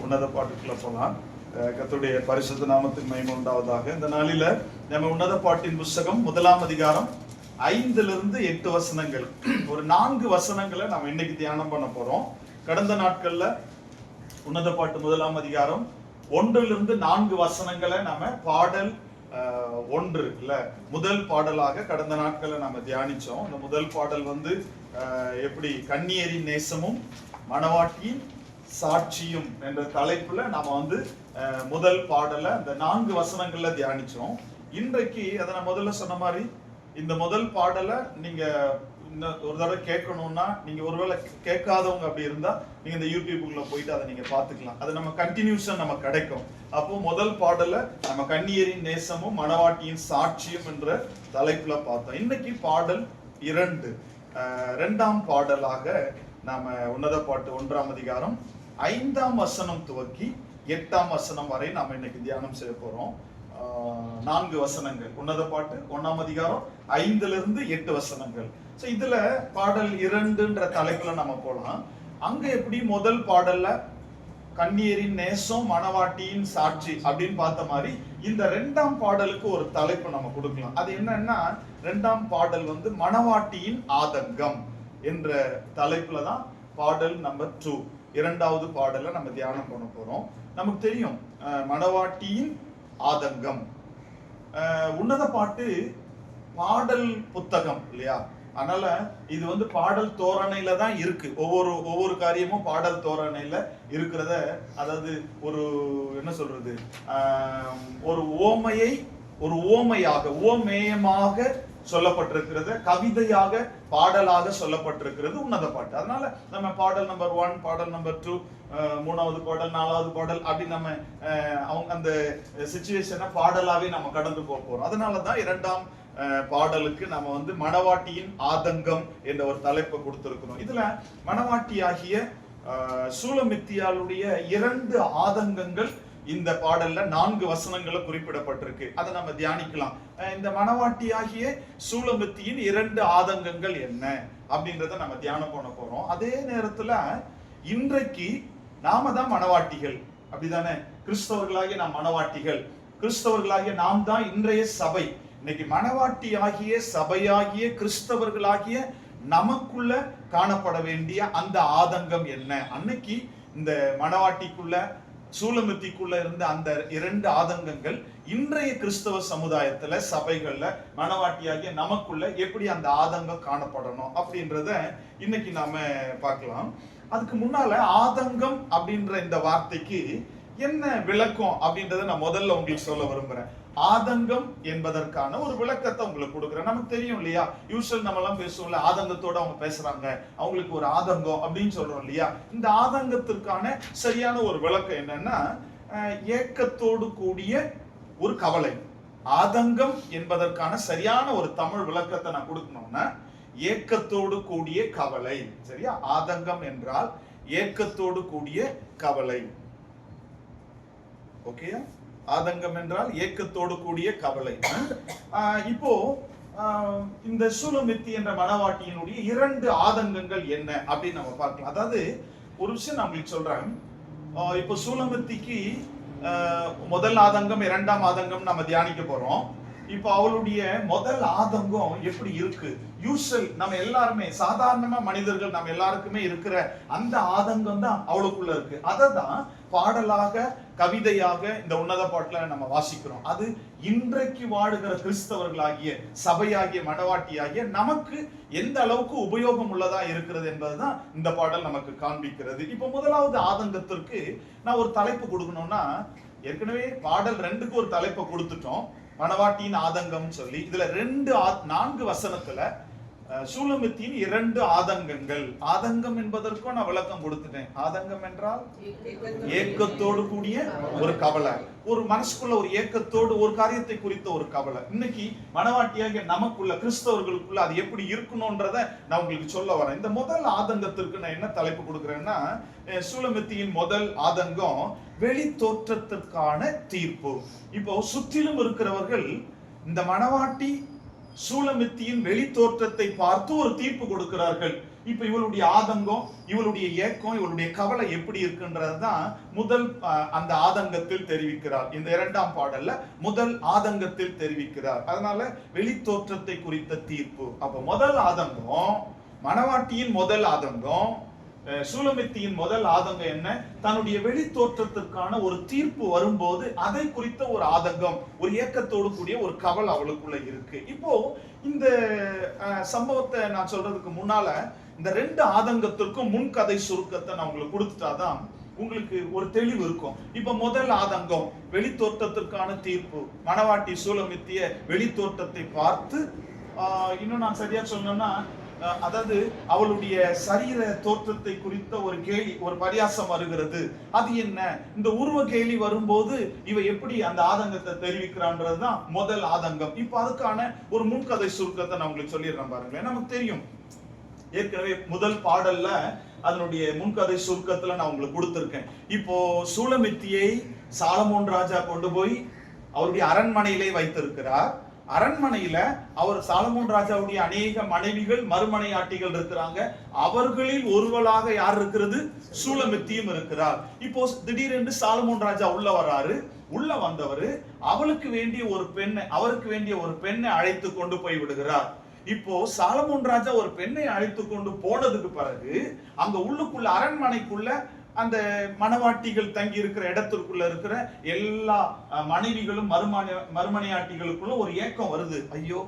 உன்னத பாட்டுக்குள்ள போலாம். கர்த்தருடைய பரிசுத்த நாமத்துக்கு மகிமை உண்டாவதாக. இந்த நாளில நம்ம உன்னத பாட்டின் புஸ்தகம் 1ஆம் அதிகாரம் 5-8 வசனங்கள், ஒரு 4 வசனங்களை நம்ம இன்னைக்கு தியானம் பண்ண போறோம். கடந்த நாட்கள்ல உன்னத பாட்டு 1ஆம் அதிகாரம் 1-4 வசனங்களை நம்ம பாடல் 1 இல்ல முதல் பாடலாக கடந்த நாட்களை நம்ம தியானிச்சோம். இந்த முதல் பாடல் எப்படி கன்னியரின் நேசமும் மணவாட்டியின் சாட்சியும் என்ற தலைப்புல நாம முதல் பாடல இந்த 4 வசனங்கள்ல தியானிச்சோம். இன்றைக்கு அதை நான் முதல்ல சொன்ன மாதிரி இந்த முதல் பாடலை நீங்க ஒரு தடவை கேட்கணும்னா, நீங்க ஒருவேளை கேட்காதவங்க அப்படி இருந்தா நீங்க இந்த யூடியூப்ல போயிட்டு அதை நீங்க பாத்துக்கலாம். அது நம்ம கண்டினியூஷன் நம்ம கிடைக்கும். அப்போ முதல் பாடல நம்ம கன்னியரின் நேசமும் மணவாட்டியின் சாட்சியும் என்ற தலைப்புல பார்த்தோம். இன்னைக்கு பாடல் 2, 2ஆம் பாடலாக நாம உன்னத பாட்டு 1ஆம் அதிகாரம் 5ஆம் வசனம் துவக்கி 8ஆம் வசனம் வரை நாம இன்னைக்கு தியானம் செய்ய போறோம். 4 வசனங்கள், உன்னத பாட்டு 1ஆம் அதிகாரம் 5-8 வசனங்கள். இதுல பாடல் 2ன்ற தலைப்புல நம்ம போலாம். அங்க எப்படி முதல் பாடல்ல கன்னியரின் நேசம் மணவாட்டியின் சாட்சி அப்படின்னு பார்த்த மாதிரி இந்த 2ஆம் பாடலுக்கு ஒரு தலைப்பு நம்ம கொடுக்கலாம். அது என்னன்னா, 2ஆம் பாடல் மணவாட்டியின் ஆதங்கம் என்ற தலைப்புல தான் பாடல் நம்பர் 2, 2வது பாடலை நம்ம தியானம் பண்ண போறோம். நமக்கு தெரியும் மணவாட்டியின் ஆதங்கம். உன்னத பாட்டு பாடல் புத்தகம் இல்லையா? அதனால இது பாடல் தோரணையில தான் இருக்கு. ஒவ்வொரு காரியமும் பாடல் தோரணையில இருக்கிறத, அதாவது ஒரு என்ன சொல்றது, ஒரு ஓமையாக சொல்லப்பட்டிருக்கிறது, கவிதையாக பாடலாக சொல்லப்பட்டிருக்கிறது உன்னத பாட்டு. அதனால நம்ம பாடல் நம்பர் 1, பாடல் நம்பர் 2, 3வது பாடல், 4வது பாடல் அப்படி நம்ம அவங்க அந்த சிச்சுவேஷனை பாடலாவே நம்ம கடந்து போறோம். அதனாலதான் 2ஆம் பாடலுக்கு நம்ம மணவாட்டியின் ஆதங்கம் என்ற ஒரு தலைப்பை கொடுத்திருக்கிறோம். இதுல மணவாட்டியாகிய சூலமித்தியாளுடைய 2 ஆதங்கங்கள் இந்த பாடல்ல 4 வசனங்களை குறிப்பிடப்பட்டிருக்கு. அதை நம்ம தியானிக்கலாம். இந்த மணவாட்டியாகிய சூலமித்தியின் 2 ஆதங்கங்கள் என்ன அப்படின்றத நம்ம தியானம் பண்ண போறோம். அதே நேரத்துல இன்றைக்கு நாம தான் மணவாட்டிகள், அப்படிதானே? கிறிஸ்தவர்களாகிய நாம் மணவாட்டிகள், கிறிஸ்தவர்களாகிய நாம் தான் இன்றைய சபை. இன்னைக்கு மணவாட்டியாகிய சபையாகிய கிறிஸ்தவர்களாகிய நமக்குள்ள காணப்பட வேண்டிய அந்த ஆதங்கம் என்ன? அன்னைக்கு இந்த மணவாட்டிக்குள்ள சூலமித்திக்குள்ள இருந்த அந்த 2 ஆதங்கங்கள் இன்றைய கிறிஸ்தவ சமுதாயத்துல சபைகள்ல மணவாட்டியாகிய நமக்குள்ள எப்படி அந்த ஆதங்கம் காணப்படணும் அப்படின்றத இன்னைக்கு நாம பார்க்கலாம். அதுக்கு முன்னால ஆதங்கம் அப்படின்ற இந்த வார்த்தைக்கு என்ன விளக்கம் அப்படின்றத நான் முதல்ல உங்களுக்கு சொல்ல விரும்புறேன். ஆதங்கம் என்பதற்கான ஒரு விளக்கத்தை உங்களுக்கு கொடுக்குறேன். நமக்கு தெரியும் இல்லையா, யூசுவல் நம்ம எல்லாம் பேசுவோம்ல, ஆதங்கத்தோட அவங்க பேசுறாங்க, அவங்களுக்கு ஒரு ஆதங்கம் அப்படின்னு சொல்றோம் இல்லையா. இந்த ஆதங்கத்திற்கான சரியான ஒரு விளக்கம் என்னன்னா, ஏக்கத்தோடு கூடிய ஒரு கவலை. ஆதங்கம் என்பதற்கான சரியான ஒரு தமிழ் விளக்கத்தை நான் கொடுக்கணும்னா, ஏக்கத்தோடு கூடிய கவலை. சரியா? ஆதங்கம் என்றால் ஏக்கத்தோடு கூடிய கவலை. ஓகே, ஆதங்கம் என்றால் ஏக்கத்தோடு கூடிய கவலை. இப்போ இந்த சூலமித்தி என்ற மணவாட்டியினுடைய 2 ஆதங்கங்கள் என்ன அப்படின்னு நம்ம பார்க்கலாம். அதாவது ஒரு விஷயம் நான் உங்களுக்கு சொல்றேன். இப்போ சூலமித்திக்கு முதல் ஆதங்கம், 2ஆம் ஆதங்கம் நம்ம தியானிக்க போறோம். இப்போ அவளுடைய முதல் ஆதங்கம் எப்படி இருக்கு? யூசுவல் நம்ம எல்லாருமே, சாதாரணமா மனிதர்கள் நம்ம எல்லாருக்குமே இருக்கிற அந்த ஆதங்கம் தான் அவளுக்குள்ள இருக்கு. அதை தான் பாடலாக, கவிதையாக இந்த உன்னத பாட்டுல நம்ம வாசிக்கிறோம். அது இன்றைக்கு வாழுகிற கிறிஸ்தவர்களாகிய சபையாகிய மணவாட்டியாகிய நமக்கு எந்த அளவுக்கு உபயோகம் உள்ளதா இருக்கிறது என்பதுதான் இந்த பாடல் நமக்கு காண்பிக்கிறது. இப்போ முதலாவது ஆதங்கத்திற்கு நான் ஒரு தலைப்பு கொடுக்கணும்னா, ஏற்கனவே பாடல் 2க்கு ஒரு தலைப்பை கொடுத்துட்டோம், மணவாட்டியின் ஆதங்கம் சொல்லி. இதுல 4 வசனத்துல சூலமித்தியின் 2 ஆதங்கங்கள். ஆதங்கம் என்பதற்கும் நான் விளக்கம் கொடுத்துட்டேன். ஆதங்கம் என்றால் ஏக்கத்தோடு கூடிய ஒரு கவலை, ஒரு மனசுக்குள்ள ஒரு ஏக்கத்தோடு ஒரு காரியத்தை குறித்த ஒரு கவலை. இன்னைக்கு மணவாட்டியாக நமக்குள்ள, கிறிஸ்தவர்களுக்குள்ள அது எப்படி இருக்கணும்ன்றத நான் உங்களுக்கு சொல்ல வரேன். இந்த முதல் ஆதங்கத்திற்கு நான் என்ன தலைப்பு கொடுக்குறேன்னா, சூலமித்தியின் முதல் ஆதங்கம் வெளி தோற்றத்திற்கான தீர்ப்பு. இப்போ சுற்றிலும் இருக்கிறவர்கள் இந்த மணவாட்டி சூலமித்தியின் வெளி தோற்றத்தை பார்த்து ஒரு தீர்ப்பு கொடுக்கிறார்கள். இப்ப இவளுடைய ஆதங்கம், இவளுடைய ஏக்கம், இவளுடைய கவலை எப்படி இருக்குன்றதுதான் முதல் அந்த ஆதங்கத்தில் தெரிவிக்கிறார். இந்த 2ஆம் பாடல்ல முதல் ஆதங்கத்தில் தெரிவிக்கிறார். அதனால வெளி தோற்றத்தை குறித்த தீர்ப்பு. அப்ப முதல் ஆதங்கம், மணவாட்டியின் முதல் ஆதங்கம், சூலமித்தியின் முதல் ஆதங்கம் என்ன? தன்னுடைய வெளி தோற்றத்திற்கான ஒரு தீர்ப்பு வரும்போது அதை குறித்த ஒரு ஆதங்கம், ஒரு ஏக்கத்தோடு கூடிய ஒரு கவலை அவளுக்குள்ள இருக்கு. இப்போ இந்த சம்பவத்தை நான் சொல்றதுக்கு முன்னால இந்த 2 ஆதங்கத்திற்கும் முன்கதை சுருக்கத்தை நான் உங்களுக்கு கொடுத்துட்டாதான் உங்களுக்கு ஒரு தெளிவு இருக்கும். இப்ப முதல் ஆதங்கம் வெளி தோற்றத்திற்கான தீர்ப்பு. மணவாட்டி சூலமித்திய வெளி தோற்றத்தை பார்த்து, இன்னும் நான் சரியா சொன்னேன்னா, அதாவது அவளுடைய சரீர தோற்றத்தை குறித்த ஒரு கேலி, ஒரு பரியாசம் வருகிறது. அது என்ன? இந்த உருவ கேலி வரும்போது இவ எப்படி அந்த ஆதங்கத்தை தெரிவிக்கிறான்றதுதான் முதல் ஆதங்கம். இப்ப அதுக்கான ஒரு முன்கதை சுருக்கத்தை நான் உங்களுக்கு சொல்லிடுறேன் பாருங்களேன். நமக்கு தெரியும், ஏற்கனவே முதல் பாடல்ல அதனுடைய முன்கதை சுருக்கத்துல நான் உங்களுக்கு கொடுத்திருக்கேன். இப்போ சூலமித்தியை சாலமோன் ராஜா கொண்டு போய் அவருடைய அரண்மனையிலே வைத்திருக்கிறார். அரண்மனையில அவர் சாலமோன் ராஜாவுடைய அநேக மனைவிகள், மறுமனையாட்டிகள் இருக்கிறாங்க. அவர்களில் ஒருவளாக யார் இருக்கிறது? சூலமித்தியும் இருக்கிறார். இப்போ திடீரென்று சாலமோன் ராஜா உள்ள வராரு. உள்ள வந்தவர் அவளுக்கு வேண்டிய ஒரு பெண்ணை, அவருக்கு வேண்டிய ஒரு பெண்ணை அழைத்து கொண்டு போய் விடுகிறார். இப்போ சாலமோன் ராஜா ஒரு பெண்ணை அழைத்து கொண்டு போனதுக்கு பிறகு அங்க உள்ளுக்குள்ள அரண்மனைக்குள்ள அந்த மணவாட்டிகள் தங்கி இருக்கிற இடத்திற்குள்ள இருக்கிற எல்லா மனைவிகளும் மறுமனையாட்டிகளுக்குள்ள ஒரு ஏக்கம் வருது. ஐயோ,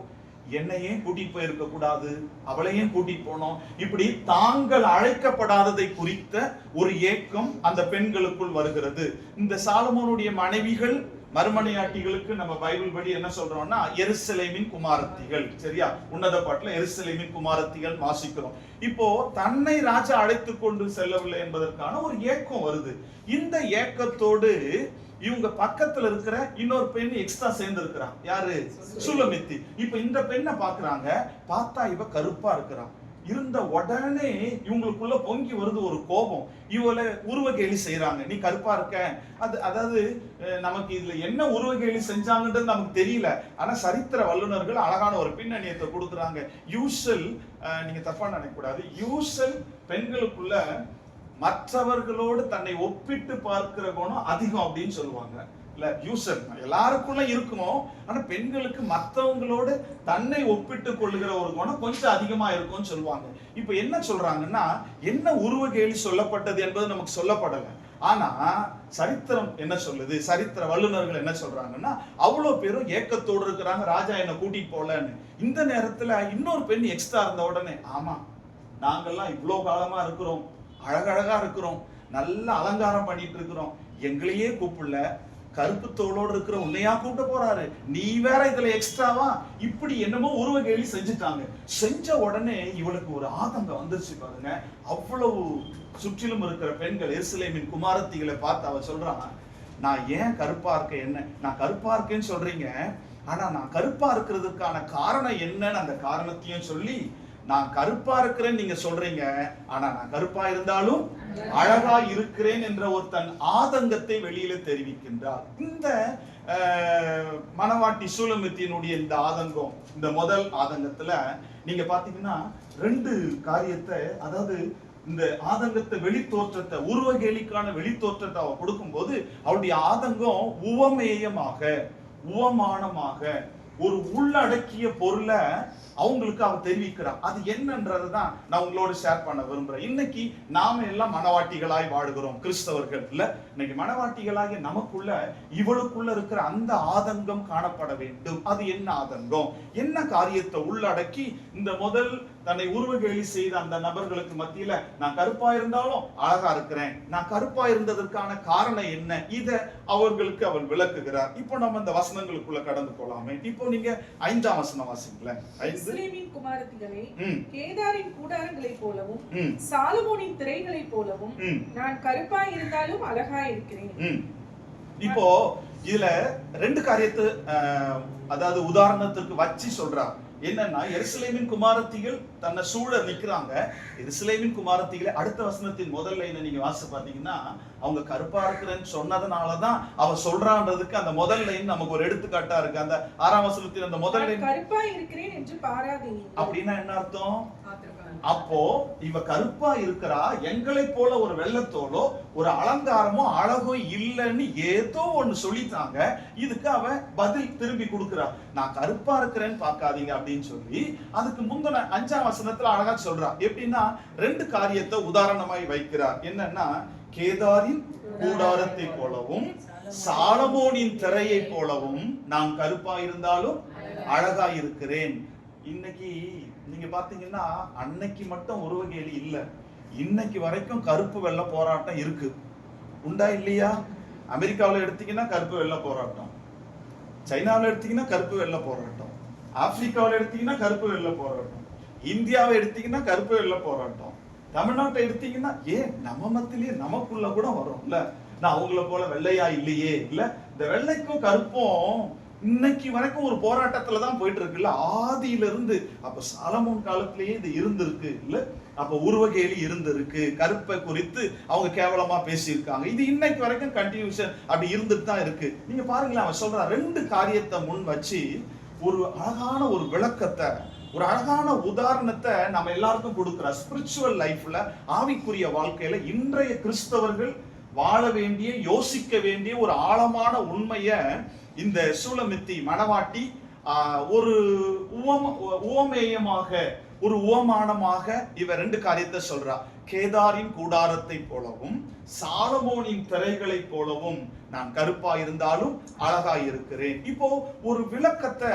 என்னையே கூட்டிட்டு போயிருக்க கூடாது, அவளையும் கூட்டிட்டு போனோம். இப்படி தாங்கள் அழைக்கப்படாததை குறித்த ஒரு ஏக்கம் அந்த பெண்களுக்குள் வருகிறது. இந்த சாலமோனுடைய மனைவிகள், மறுமனையாட்டிகளுக்கு நம்ம பைபிள் படி என்ன சொல்றோம்னா எருசலேமின் குமாரத்திகள். சரியா? உன்னத பாட்டுல எருசலேமின் குமாரத்திகள் வாசிக்கிறோம். இப்போ தன்னை ராஜா அழைத்து கொண்டு செல்லவில்லை என்பதற்கான ஒரு ஏக்கம் வருது. இந்த ஏக்கத்தோடு இவங்க பக்கத்துல இருக்கிற இன்னொரு பெண் எக்ஸ்ட்ரா சேர்ந்து இருக்கிறான். யாரு? சூலமித்தி. இப்ப இந்த பெண்ணை பாக்குறாங்க. பார்த்தா இவ கருப்பா இருக்கிறான். இருந்த உடனே இவங்களுக்குள்ள பொங்கி வருது ஒரு கோபம். இவளை உருவ கேலி செய்யறாங்க. நீ கருப்பா இருக்க. அதாவது நமக்கு இதுல என்ன உருவ கேலி செஞ்சாங்கன்றது நமக்கு தெரியல. ஆனா சரித்திர வல்லுநர்கள் அழகான ஒரு பின்னணியத்தை கொடுக்குறாங்க. யூசல், நீங்க தப்பா நினைக்க கூடாது, யூசல் பெண்களுக்குள்ள மற்றவர்களோடு தன்னை ஒப்பிட்டு பார்க்கிற குணம் அதிகம் அப்படின்னு சொல்லுவாங்க. இல்ல, யூசல் எல்லாருக்குள்ள இருக்குமோ, ஆனா பெண்களுக்கு மற்றவங்களோடு தன்னை ஒப்பிட்டு கொள்ளுகிற ஒரு குணம் கொஞ்சம் அதிகமா இருக்கும்னு சொல்லுவாங்க. இப்ப என்ன சொல்றாங்கன்னா, என்ன உருவ கேலி சொல்லப்பட்டது என்பது நமக்கு சொல்லப்படல. ஆனா சரித்திரம் என்ன சொல்லுது, சரித்திர வல்லுநர்கள் என்ன சொல்றாங்கன்னா, அவ்வளவு பேரும் ஏக்கத்தோடு இருக்கிறாங்க, ராஜா என்ன கூட்டிட்டு போலன்னு. இந்த நேரத்துல இன்னொரு பெண் எக்ஸ்ட்ரா இருந்த உடனே, ஆமா நாங்கெல்லாம் இவ்வளவு காலமா இருக்கிறோம், அழகழகா இருக்கிறோம், நல்ல அலங்காரம் பண்ணிட்டு இருக்கிறோம், எங்களையே கூப்பிடல, கருப்பு தோளோடு இருக்கிற உன்னையா கூப்பிட்டு போறாரு, நீ வேற இதுல எக்ஸ்ட்ராவா, இப்படி என்னமோ உருவ கேலி செஞ்சுட்டாங்க. செஞ்ச உடனே இவளுக்கு ஒரு ஆதங்கம் வந்துருச்சு பாருங்க. அவ்வளவு சுற்றிலும் இருக்கிற பெண்கள், எருசலேமின் குமாரத்திகளை பார்த்து அவ சொல்றான், நான் ஏன் கருப்பா இருக்கேன், என்ன நான் கருப்பா இருக்கேன்னு சொல்றீங்க, ஆனா நான் கருப்பா இருக்கிறதுக்கான காரணம் என்னன்னு அந்த காரணத்தையும் சொல்லி, நான் கருப்பா இருக்கிறேன்னு நீங்க சொல்றீங்க, ஆனா நான் கருப்பா இருந்தாலும் அழகா இருக்கிறேன் என்ற ஒரு தன் ஆதங்கத்தை வெளியில தெரிவிக்கின்றார். இந்த மணவாட்டி சூலமித்தியினுடைய இந்த ஆதங்கம், இந்த முதல் ஆதங்கத்துல நீங்க பாத்தீங்கன்னா 2 காரியத்தை, அதாவது இந்த ஆதங்கத்தை, வெளித்தோற்றத்தை, உருவகேலிக்கான வெளித்தோற்றத்தை அவ கொடுக்கும் போது அவளுடைய ஆதங்கம் உவமேயமாக, உவமானமாக ஒரு உள்ளடக்கிய பொருளை அவங்களுக்கு அவ தெரிவிக்கிறான். அது என்னன்றதுதான் நான் உங்களோட ஷேர் பண்ண விரும்புறேன். இன்னைக்கு நாம எல்லாம் மணவாட்டிகளாய் வாழுகிறோம், கிறிஸ்தவர்கள் இல்ல. இன்னைக்கு மணவாட்டிகளாகிய நமக்குள்ள இவளுக்குள்ள இருக்கிற அந்த ஆதங்கம் காணப்பட வேண்டும். அது என்ன ஆதங்கம், என்ன காரியத்தை உள்ளடக்கி இந்த முதல் தன்னை உருவகேலி செய்த அந்த நபர்களுக்கு மத்தியில, நான் கருப்பா இருந்தாலும் அழகா இருக்கிறேன், நான் கருப்பா இருந்ததற்கான காரணம் என்ன, இத அவர்களுக்கு அவள் விளக்குகிறார். இப்போ நம்ம இந்த வசனங்களுக்குள்ள கடந்து போலாமே. இப்போ நீங்க 5ஆம் வசனம் வாசிங்களேன். எருசலேமின் குமாரத்திகளே, கேதாரின் கூடாரங்களைப் போலவும் சாலமோனின் திரைகளைப் போலவும் நான் கருப்பாய் இருந்தாலும் அழகாய் இருக்கிறேன். இப்போ இதுல 2 காரியத்தை அதாவது உதாரணத்துக்கு வச்சு சொல்றார். என்னன்னா, எருசலேமின் குமாரத்திகள் தன்னை சூழ நிக்கிறாங்க. எருசலேமின் குமாரத்திகளை அடுத்த வசனத்தின் முதல் லைனை நீங்க வாசி பாத்தீங்கன்னா, அவங்க கருப்பா இருக்கிறேன்னு சொன்னதுனாலதான் அவ சொல்றான்றதுக்கு அந்த முதல் லைன் நமக்கு ஒரு எடுத்துக்காட்டா இருக்கு. அந்த 6ஆம் வசனத்தின் அந்த முதல் லைன், கருப்பா இருக்கிறேன் என்று பாராதீங்க. அப்படின்னா என்ன அர்த்தம்? அப்போ இவ கருப்பா இருக்கிறா, எங்களை போல ஒரு வெள்ளத்தோலோ ஒரு அலங்காரமோ அழகோ இல்லைன்னு ஏதோ ஒண்ணு சொல்லிட்டாங்க. இதுக்கு அவ பதில் திரும்பி கொடுக்கிறா, நான் கருப்பா இருக்கிறேன்னு பார்க்காதீங்க அப்படின்னு சொல்லி அதுக்கு முந்தின 5ஆம் வசனத்துல அழகா சொல்றா. எப்படின்னா 2 காரியத்தை உதாரணமாய் வைக்கிறார். என்னன்னா, கேதாரின் கூடாரத்தை போலவும் சாலமோனின் திரையை போலவும் நான் கருப்பா இருந்தாலும் அழகா இருக்கிறேன். இன்னைக்கு நீங்க பாத்தீங்கன்னா அன்னைக்கு மட்டும் உருவகேலி இல்ல, இன்னைக்கு வரைக்கும் கருப்பு வெள்ள போராட்டம் இருக்கு. உண்டா இல்லையா? அமெரிக்காவில் எடுத்தீங்கன்னா கருப்பு வெள்ள போராட்டம், சைனாவில் எடுத்தீங்கன்னா கருப்பு வெள்ள போராட்டம், ஆப்பிரிக்காவில் எடுத்தீங்கன்னா கருப்பு வெள்ள போராட்டம், இந்தியாவை எடுத்தீங்கன்னா கருப்பு வெள்ள போராட்டம், தமிழ்நாட்டை எடுத்தீங்கன்னா ஏன் நம்ம மத்திலேயே நமக்குள்ள கூட வரும்ல, நான் அவங்கள போல வெள்ளையா இல்லையே. இல்ல, இந்த வெள்ளைக்கும் கருப்பும் இன்னைக்கு வரைக்கும் ஒரு போராட்டத்துல தான் போயிட்டு இருக்குல்ல, ஆதியில இருந்து. அப்ப சாலமோன் காலத்திலேயே இது இருந்திருக்கு இல்ல, அப்ப உருவகேலி இருந்திருக்கு, கருப்பை குறித்து அவங்க கேவலமா பேசியிருக்காங்க. இது இன்னைக்கு வரைக்கும் கண்டினியூஷன் அப்படி இருந்துட்டு தான் இருக்கு. நீங்க பாருங்களேன், அவன் சொல்ற 2 காரியத்தை முன் வச்சு ஒரு அழகான ஒரு விளக்கத்தை, ஒரு அழகான உதாரணத்தை நம்ம எல்லாருக்கும் கொடுக்கிற ஸ்பிரிச்சுவல் லைஃப்ல, ஆவிக்குரிய வாழ்க்கையில இன்றைய கிறிஸ்தவர்கள் வாழ வேண்டிய, யோசிக்க வேண்டிய ஒரு ஆழமான உண்மைய இந்த சூலமித்தி மணவாட்டி ஒரு உவமேயமாக, ஒரு உவமானமாக இவ 2 காரியத்தை சொல்றா. கேதாரின் கூடாரத்தை போலவும் சாலமோனின் திரைகளை போலவும் நான் கருப்பா இருந்தாலும் அழகா இருக்கிறேன். இப்போ ஒரு விளக்கத்தை,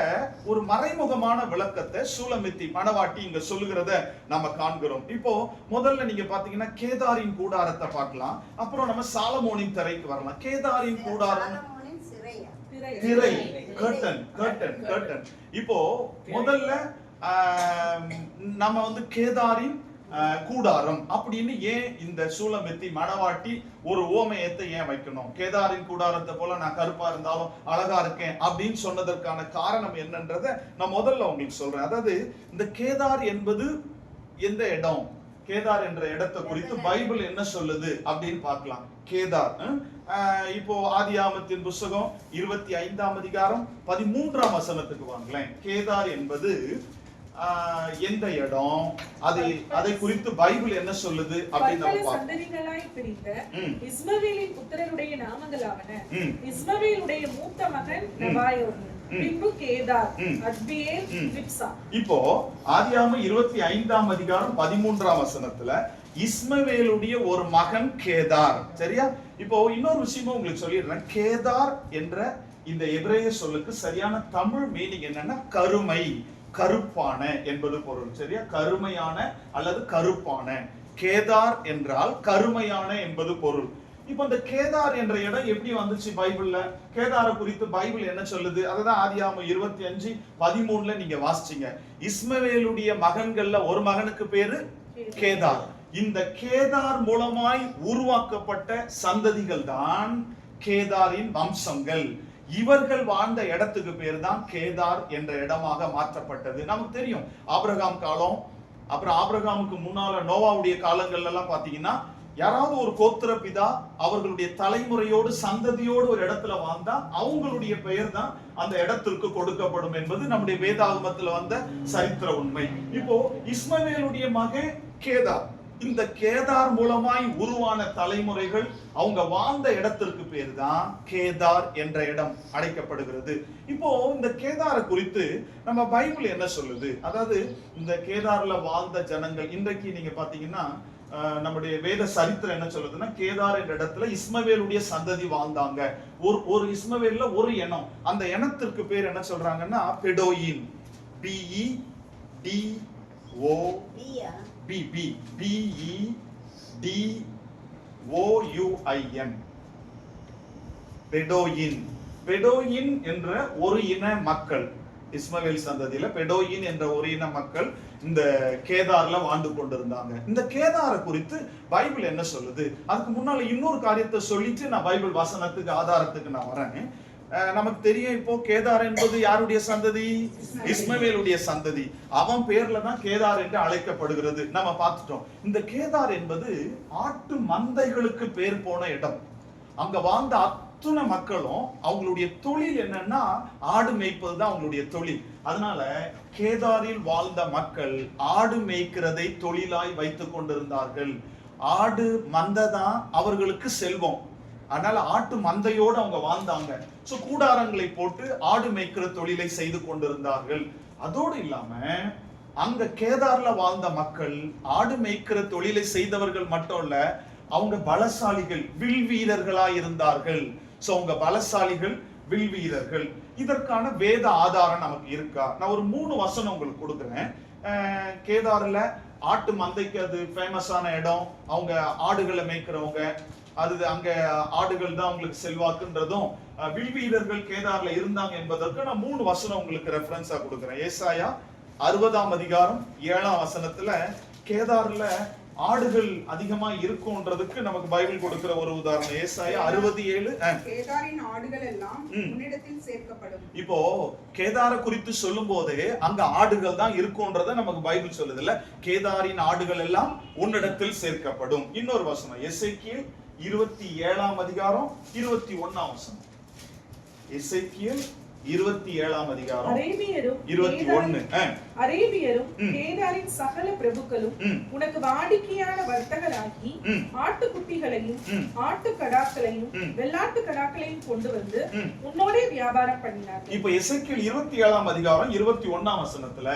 ஒரு மறைமுகமான விளக்கத்தை சூலமித்தி மணவாட்டி இங்க சொல்லுகிறத நம்ம காண்கிறோம். இப்போ முதல்ல நீங்க பாத்தீங்கன்னா கேதாரின் கூடாரத்தை பார்க்கலாம், அப்புறம் நம்ம சாலமோனின் திரைக்கு வரலாம். கேதாரின் கூடாரம் திரை, கர்டன், கர்டன், கர்டன். இப்போ முதல்ல நம்ம வந்து கேதாரின் கூடாரம் அப்படின்னு ஏன் இந்த சூலமித்தி மணவாட்டி ஒரு ஓமையத்தை ஏன் வைக்கணும்? கேதாரின் கூடாரத்தை போல நான் கருப்பா இருந்தாலும் அழகா இருக்கேன் அப்படின்னு சொன்னதற்கான காரணம் என்னன்றத நான் முதல்ல உங்களுக்கு சொல்றேன். அதாவது இந்த கேதார் என்பது எந்த இடம், கேதார் என்ற இடத்தை குறித்து பைபிள் என்ன சொல்லுது அப்படின்னு பார்க்கலாம். கேதார் இப்போ ஆதியாகமத்தின் புத்தகம் 25ஆம் அதிகாரம் 13ஆம் வசனத்துக்கு வாங்களேன். கேதார் என்பது எந்த இடம், அதை குறித்து பைபிள் என்ன சொல்லுது அப்படின்னு நம்ம பார்ப்போம். சந்ததிகளாய் பிரிந்த இஸ்மவேலின் புத்திரருடைய நாமங்களாவன: இஸ்மவேலுடைய மூத்த மகன் நெபாயோத், பின்பு கேதார், அத்பியேல், மிப்சா. இப்போ ஆதியாகமம் 25ஆம் அதிகாரம் 13ஆம் வசனத்துல இஸ்மவேலுடைய ஒரு மகன் கேதார். சரியா? இப்போ இன்னொரு விஷயமும் உங்களுக்கு சொல்லிடுறேன். கேதார் என்ற இந்த எபிரேய சொல்லுக்கு சரியான தமிழ் மீனிங் என்னன்னா கருமை, கருப்பான என்பது பொருள். சரியா? கருமையான அல்லது கருப்பான. கேதார் என்றால் கருமையான என்பது பொருள். இப்ப இந்த கேதார் என்ற இடம் எப்படி வந்துச்சு பைபிள்ல? கேதார குறித்து பைபிள் என்ன சொல்லுது? அதுதான் ஆதியாகமம் 25:13 நீங்க வாசிச்சீங்க. இஸ்மவேலுடைய மகன்கள்ல ஒரு மகனுக்கு பேரு கேதார். இந்த கேதார் மூலமாய் உருவாக்கப்பட்ட சந்ததிகள் தான் கேதாரின் வம்சங்கள். இவர்கள் வாழ்ந்த இடத்துக்கு பேர் தான் கேதார் என்ற இடமாக மாற்றப்பட்டது. நமக்கு தெரியும் ஆபிரகாம் காலம், அப்புறம் ஆபிரகாமுக்கு முன்னால நோவாவுடைய காலங்கள்ல எல்லாம் பாத்தீங்கன்னா யாராவது ஒரு கோத்திர பிதா அவர்களுடைய தலைமுறையோடு சந்ததியோடு ஒரு இடத்துல வாழ்ந்தா அவங்களுடைய பெயர் தான் அந்த இடத்திற்கு கொடுக்கப்படும் என்பது நம்முடைய வேதாகமத்துல வந்த சரித்திர உண்மை. இப்போ இஸ்மவேலுடைய மகன் கேதார், இந்த கேதார் மூலமாய் உருவான தலைமுறைகள் அவங்க வாழ்ந்த இடத்திற்கு பேர் தான் கேதார் என்ற இடம் அழைக்கப்படுகிறது. இப்போ இந்த கேதார குறித்து நம்ம பைபிள் என்ன சொல்லுது? அதாவது இந்த கேதார்ல வாழ்ந்த ஜனங்கள், இன்றைக்கு நீங்க பாத்தீங்கன்னா நம்முடைய வேத சரித்திரம் என்ன சொல்லுதுன்னா, கேதார் என்ற இடத்துல இஸ்மவேலுடைய சந்ததி வாழ்ந்தாங்க. ஒரு இஸ்மவேல்ல ஒரு இனம், அந்த இனத்திற்கு பேர் என்ன சொல்றாங்கன்னா பெடோயின். PEDOYIN, Bedouin. பெடோயின் என்ற ஒரு இன மக்கள், இஸ்மவேல் சந்ததியில பெடோயின் என்ற ஒரு இன மக்கள் இந்த கேதார்ல வாழ்ந்து கொண்டிருந்தாங்க. இந்த கேதார குறித்து பைபிள் என்ன சொல்லுது? அதுக்கு முன்னால இன்னொரு காரியத்தை சொல்லிட்டு நான் பைபிள் வசனத்துக்கு ஆதாரத்துக்கு நான் வரேன். நமக்கு தெரியும், இப்போ கேதார் என்பது யாருடைய சந்ததி? இஸ்மவேலுடைய சந்ததி. அவன் பேர்ல தான் கேதார் என்று அழைக்கப்படுகிறது. நம்ம பார்த்துட்டோம். இந்த கேதார் என்பது ஆட்டு மந்தைகளுக்கு பேர் போன இடம். அங்க வாழ்ந்த அத்தனை மக்களும் அவங்களுடைய தொழில் என்னன்னா ஆடு மேய்ப்பது தான் அவங்களுடைய தொழில். அதனால கேதாரில் வாழ்ந்த மக்கள் ஆடு மேய்க்கிறதை தொழிலாய் வைத்துக் கொண்டிருந்தார்கள். ஆடு மந்தைதான் அவர்களுக்கு செல்வம். அதனால ஆட்டு மந்தையோடு அவங்க வாழ்ந்தாங்க. சோ கூடாரங்களை போட்டு ஆடு மேய்க்கிற தொழிலை செய்து கொண்டிருந்தார்கள். அதோடு இல்லாம அங்க கேதார்ல வாழ்ந்த மக்கள் ஆடு மேய்க்கிற தொழிலை செய்தவர்கள் மட்டும் இல்ல, அவங்க பலசாலிகள், வில் வீரர்களா இருந்தார்கள். சோ அவங்க பலசாலிகள், வில் வீரர்கள். இதற்கான வேத ஆதாரம் நமக்கு இருக்கா? நான் ஒரு 3 வசனம் உங்களுக்கு கொடுக்குறேன். கேதார்ல ஆட்டு மந்தைக்கு அது ஃபேமஸான இடம். அவங்க ஆடுகளை மேய்க்கிறவங்க, அது அங்க ஆடுகள் தான் உங்களுக்கு செல்வாக்குன்றதும், வில் வீரர்கள் கேதார்ல இருந்தாங்க என்பதற்கு நான் 3 வசனம் உங்களுக்கு ரெஃபரன்ஸா கொடுக்குறேன். ஏசாயா 60ஆம் அதிகாரம் 7ஆம் வசனத்துல கேதார்ல ஆடுகள் அதிகமா இருக்கும்ன்றதுக்கு நமக்கு பைபிள் கொடுக்கிற ஒரு உதாரணம். ஏசாயா 67. கேதாரின் ஆடுகள் எல்லாம் உன்னிடத்தில் சேர்க்கப்படும். இப்போ கேதார குறித்து சொல்லும் போது அங்க ஆடுகள் தான் இருக்கும்ன்றத நமக்கு பைபிள் சொல்லுது இல்ல. கேதாரின் ஆடுகள் எல்லாம் உன்னிடத்தில் சேர்க்கப்படும். இன்னொரு வசனம் எசேக்கியேல் 27ஆம் அதிகாரம் 21ஆம் வசனம். எசேக்கியேல் 27ஆம் அதிகாரம் 21. அரேபியரும் கேதாரின் சகல பிரபுக்களும் உனக்கு வாடிக்கையான வர்த்தகராகி ஆட்டுக்குட்டிகளையும் ஆட்டு கடாக்களையும் வெள்ளாட்டு கடாக்களையும் கொண்டு வந்து உன்னோட வியாபாரம் பண்ணினார்கள். இப்ப எசேக்கியேல் 27ஆம் அதிகாரம் 21ஆம் வசனத்துல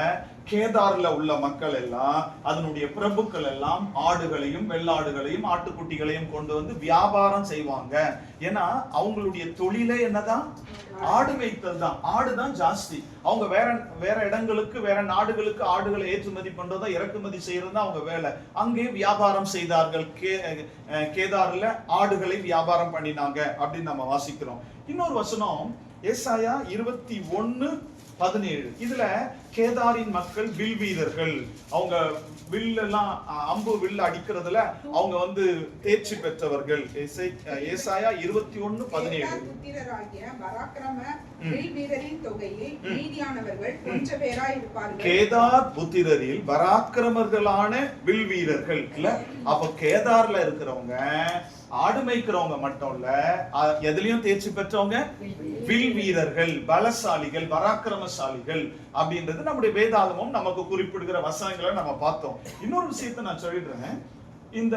கேதார்ல உள்ள மக்கள் எல்லாம், அதனுடைய பிரபுக்கள் எல்லாம் ஆடுகளையும் வெள்ளாடுகளையும் ஆட்டுக்குட்டிகளையும் கொண்டு வந்து வியாபாரம் செய்வாங்க. ஏன்னா அவங்களுடைய தொழிலே என்னதான்? ஆடு மேய்த்தல் தான். ஆடுதான் ஜாஸ்தி. அவங்க வேற இடங்களுக்கு, வேற நாடுகளுக்கு ஆடுகளை ஏற்றுமதி பண்றதா, இறக்குமதி செய்யறதா அவங்க வேலை. அங்கே வியாபாரம் செய்தார்கள். கேதார்ல ஆடுகளை வியாபாரம் பண்ணினாங்க அப்படின்னு நம்ம வாசிக்கிறோம். இன்னொரு வசனம் ஏசாயா 21:17. இதுல கேதாரின் மக்கள் வில் வீரர்கள். அவங்க வில் எல்லாம் அம்பு வில் அடிக்கிறதுல அவங்க வந்து தேர்ச்சி பெற்றவர்கள். ஏசாயா 21:17. கேதார் புத்திரரில் பராக்கிரமர்களான வில் வீரர்கள் இல்ல. அப்ப கேதார்ல இருக்கிறவங்க ஆடு மேய்க்கிறவங்க மட்டும் இல்ல, எதுலயும் தேர்ச்சி பெற்றவங்க வில் வீரர்கள், பலசாலிகள், பராக்கிரமசாலிகள் அப்படின்றது நம்முடைய வேதாகமம் நமக்கு குறிப்பிடுகிற வசனங்களை நம்ம பார்த்தோம். இன்னொரு விஷயத்தை நான் சொல்லிடுறேன். இந்த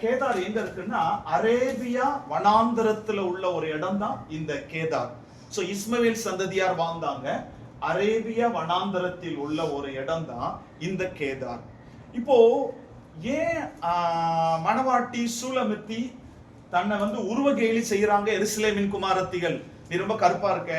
கேதார் எங்க இருக்குன்னா அரேபியா வனாந்தரத்துல உள்ள ஒரு இடம் தான் இந்த கேதார். சோ இஸ்மவேல் சந்ததியார் வாழ்ந்தாங்க. அரேபியா வனாந்தரத்தில் உள்ள ஒரு இடம் தான் இந்த கேதார். இப்போ ஏன் மணவாட்டி சூலமித்தி தன்னை வந்து உருவகேலி செய்யறாங்க? எருசலேமின் குமாரத்திகள், நீ ரொம்ப கருப்பா இருக்க,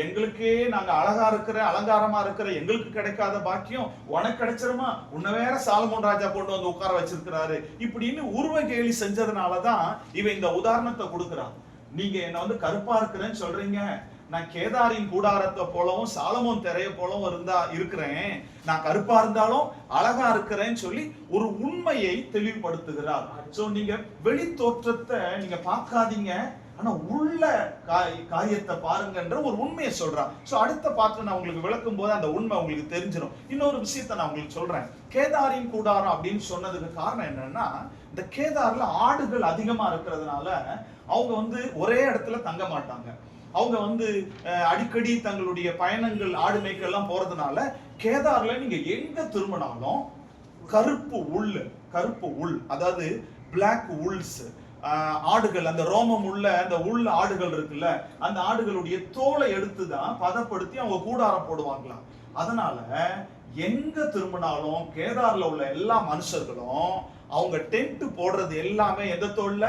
எங்களுக்கே நாங்க அழகா இருக்கிற, அலங்காரமா இருக்கிற எங்களுக்கு கிடைக்காத பாக்கியம் உனக்கு கிடைச்சிருமா? உன்னை வேற சாலமோன் ராஜா கொண்டு வந்து உட்கார வச்சிருக்கிறாரு இப்படின்னு உருவகேலி செஞ்சதுனாலதான் இவன் இந்த உதாரணத்தை கொடுக்குறான். நீங்க என்ன வந்து கருப்பா இருக்கிறேன்னு சொல்றீங்க, நான் கேதாரின் கூடாரத்தை போலவும் சாலமோன் திரைய போலவும் இருக்கிறேன், நான் கருப்பா இருந்தாலும் அழகா இருக்கிறேன்னு சொல்லி ஒரு உண்மையை தெளிவுபடுத்துகிறார். சோ நீங்க வெளி தோற்றத்தை நீங்க பார்க்காதீங்க, ஆனா உள்ள காரியத்தை பாருங்கன்ற ஒரு உண்மையை சொல்றான். சோ அடுத்த பாட்டு நான் உங்களுக்கு விளக்கும் போது அந்த உண்மை உங்களுக்கு தெரிஞ்சிடும். இன்னொரு விஷயத்தை நான் உங்களுக்கு சொல்றேன். கேதாரின் கூடாரம் அப்படின்னு சொன்னதுக்கு காரணம் என்னன்னா, இந்த கேதார்ல ஆடுகள் அதிகமா இருக்கிறதுனால அவங்க வந்து ஒரே இடத்துல தங்க மாட்டாங்க. அவங்க வந்து அடிக்கடி தங்களுடைய பயணங்கள் ஆடு மேய்க்கெல்லாம் போறதுனால கேதார்ல நீங்க எங்க திரும்பினாலும் கருப்பு உள், அதாவது பிளாக் உல்ஸ் ஆடுகள், அந்த ரோமம் உள்ள அந்த உள் ஆடுகள் இருக்குல்ல, அந்த ஆடுகளுடைய தோலை எடுத்துதான் பதப்படுத்தி அவங்க கூடாரம் போடுவாங்களாம். அதனால எங்க திரும்பினாலும் கேதார்ல உள்ள எல்லா மனுஷர்களும் அவங்க டென்ட் போடுறது எல்லாமே எந்த தோல்ல?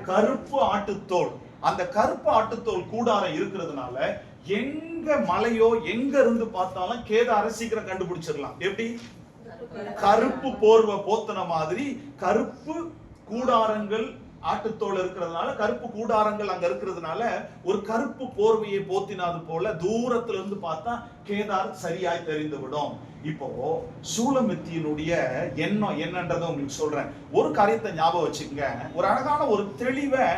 கருப்பு ஆட்டுத்தோல். அந்த கருப்பு ஆட்டுத்தோல் கூடாரம் இருக்கிறதுனால எங்க மலையோ எங்க இருந்து பார்த்தாலும் கேதார சீக்கிரம் கண்டுபிடிச்சிடலாம். எப்படி? கருப்பு போர்வை போத்தன மாதிரி கருப்பு கூடாரங்கள் ஆட்டுத்தோல் இருக்கிறதுனால, கருப்பு கூடாரங்கள் அங்க இருக்கிறதுனால ஒரு கருப்பு போர்வையை போத்தினது போல தூரத்துல இருந்து பார்த்தா கேதார் சரியாய் தெரிந்து விடும். இப்போ சூலமித்தியினுடைய எண்ணம் என்னன்றதை உங்களுக்கு சொல்றேன். ஒரு காரியத்தை ஞாபகம் வச்சுக்கங்க. ஒரு அழகான ஒரு தெளிவை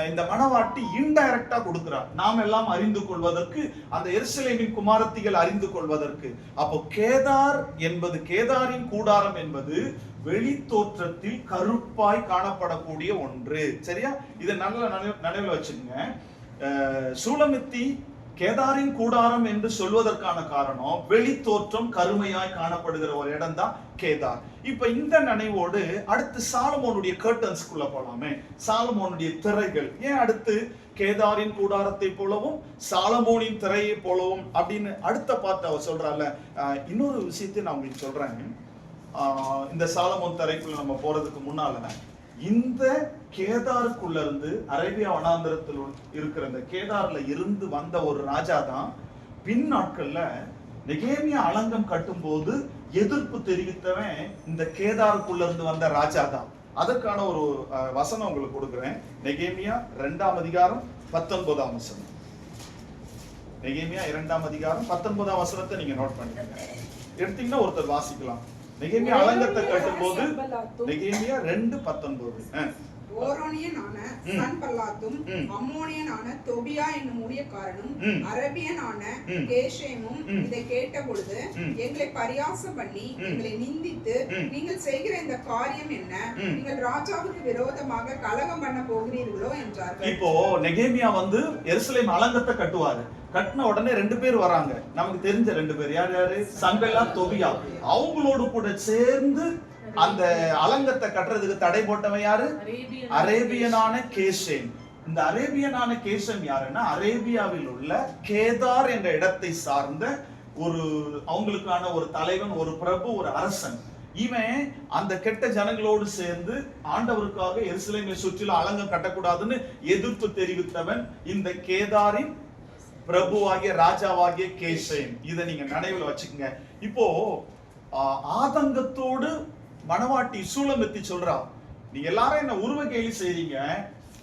இந்த மணவாட்டி இன்டைரக்டா கொடுக்கிறார், நாம் எல்லாம் அறிந்து கொள்வதற்கு, அந்த எருசலேமின் குமாரத்திகள் அறிந்து கொள்வதற்கு. அப்போ கேதார் என்பது, கேதாரின் கூடாரம் என்பது வெளி தோற்றத்தில் கருப்பாய் காணப்படக்கூடிய ஒன்று. சரியா? இதை நல்ல நினைவில் வச்சுக்கோங்க. சூலமித்தி கேதாரின் கூடாரம் என்று சொல்வதற்கான காரணம் வெளி தோற்றம் கருமையாய் காணப்படுகிற ஒரு இடம் தான் கேதார். இப்ப இந்த நினைவோடு அடுத்து சாலமோனுடைய கர்டன்ஸ்குள்ள போலாமே. சாலமோனுடைய திரைகள் ஏன் அடுத்து கேதாரின் கூடாரத்தை போலவும் சாலமோனின் திரையை போலவும் அப்படின்னு அடுத்த பார்த்து அவர் சொல்றால. இன்னொரு விஷயத்தை நான் உங்களுக்கு சொல்றேன். இந்த சாலமோன் திரைக்குள்ள நம்ம போறதுக்கு முன்னால இந்த கேதாருக்குள்ள இருந்து அரேபியா வனாந்தரத்தில் இருக்கிற இந்த கேதார்ல இருந்து வந்த ஒரு ராஜா தான் பின் நாட்கள்ல நெகேமியா அலங்கம் கட்டும் போது எதிர்ப்பு தெரிவித்தவன் இந்த கேதாருக்குள்ள இருந்து வந்த ராஜா தான். அதற்கான ஒரு வசனம் உங்களுக்கு கொடுக்கிறேன். நெகேமியா 2ஆம் அதிகாரம் 19ஆம் வசனம். நெகேமியா 2ஆம் அதிகாரம் 19ஆம் வசனத்தை நீங்க நோட் பண்ணிக்கங்க. எடுத்தீங்கன்னா ஒருத்தர் வாசிக்கலாம். நெகேமியா அலங்கத்தை கட்டும் போது நெகேமியா 2:19. ஓரோனியனான சன்பல்லாத்தும் அம்மோனியனான தொபியா என்னும் ஊழியக்காரனும் அரபியனான கேஷேமும் இதை கேட்ட பொழுது எங்களை பரியாசம் பண்ணி எங்களை நிந்தித்து, நீங்கள் செய்கிற இந்த காரியம் என்ன? நீங்கள் ராஜாவுக்கு விரோதமாக கலகம் பண்ண போகிறீர்களோ என்றார்கள். இப்போ நெகேமியா வந்து எருசலேம் அலங்கத்தை கட்டுவாரு. கட்டின உடனே 2 பேர் வராங்க, நமக்கு தெரிஞ்ச 2 பேர். யார் யாரு? சன்பல்லா, தொபியா. அவங்களோடு கூட சேர்ந்து அந்த அலங்கத்தை கட்டுறதுக்கு தடை போட்டவன் யாரு? அரேபியனான கேஷேம். இந்த அரேபியனான கேஷேம் யாருன்னா அரேபியாவில் உள்ள கேதார் என்ற இடத்தை சார்ந்த ஒரு அவங்களுக்கான ஒரு தலைவன், ஒரு பிரபு, ஒரு அரசன். இவன் அந்த கெட்ட ஜனங்களோடு சேர்ந்து ஆண்டவருக்காக எருசலேமை சுற்றிலும் அலங்கம் கட்டக்கூடாதுன்னு எதிர்ப்பு தெரிவித்தவன் இந்த கேதாரின் பிரபுவாகிய ராஜாவாகிய கேஷேம். இதை நீங்க நினைவில் வச்சுக்கோங்க. இப்போ ஆதங்கத்தோடு மணவாட்டி சூலமித்தி சொல்றா, நீங்க எல்லாரும் என்ன உருவ கேலி செய்றீங்க,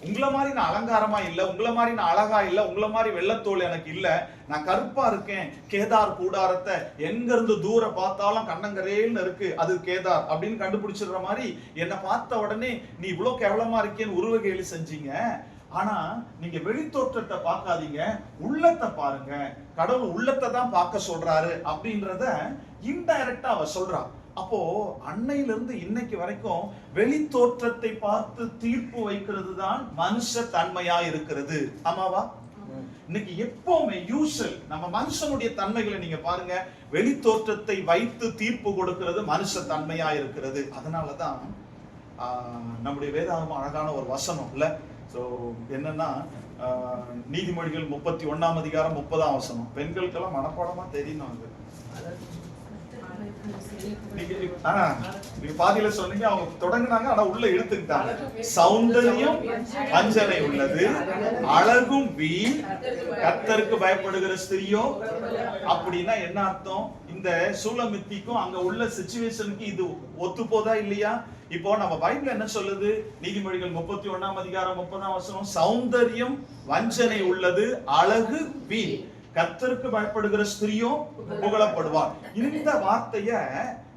உங்களை மாதிரி நான் அலங்காரமா இல்ல, உங்களை மாதிரி நான் அழகா இல்ல, உங்களை மாதிரி வெள்ளத்தோல் எனக்கு இல்ல, நான் கருப்பா இருக்கேன். கேதார் கூடாரத்தை எங்க இருந்து தூர பார்த்தாலும் கண்ணங்கரேன்னு இருக்கு, அது கேதார் அப்படின்னு கண்டுபிடிச்சிடுற மாதிரி என்னை பார்த்த உடனே நீ இவ்வளவு கேவலமா இருக்கேன்னு உருவ கேலி செஞ்சீங்க. ஆனா நீங்க வெளி தோற்றத்தை பார்க்காதீங்க, உள்ளத்தை பாருங்க. கடவுள் உள்ளத்தை தான் பார்க்க சொல்றாரு அப்படின்றத இன்டைரக்டா அவ சொல்றா. அப்போ அன்னையில இருந்து இன்னைக்கு வரைக்கும் வெளி தோற்றத்தை பார்த்து தீர்ப்பு வைக்கிறது தான் மனுஷ தன்மையா இருக்கிறது. ஆமாவா? இன்னைக்கு எப்பவுமே யூசுவல் நம்ம மனுஷனுடைய தன்மைகளை நீங்க பாருங்க, வெளி தோற்றத்தை வைத்து தீர்ப்பு கொடுக்கிறது மனுஷ தன்மையா இருக்கிறது. அதனாலதான் நம்முடைய வேதாகமம் அழகான ஒரு வசனம் இல்ல. சோ என்னன்னா நீதிமொழிகள் 31ஆம் அதிகாரம் 30ஆம் வசனம். பெண்களுக்கெல்லாம் மனப்பாடமா தெரியணும். நீங்க பாதியில சொன்னீங்க, அவங்க தொடங்கினாங்க ஆனா உள்ள இழுத்துக்கிட்டாங்க. சௌந்தரியம் வஞ்சனை உள்ளது, அழகும் வீண், கர்த்தருக்கு பயப்படுகிற ஸ்திரியோ. அப்படின்னா என்ன அர்த்தம்? இந்த சூலமித்திக்கும் அங்க உள்ள சிச்சுவேஷனுக்கு இது ஒத்து போதா இல்லையா? இப்போ நம்ம பைபிள் என்ன சொல்லுது? நீதிமொழிகள் 31ஆம் அதிகாரம் 30ஆம் வசனம், சௌந்தரியம் வஞ்சனை உள்ளது, அழகு வீண், கர்த்தருக்கு பயப்படுகிற ஸ்திரியும் புகழப்படுவார். இந்த வார்த்தைய,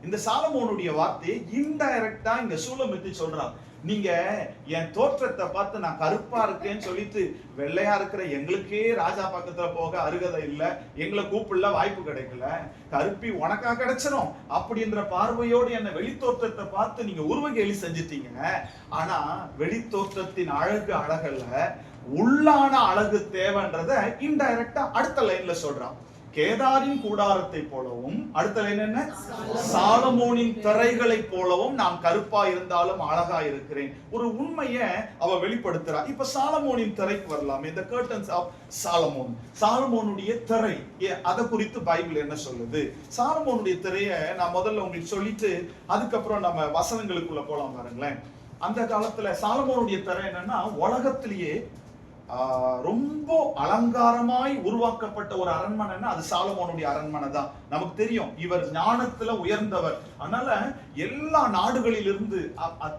இந்த சாலமோனுடைய வார்த்தையை இன்டைரக்டா இங்க சூலமித்தி சொல்றான். நீங்க என் தோற்றத்தை பார்த்து நான் கருப்பா இருக்கேன்னு சொல்லிட்டு வெள்ளையா இருக்கிற எங்களுக்கே ராஜா பக்கத்துல போக அருகதை இல்ல, எங்களை கூப்பிடல, வாய்ப்பு கிடைக்கல, கருப்பி உனக்கா கிடைச்சிடும் அப்படின்ற பார்வையோடு என்ன வெளி தோற்றத்தை பார்த்து நீங்க உருவ கேலி செஞ்சிட்டீங்க. ஆனா வெளி தோற்றத்தின் அழகு அழகல்ல, உள்ளான அழகு தேவைன்றத இன்டைரக்டா அடுத்த லைன்ல சொல்றான். கேதாரின் கூடாரத்தை போலவும், அடுத்த லைன் என்ன? சாலமோனின் திரைகளை போலவும் நான் கருப்பா இருந்தாலும் அழகா இருக்கிறேன். ஒரு உண்மையை அவ வெளிப்படுத்துறா. இப்ப சாலமோனின் திரைக்கு வரலாம். இந்த கர்டன்ஸ் ஆஃப் சாலமோன், சாலமோனுடைய திரை, அதை குறித்து பைபிள் என்ன சொல்லுது? சாலமோனுடைய திரையை நான் முதல்ல உங்களுக்கு சொல்லிட்டு அதுக்கப்புறம் நம்ம வசனங்களுக்குள்ள போலாம் பாருங்களேன். அந்த காலத்துல சாலமோனுடைய திரை என்னன்னா, உலகத்திலேயே ரொம்ப அலங்காரமாய் உருவாக்கப்பட்ட ஒரு அரண்மனைன்னா அது சாலமோனுடைய அரண்மனை தான். நமக்கு தெரியும் இவர் ஞானத்துல உயர்ந்தவர். அதனால எல்லா நாடுகளிலிருந்து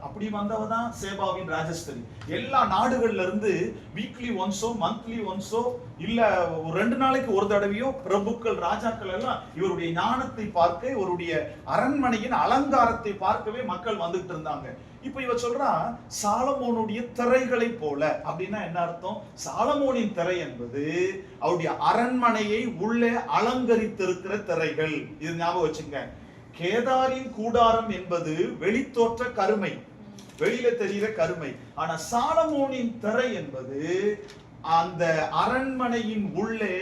அப்படி வந்தவ தான் சேபாவின் ராஜஸ்திரி. எல்லா நாடுகள்ல இருந்து வீக்லி ஒன்ஸோ மந்த்லி ஒன்ஸோ இல்ல 2 நாளைக்கு ஒரு தடவையோ பிரபுக்கள் ராஜாக்கள் எல்லாம் இவருடைய ஞானத்தை பார்க்க, இவருடைய அரண்மனையின் அலங்காரத்தை பார்க்கவே மக்கள் வந்துட்டு இருந்தாங்க. இப்ப இவ சொல்றா சாலமோனுடைய திரைகளை போல. அப்படின்னா என்ன அர்த்தம்? சாலமோனின் திரை என்பது அவருடைய அரண்மனையை உள்ளே அலங்கரித்திருக்கிற திரைகள். இது ஞாபகம் வச்சுங்க. கேதாரின் கூடாரம் என்பது வெளித்தோற்ற கருமை, வெளியில தெரிகிற கருமை. ஆனா சாலமோனின் திரை என்பது அந்த அரண்மனையின் உள்ளே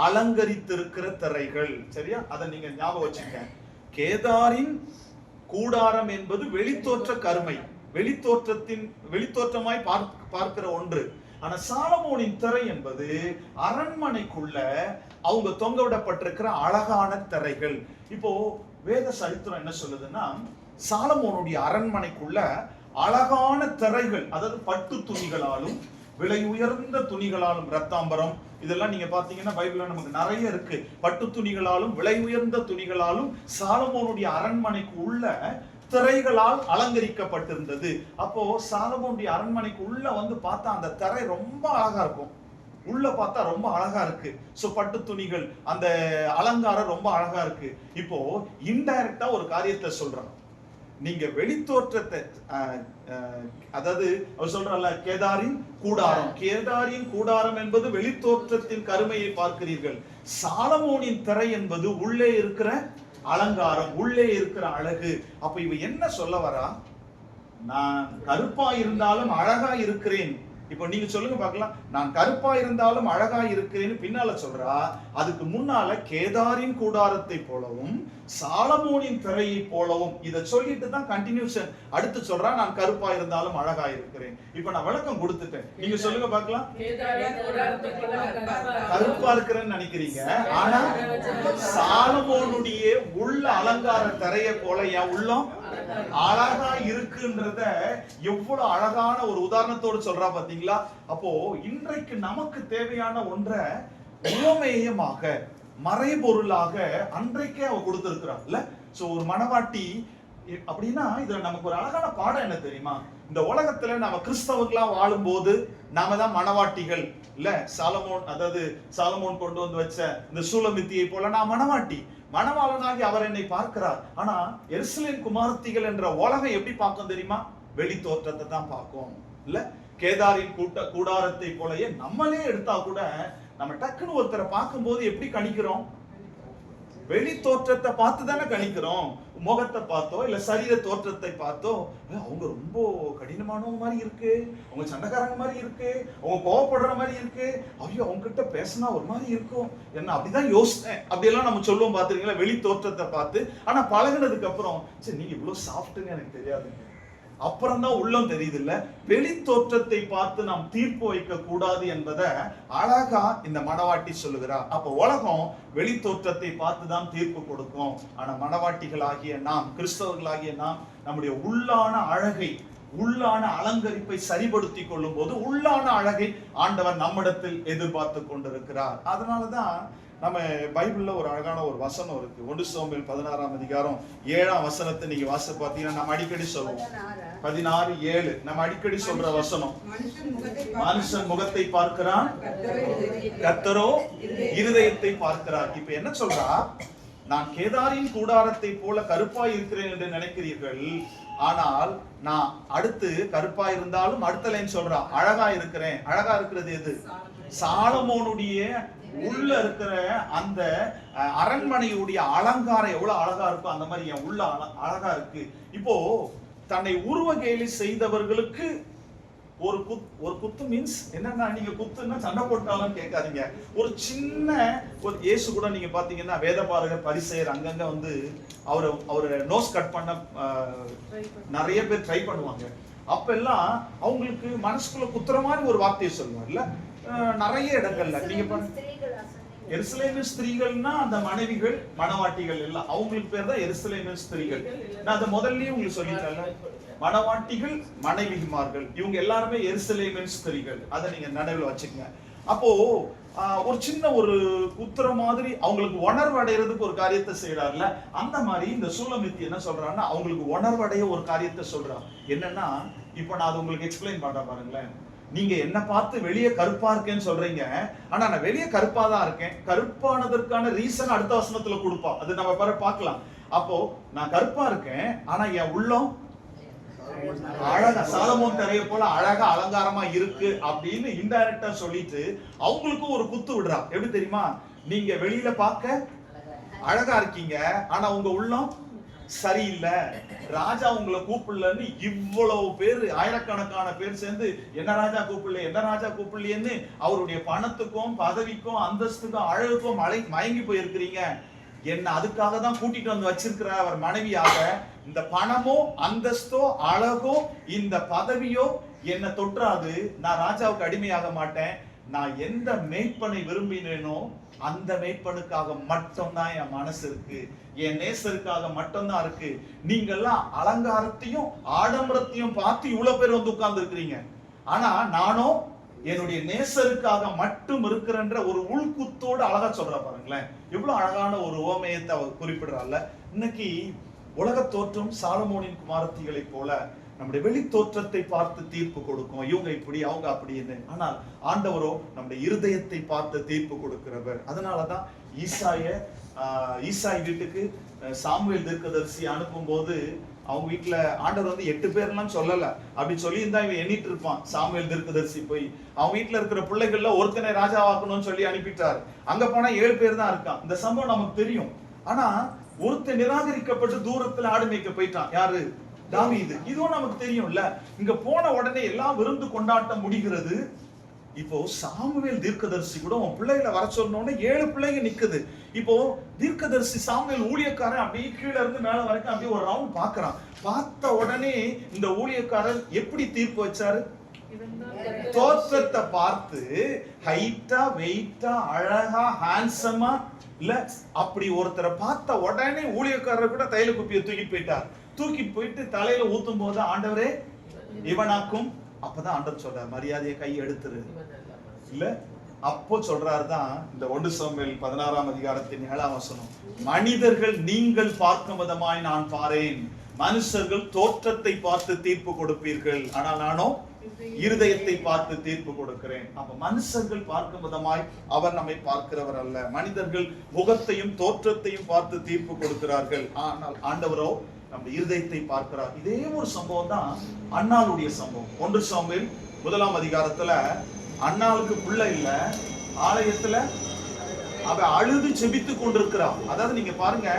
அலங்கரித்திருக்கிற திரைகள். சரியா? அதை நீங்க ஞாபகம் வச்சுங்க. கேதாரின் கூடாரம் என்பது வெளித்தோற்ற கருமை, வெளித்தோற்றமாய் பார்க்கிற ஒன்று. ஆனா சாலமோனின் திரை என்பது அரண்மனைக்குள்ள அவங்க தொங்க விடப்பட்டிருக்கிற அழகான திரைகள். இப்போ வேத சரித்திரம் என்ன சொல்லுதுன்னா, சாலமோனுடைய அரண்மனைக்குள்ள அழகான திரைகள், அதாவது பட்டு துணிகளாலும் விலை உயர்ந்த துணிகளாலும், ரத்தாம்பரம் இதெல்லாம் நீங்க பாத்தீங்கன்னா பைபிள்ல நமக்கு நிறைய இருக்கு. பட்டு துணிகளாலும் விலை உயர்ந்த துணிகளாலும் சாலமோனுடைய அரண்மனைக்கு உள்ள திரைகளால் அலங்கரிக்கப்பட்டிருந்தது. அப்போ சாலமோனுடைய அரண்மனைக்கு உள்ள வந்து பார்த்தா அந்த திரை ரொம்ப அழகா இருக்கும். உள்ள பார்த்தா ரொம்ப அழகா இருக்கு. சோ பட்டு துணிகள், அந்த அலங்காரம் ரொம்ப அழகா இருக்கு. இப்போ இன்டைரக்டா ஒரு காரியத்தை சொல்றான். நீங்க வெளித்தோற்றத்தை, அதாவது அவர் சொல்றல கேதாரின் கூடாரம், கேதாரின் கூடாரம் என்பது வெளித்தோற்றத்தின் கருமையை பார்க்கிறீர்கள். சாலமோனின் திரை என்பது உள்ளே இருக்கிற அலங்காரம், உள்ளே இருக்கிற அழகு. அப்ப இவ என்ன சொல்ல வரா? நான் கருப்பா இருந்தாலும் அழகா இருக்கிறேன். இப்போ நீங்க சொல்லுங்க பார்க்கலாம். நான் கருப்பா இருந்தாலும் அழகா இருக்கிறேன்னு பின்னால சொல்றா. அதுக்கு முன்னால கேதாரின் கூடாரத்தை போலவும் சாலமோனின் திரையை போலவும் இதை சொல்லிட்டு தான் கண்டினியூஷன் அடுத்து சொல்றா, நான் கருப்பா இருந்தாலும் அழகா இருக்கிறேன். இப்ப நான் விளக்கம் கொடுத்துட்டேன். நீங்க சொல்லுங்க பார்க்கலாம். கருப்பா இருக்கிறேன்னு நினைக்கிறீங்க, ஆனா சாலமோனுடைய உள்ள அலங்கார திரையை போல என் உள்ளம் அழகா இருக்குன்றத எவ்வளவு அழகான ஒரு உதாரணத்தோடு சொல்றா பாத்தீங்களா? அப்போ இன்றைக்கு நமக்கு தேவையான ஒன்றை உவமேயமாக, மறைபொருளாக அன்றைக்கே அவ கொடுத்திருக்கிறாள் இல்ல? சோ ஒரு மணவாட்டி அப்படின்னா இதுல நமக்கு ஒரு அழகான பாடம் என்ன தெரியுமா? இந்த உலகத்துல நாம கிறிஸ்தவர்களா வாழும் போது நாம தான் மணவாட்டிகள் இல்ல? சாலமோன், அதாவது சாலமோன் கொண்டு வந்து வச்ச இந்த சூலமித்தியை போல நான் மணவாட்டி, மணவாளனாகி அவர் என்னை பார்க்கிறார். ஆனா எருசலேம் குமாரத்திகள் என்ற உலகம் எப்படி பார்க்கும் தெரியுமா? வெளி தோற்றத்தை தான் பார்க்கும் இல்ல? கேதாரின் கூடாரத்தை போலயே நம்மளே எடுத்தா கூட நம்ம டக்குன்னு ஒருத்தரை பார்க்கும் போது எப்படி கணிக்கிறோம்? வெளி தோற்றத்தை பார்த்து தானே கணிக்கிறோம். முகத்தை பார்த்தோ இல்ல சரீர தோற்றத்தை பார்த்தோ, அவங்க ரொம்ப கடினமானவங்க மாதிரி இருக்கு, அவங்க சண்டைக்காரங்க மாதிரி இருக்கு, அவங்க கோவப்படுற மாதிரி இருக்கு, ஐயோ அவங்க கிட்ட பேசினா ஒரு மாதிரி இருக்கும், என்ன அப்படிதான் யோசித்தேன் அப்படியெல்லாம் நம்ம சொல்லுவோம். பார்த்துருக்கீங்களா? வெளி தோற்றத்தை பார்த்து. ஆனா பழகினதுக்கு அப்புறம் சரி நீங்க இவ்வளவு சாஃப்ட்னு எனக்கு தெரியாதுங்க, அப்புறம் தான் உள்ளம் தெரியுது இல்ல? வெளி தோற்றத்தை பார்த்து நாம் தீர்ப்பு வைக்க கூடாது என்பதை அழகா இந்த மணவாட்டி சொல்லுகிறார். அப்ப உலகம் வெளி தோற்றத்தை பார்த்து தான் தீர்ப்பு கொடுக்கும். ஆனா மணவாட்டிகளாகிய நாம், கிறிஸ்தவர்களாகிய நாம் நம்முடைய உள்ளான அழகை, உள்ளான அலங்கரிப்பை சரிபடுத்தி கொள்ளும் போது உள்ளான அழகை ஆண்டவர் நம்மிடத்தில் எதிர்பார்த்து கொண்டிருக்கிறார். அதனாலதான் நம்ம பைபிள்ல ஒரு அழகான ஒரு வசனம் இருக்கு. 1 சாமுவேல் 16ஆம் அதிகாரம் 7ஆம் வசனத்தை நீங்க வாசித்து பார்த்தீங்கன்னா நம்ம அடிக்கடி சொல்லுவோம். 16:7 நம்ம அடிக்கடி சொல்ற வசனம். மனுஷன் முகத்தை பார்க்கிறான், கர்த்தரோ இருதயத்தை பார்க்கிறார். இப்ப என்ன சொல்றா? நான் கேதாரின் கூடாரத்தை போல கருப்பாய் இருக்கிறேன் என்று நினைக்கிறீர்கள், ஆனால் நான் அடுத்து கருப்பா இருந்தாலும் அடுத்த லைன் சொல்றா அழகா இருக்கிறேன். அழகா இருக்கிறது எது? சாலமோனுடைய உள்ள இருக்கிற அந்த அரண்மனையுடைய அலங்காரம் எவ்வளவு அழகா இருக்கும், அந்த மாதிரி என் உள்ள அழகா இருக்கு. இப்போ தன்னை உருவ கேலி செய்தவர்களுக்கு ஒரு குத்து மீன்ஸ் என்னன்னா, நீங்க குத்துன்னா சண்டை போட்டாலும் கேட்காதீங்க. ஒரு சின்ன ஒரு இயேசு கூட நீங்க பாத்தீங்கன்னா வேதபாரகர் பரிசேயர் அங்கங்க வந்து அவரை நோஸ் கட் பண்ண நிறைய பேர் ட்ரை பண்ணுவாங்க. அப்ப எல்லாம் அவங்களுக்கு மனசுக்குள்ள குத்துற மாதிரி ஒரு வார்த்தையை சொல்லுவாங்கல்ல நிறைய இடங்கள்ல. நீங்க எருசலேமின் ஸ்திரீகள்னா அந்த மனைவிகள், மணவாட்டிகள் எல்லாம் அவங்களுக்கு பேர் தான் எருசலேமின் ஸ்திரீகள். நான் அதை முதல்லயே உங்களுக்கு சொல்லிட்டேன். மணவாட்டிகள், மனைவிமார்கள், இவங்க எல்லாருமே எருசலேமின் ஸ்திரீகள். அதை நீங்க நினைவில் வச்சுக்கங்க. அப்போ ஒரு சின்ன ஒரு குத்துற மாதிரி அவங்களுக்கு உணர்வு அடைகிறதுக்கு ஒரு காரியத்தை செய்யறாருல, அந்த மாதிரி இந்த சூலமித்தி என்ன சொல்றான்னா அவங்களுக்கு உணர்வடைய ஒரு காரியத்தை சொல்றான். என்னன்னா, இப்ப நான் அது உங்களுக்கு எக்ஸ்பிளைன் பண்றேன் பாருங்களேன். நீங்க என்ன பார்த்து வெளியே கருப்பா இருக்கேன்னு சொல்றீங்க, ஆனா நான் வெளியே கருப்பா தான் இருக்கேன். கருப்பானதற்கான ரீசன் அடுத்த வசனத்துல கொடுப்போம், அது நம்ம பார்க்கலாம். அப்போ நான் கருப்பா இருக்கேன், ஆனா என் உள்ளம் அழகா சாலமோன் தரையை போல அழகா அலங்காரமா இருக்கு அப்படின்னு இன்டைரக்டா சொல்லிட்டு அவங்களுக்கும் ஒரு குத்து விடுறா. எப்படி தெரியுமா? நீங்க வெளியில பார்க்க அழகா இருக்கீங்க, ஆனா உங்க உள்ளம் சரியில்லை, ராஜா உங்களை கூப்பிடலன்னு இவ்வளவு பேர், ஆயிரக்கணக்கான பேர் சேர்ந்து என்ன ராஜா கூப்பிடல, என்ன ராஜா கூப்பிடலையேன்னு அவருடைய பணத்துக்கும் பதவிக்கும் அந்தஸ்துக்கும் அழகுக்கும் மயங்கி போயிருக்கிறீங்க. என்ன அதுக்காக தான் கூட்டிட்டு வந்து வச்சிருக்கிற அவர் மனைவியாக. இந்த பணமோ அந்தஸ்தோ அழகோ இந்த பதவியோ என்ன தொற்றாது. நான் ராஜாவுக்கு அடிமையாக மாட்டேன். நான் எந்த மேய்ப்பனை விரும்பினேனோ அந்த மேய்ப்பனுக்காக மட்டும்தான் என் மனசு இருக்கு, என் நேசருக்காக மட்டும்தான் இருக்கு. நீங்க எல்லாம் அலங்காரத்தையும் ஆடம்பரத்தையும் பார்த்து இவ்வளவு பேர் வந்து உட்கார்ந்து இருக்கிறீங்க, ஆனா நானும் என்னுடைய நேசருக்காக மட்டும் இருக்கிறன்ற ஒரு உள்குத்தோடு அழகா சொல்ற பாருங்களேன். எவ்வளவு அழகான ஒரு உவமையத்தை அவர் குறிப்பிடுறாள். இன்னைக்கு உலக தோற்றம் சாலமோனின் குமாரத்திகளை போல நம்முடைய வெளி தோற்றத்தை பார்த்து தீர்ப்பு கொடுக்கும், இவங்க இப்படி அவங்க அப்படின்னு. ஆனால் ஆண்டவரோ நம்முடைய இருதயத்தை பார்த்து தீர்ப்பு கொடுக்கிறவர். அதனாலதான் ஈசாய் வீட்டுக்கு சாமுவேல் தீர்க்கதரிசி அனுப்பும் போது அவங்க வீட்டுல ஆண்டவர் வந்து 8 பேர்லாம் சொல்லல, அப்படி சொல்லி இருந்தா இவன் எண்ணிட்டு இருப்பான். சாமுவேல் தீர்க்கதரிசி போய் அவங்க வீட்டுல இருக்கிற பிள்ளைகள்ல ஒருத்தனை ராஜாவாக்கணும்னு சொல்லி அனுப்பிட்டாரு. அங்க போனா 7 பேர் தான் இருக்கான். இந்த சம்பவம் நமக்கு தெரியும். ஆனா ஒருத்தன் நிராகரிக்கப்பட்டு தூரத்துல ஆடு மேய்க்க போயிட்டான். யாரு? தாவீது. இதுவும் நமக்கு தெரியும்ல. இங்க போன உடனே எல்லாம் விருந்து கொண்டாட்டம் முடிகிறது. இப்போ சாமுவேல் தீர்க்கதரிசி கூட உன் பிள்ளைகளை வர சொன்னோட 7 பிள்ளைங்க நிக்குது. இப்போ தீர்க்கதரிசி சாமுவேல் ஊழியக்காரன் அப்படியே கீழே இருந்து மேல வரைக்கும் அப்படியே ஒரு ரவுண்ட் பாக்குறான். பார்த்த உடனே இந்த ஊழியக்காரர் எப்படி தீர்ப்பு வச்சாரு? தோற்றத்தை பார்த்து ஹைட்டா வெயிட்டா அழகா ஹேண்ட்ஸமா இல்ல அப்படி ஒருத்தரை பார்த்த உடனே ஊழியக்காரர் கூட தைல குப்பியை தூக்கிட்டு போயிட்டார். தூக்கிட்டு போயிட்டு தலையில ஊத்தும் போது ஆண்டவரே இவனாக்கும். அப்பதான் ஆண்டவர் சொல்றார், மரியாதையை கை எடுத்துரு இல்ல. அப்போ சொல்றாருதான் இந்த 1 சாமுவேல் 16ஆம் அதிகாரத்தின் 7ஆம் வசனம், மனிதர்கள் நீங்கள் பார்க்கும் விதமாய் நான் பாரேன், மனுஷர்கள் தோற்றத்தை பார்த்து தீர்ப்பு கொடுப்பீர்கள், ஆனால் நானோ இருதயத்தை பார்த்து தீர்ப்பு கொடுக்கிறேன். அப்ப மனுஷர்கள் பார்க்கும் விதமாய் அவர் நம்மை பார்க்கிறவர் அல்ல. மனிதர்கள் முகத்தையும் தோற்றத்தையும் பார்த்து தீர்ப்பு கொடுக்கிறார்கள், ஆனால் ஆண்டவரோ நம்ம இருதயத்தை பார்க்கிறார். இதே ஒரு சம்பவம் தான் அன்னாளுடைய சம்பவம். 1 சாமுவேல் 1ஆம் அதிகாரத்துல அன்னாளுக்கு பிள்ளை இல்ல, ஆலயத்துல அவ அழுது செபித்து கொண்டிருக்கிறான். அதாவது நீங்க பாருங்க,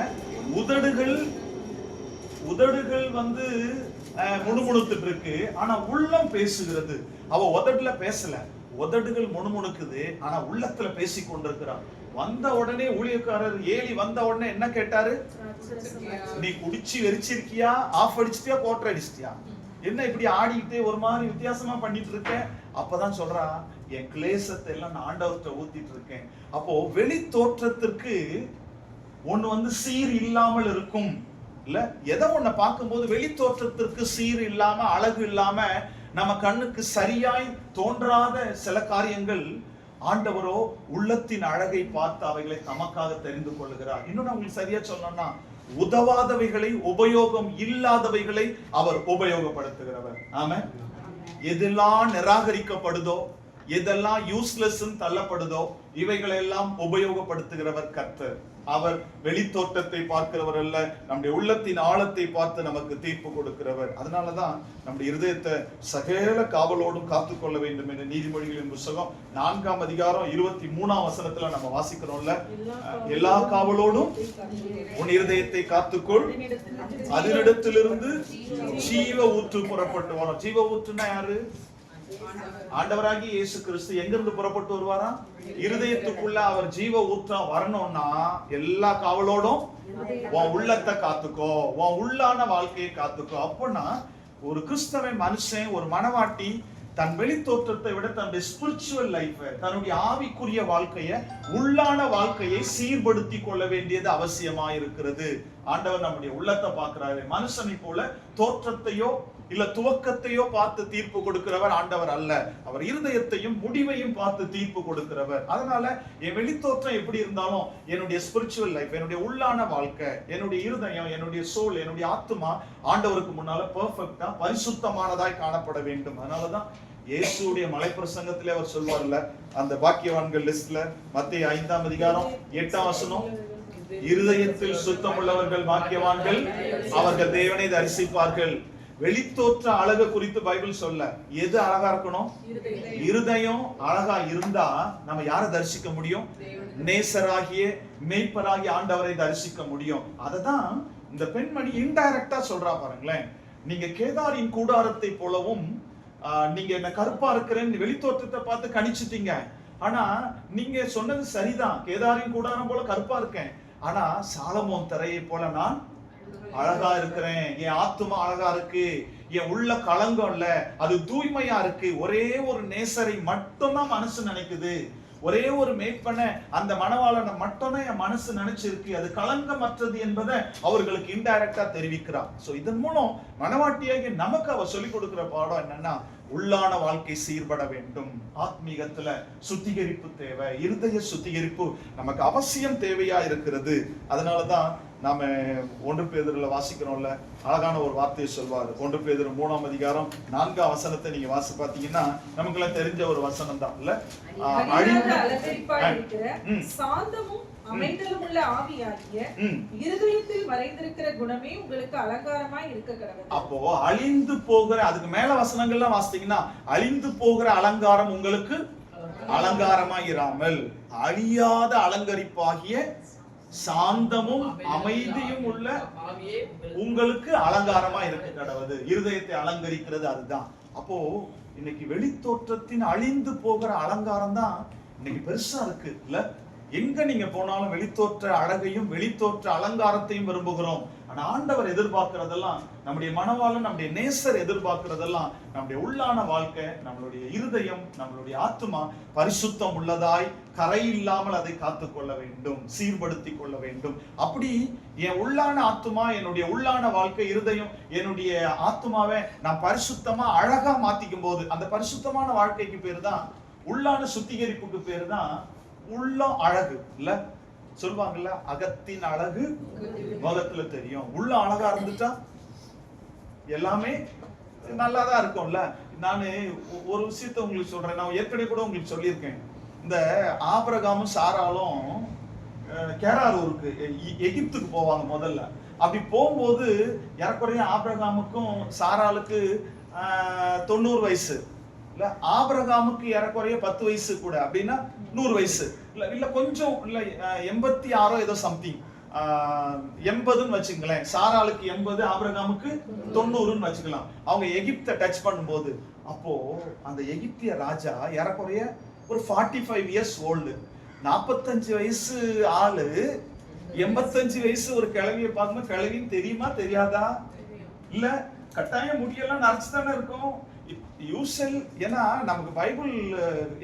உதடுகள் வந்து முணுமுணுத்துட்டு இருக்கு, ஆனா உள்ளம் பேசுகிறது. அவ உதடுல பேசல, உதடுகள் முணுமுணுக்குது, ஆனா உள்ளத்துல பேசி கொண்டிருக்கிறான். வந்த உடனே ஊழியக்காரர் ஏலி வந்த உடனே என்ன கேட்டாரு? நீ குடிச்சு வெறிச்சிருக்கியா, ஆஃப் அடிச்சிட்டியா, கோட்டர் அடிச்சிட்டியா, என்ன இப்படி ஆடிக்கிட்டே ஒரு மாதிரி வித்தியாசமா பண்ணிட்டு இருக்க? அப்பதான் சொல்றா, என் கிளேசத்தை எல்லாம் நான் ஆண்டவர்கிட்ட ஊத்திட்டு இருக்கேன். அப்போ வெளி தோற்றத்திற்கு ஒண்ணு வந்து சீர் இல்லாமல் இருக்கும் இல்ல. எதை ஒண்ண பார்க்கும்போது வெளி தோற்றத்திற்கு சீர் இல்லாம அழகு இல்லாம நம்ம கண்ணுக்கு சரியாய் தோன்றாத சில காரியங்கள் ஆண்டவரோ உள்ளத்தின் அழகை பார்த்து அவைகளை தமக்காக தெரிந்து கொள்ளுகிறார். இன்னும் உங்களுக்கு சரியா சொல்லணும்னா, உதவாதவைகளை உபயோகம் இல்லாதவைகளை அவர் உபயோகப்படுத்துகிறவர். ஆமென். எதெல்லாம் நிராகரிக்கப்படுதோ, எதெல்லாம் யூஸ்லெஸ் தள்ளப்படுதோ, இவைகளை எல்லாம் உபயோகப்படுத்துகிறவர் கர்த்தர். அவர் வெளித்தோட்டத்தை பார்க்கிறவர் அல்ல, நம்முடைய உள்ளத்தின் ஆழத்தை பார்த்து நமக்கு தீர்ப்பு கொடுக்கிறவர். அதனாலதான் நம்முடைய இருதயத்தை சகல காவலோடும் காத்துக்கொள்ள வேண்டும் என்று நீதிமொழிகளின் புத்தகம் 4ஆம் அதிகாரம் 23ஆம் வசனத்துல நம்ம வாசிக்கிறோம்ல, எல்லா காவலோடும் உன் இருதயத்தை காத்துக்கொள், அதனிடத்திலிருந்து ஜீவ ஊற்று புறப்பட்டு வரும். ஜீவ ஊற்றுன்னா யாரு? ஆண்டவராகி இயேசு கிறிஸ்து. எங்கிருந்து புறப்பட்டு வருவாரா? இருதயத்துக்குள்ள அவர் ஜீவ ஊற்றா வரணும்னா எல்லா காவலோடும் உன் உள்ளத்தை காத்துக்கோ, உன் உள்ளான வாழ்க்கையை காத்துக்கோ. அப்போனா ஒரு கிறிஸ்தவ மனுஷன், ஒரு மனவாட்டி தன் வெளி தோற்றத்தை விட தன்னுடைய ஸ்பிரிச்சுவல் லைஃப், தன்னுடைய ஆவிக்குரிய வாழ்க்கையை, உள்ளான வாழ்க்கையை சீர்படுத்தி கொள்ள வேண்டியது அவசியமா இருக்கிறது. ஆண்டவர் நம்முடைய உள்ளத்தை பார்க்கிறாரு. மனுஷனை போல தோற்றத்தையோ இல்ல துவக்கத்தையோ பார்த்து தீர்ப்பு கொடுக்கிறவர் ஆண்டவர் அல்ல. அவர் இருதயத்தையும் முடிவையும் பார்த்து தீர்ப்பு கொடுக்கிறவர். அதனால என் வெளித்தோற்றம் எப்படி இருந்தாலும் என்னுடைய ஸ்பிரிச்சுவல் லைஃப், என்னுடைய உள்ளான வாழ்க்கை, என்னுடைய இருதயம், என்னுடைய சோல், என்னுடைய ஆத்துமா ஆண்டவருக்கு முன்னால பெர்ஃபெக்ட்டா பரிசுத்தமானதாய் காணப்பட வேண்டும். அதனாலதான் இயேசுடைய மலைப்பிரசங்கத்திலே அவர் சொல்வார்ல, அந்த பாக்கியவான்கள் லிஸ்ட்ல மத்தேயு 5ஆம் அதிகாரம் 8ஆம் வசனம், இருதயத்தில் சுத்தம் உள்ளவர்கள் பாக்கியவான்கள், அவர்கள் தேவனை தரிசிப்பார்கள். வெளித்தோற்ற அழகு குறித்து பைபிள் சொல்ல, எது அழகா இருக்கணும்? இருதயம் அழகா இருந்தா நம்ம யாரை தரிசிக்க முடியும்? நேசராகிய மேய்ப்பராகிய ஆண்டவரை தரிசிக்க முடியும். அததான் இந்த பெண்மணி இன்டைரக்டா சொல்றா பாருங்களேன். நீங்க கேதாரின் கூடாரத்தை போலவும், நீங்க என்ன கருப்பா இருக்கிறேன்னு வெளித்தோற்றத்தை பார்த்து கணிச்சிட்டீங்க. ஆனா நீங்க சொன்னது சரிதான், கேதாரின் கூடாரம் போல கருப்பா இருக்கேன். ஆனா சாலமோன் திரையை போல நான் அழகா இருக்கிறேன். என் ஆத்துமா அழகா இருக்கு, என் உள்ள களங்கம் இல்ல, அது தூய்மையா இருக்கு. ஒரே ஒரு நேசரை மட்டும்தான் மனசு நினைக்குது, ஒரே ஒரு மேய்ப்பனை, அந்த மணவாளனை மட்டும்தான் என் மனசு நினைச்சிருக்கு, அது களங்கமற்றது என்பதை அவர்களுக்கு இன்டைரக்டா தெரிவிக்கிறார். சோ இதன் மூலம் மணவாட்டியாகி நமக்கு அவர் சொல்லிக் கொடுக்கிற பாடம் என்னன்னா, உள்ளான வாழ்க்கை சீர்பட வேண்டும். ஆத்மீகத்துல சுத்திகரிப்பு தேவை, இருதய சுத்திகரிப்பு நமக்கு அவசியம் தேவையா இருக்கிறது. அதனாலதான் நாம 1 பேதுருல வாசிக்கிறோம்ல, அழகான ஒரு வார்த்தையை சொல்வாரு. 1 பேதுரு 3ஆம் அதிகாரம் 4ஆம் வசனத்தை நீங்க வாசி பாத்தீங்கன்னா நமக்கு எல்லாம் தெரிஞ்ச ஒரு வசனம் தான் இல்ல, சாந்தமும் அமைதலும் உள்ள ஆவியாகிய இருதயத்தில் மறைந்திருக்கிற குணமே உங்களுக்கு அலங்காரமாய் இருக்க கடவுள். அப்போ அழிந்து போகிற, அதுக்கு மேல வசனங்கள்லாம் வாசித்தீங்கன்னா, அழிந்து போகிற அலங்காரம் உங்களுக்கு அலங்காரமாய் இராமல் அழியாத அலங்கரிப்பாகிய சாந்தமும் அமைதியும் உள்ள உங்களுக்கு அலங்காரமா இருக்கு கடவுள். இருதயத்தை அலங்கரிக்கிறது அதுதான். அப்போ இன்னைக்கு வெளித்தோற்றத்தின் அழிந்து போகிற அலங்காரம் தான் இன்னைக்கு பெருசா இருக்கு இல்ல. எங்க நீங்க போனாலும் வெளித்தோற்ற அழகையும் வெளித்தோற்ற அலங்காரத்தையும் விரும்புகிறோம். ஆனா ஆண்டவர் எதிர்பார்க்கிறதெல்லாம், நம்முடைய மனவாளன், நம்முடைய நேசர் எதிர்பார்க்கிறதெல்லாம் நம்முடைய உள்ளான வாழ்க்கை, நம்மளுடைய இருதயம், நம்மளுடைய ஆத்துமா பரிசுத்தம் உள்ளதாய், கரை இல்லாமல் அதை காத்துக்கொள்ள வேண்டும், சீர்படுத்திக் கொள்ள வேண்டும். அப்படி என் உள்ளான ஆத்துமா, என்னுடைய உள்ளான வாழ்க்கை, இருதயம், என்னுடைய ஆத்துமாவை நான் பரிசுத்தமா அழகா மாத்திக்கும் போது, அந்த பரிசுத்தமான வாழ்க்கைக்கு பேரு தான், உள்ளான சுத்திகரிப்புக்கு பேரு தான் உள்ளம் அழகு இல்ல. சொல்வாங்கல்ல, அகத்தின் அழகு முகத்துல தெரியும். உள்ள அழகா இருந்துட்டா எல்லாமே நல்லாதான் இருக்கும்ல. நானு ஒரு விஷயத்த உங்களுக்கு சொல்றேன், நான் ஏற்கனவே கூட உங்களுக்கு சொல்லியிருக்கேன். இந்த ஆபிரகாமும் சாராலும் கேரார் ஊருக்கு எகிப்துக்கு போவாங்க முதல்ல. அப்படி போகும்போது ஏறக்குறைய ஆபிரகாமுக்கும் சாராளுக்கு 90 வயசு இல்ல, ஆபிரகாமுக்கு ஏறக்குறைய 10 வயசு கூட, அப்படின்னா 100 வயசு இல்ல கொஞ்சம் இல்ல 86 ஏதோ சம்திங், 80ன்னு வச்சுங்களேன். சாராளுக்கு 80, ஆபிரகாமுக்கு 90ன்னு வச்சுக்கலாம். அவங்க எகிப்தை டச் பண்ணும்போது, அப்போ அந்த எகிப்திய ராஜா ஏறக்குறைய ஒரு 45 இயர்ஸ் ஓல்டு. 45 வயசு ஆளு 85 வயசு ஒரு கிழவியை பார்க்கும்போது, கிழவின்னு தெரியுமா தெரியாதா? இல்ல கட்டாயம் முடியெல்லாம் நரைச்சுதானே இருக்கும். யூசல், ஏன்னா நமக்கு பைபிள்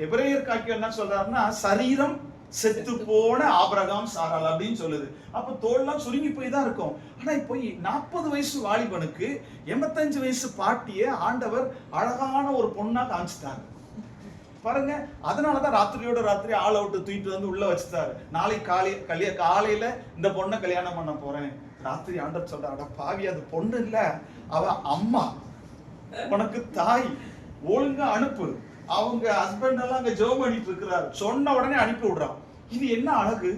எபிரேயர் காக்கியம் என்ன சொல்றாருன்னா, சரீரம் செத்து போன ஆபிரகாம் சாராள் அப்படின்னு சொல்லுது. அப்ப தோல்லாம் சுருங்கி போய் தான் இருக்கும். ஆனா இப்போ 40 வயசு வாலிபனுக்கு 85 வயசு பாட்டிய ஆண்டவர் அழகான ஒரு பொண்ணா காமிச்சிட்டாரு பாருங்க. அதனாலதான் ராத்திரியோட ராத்திரி ஆள் அவுட்டு தூக்கிட்டு வந்து உள்ள வச்சுட்டாரு. நாளைக்கு காலையில இந்த பொண்ணை கல்யாணம் பண்ண போறேன். ராத்திரி ஆண்டவர் சொல்ற, அட பாவி, அது பொண்ணு இல்ல, அவ அம்மா, உனக்கு தாய், ஒழுங்கா அனுப்பு. அவங்க ஹஸ்பண்ட் எல்லாம் அங்க ஜெபம் பண்ணிட்டு இருக்கிறாரு, சொன்ன உடனே அனுப்பி விடுறான். இது என்ன அழகு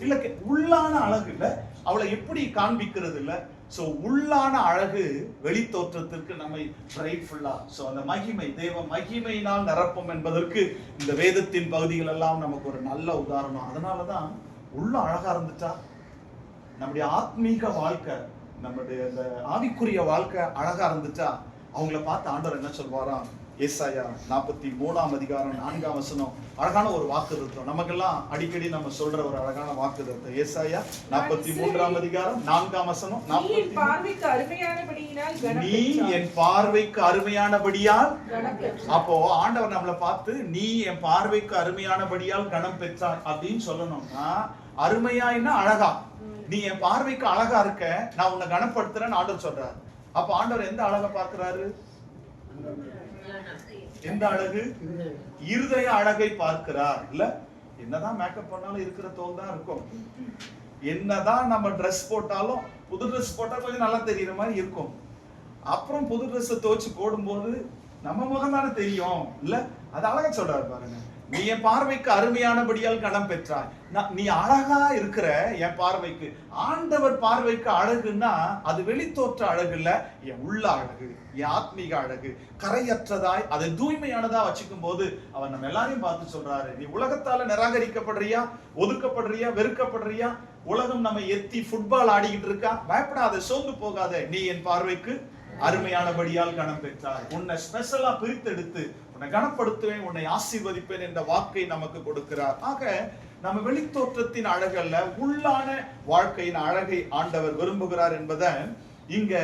இல்ல, உள்ளான அழகு இல்ல. அவளை எப்படி காண்பிக்கிறது இல்ல. சோ உள்ளான அழகு வெளி தோற்றத்திற்கு நம்மை பிரைட்ஃபுல்லா, சோ அந்த மகிமை, தேவ மகிமையினால் நிரப்பும் என்பதற்கு இந்த வேதத்தின் பகுதிகள் எல்லாம் நமக்கு ஒரு நல்ல உதாரணம். அதனாலதான் உள்ள அழகா இருந்துட்டா நம்முடைய ஆத்மீக வாழ்க்கை, நம்முடைய அந்த ஆவிக்குரிய வாழ்க்கை அழகா இருந்துட்டா அவங்கள பார்த்து ஆண்டவர் என்ன சொல்வாராம்? ஏசாயா 43ஆம் அதிகாரம் 4ஆம் வசனம் அழகான ஒரு வாக்குறுத்தம். நமக்கெல்லாம் அடிக்கடி நம்ம சொல்ற ஒரு அழகான வாக்குறுத்தம். ஏசாயா 43ஆம் அதிகாரம் 4ஆம் வசனம், நீ என் பார்வைக்கு அருமையானபடியால். அப்போ ஆண்டவர் நம்மளை பார்த்து நீ என் பார்வைக்கு அருமையானபடியால் கனம் பெற்றார் அப்படின்னு சொல்லணும்னா, அருமையாயின்னா அழகா, நீ என் பார்வைக்கு அழகா இருக்க, நான் உன்னை கனப்படுத்துறேன்னு ஆண்டவர் சொல்றார். அப்ப ஆண்டவர் எந்த அழகை பார்க்கிறாரு? எந்த அழகு? இருதய அழகை பார்க்கிறார். இல்ல என்னதான் மேக்கப் பண்ணாலும் இருக்கிற தோல் தான் இருக்கும். என்னதான் நம்ம ட்ரெஸ் போட்டாலும், புது ட்ரெஸ் போட்டா கொஞ்சம் நல்லா தெரியுற மாதிரி இருக்கும். அப்புறம் புது ட்ரெஸ் துவச்சு போடும்போது நம்ம முகம் தானே தெரியும். இல்ல அது அழகா சொல்றாரு பாருங்க. நீ என் பார்வைக்கு அருமையானபடியால் கடம் பெற்றாய். நீ அழகா இருக்கிற என் பார்வைக்கு. ஆண்டவர் பார்வைக்கு அழகுன்னா அது வெளித்தோற்ற அழகு இல்ல, என் உள்ள அழகு, என் ஆத்மீக அழகு. கரையற்றதாய் அதை தூய்மையானதா வச்சுக்கும் போது அவர் நம்ம எல்லாரையும் பார்த்து சொல்றாரு, நீ உலகத்தால நிராகரிக்கப்படுறியா, ஒதுக்கப்படுறியா, வெறுக்கப்படுறியா, உலகம் நம்ம எத்தி ஃபுட்பால் ஆடிக்கிட்டு இருக்கா, பயப்படாத, சோர்ந்து போகாத, நீ என் பார்வைக்கு அருமையானபடியால் கனம் பெற்றாய். உன்னை ஸ்பெஷலா பிரித்தெடுத்து உன்னை கனப்படுத்துவேன், உன்னை ஆசீர்வதிப்பேன் என்ற வாக்கை நமக்கு கொடுக்கிறார். ஆக நம்ம வெளித்தோற்றத்தின் அழகல்ல, உள்ளான வாழ்க்கையின் அழகை ஆண்டவர் விரும்புகிறார் என்பதை இங்க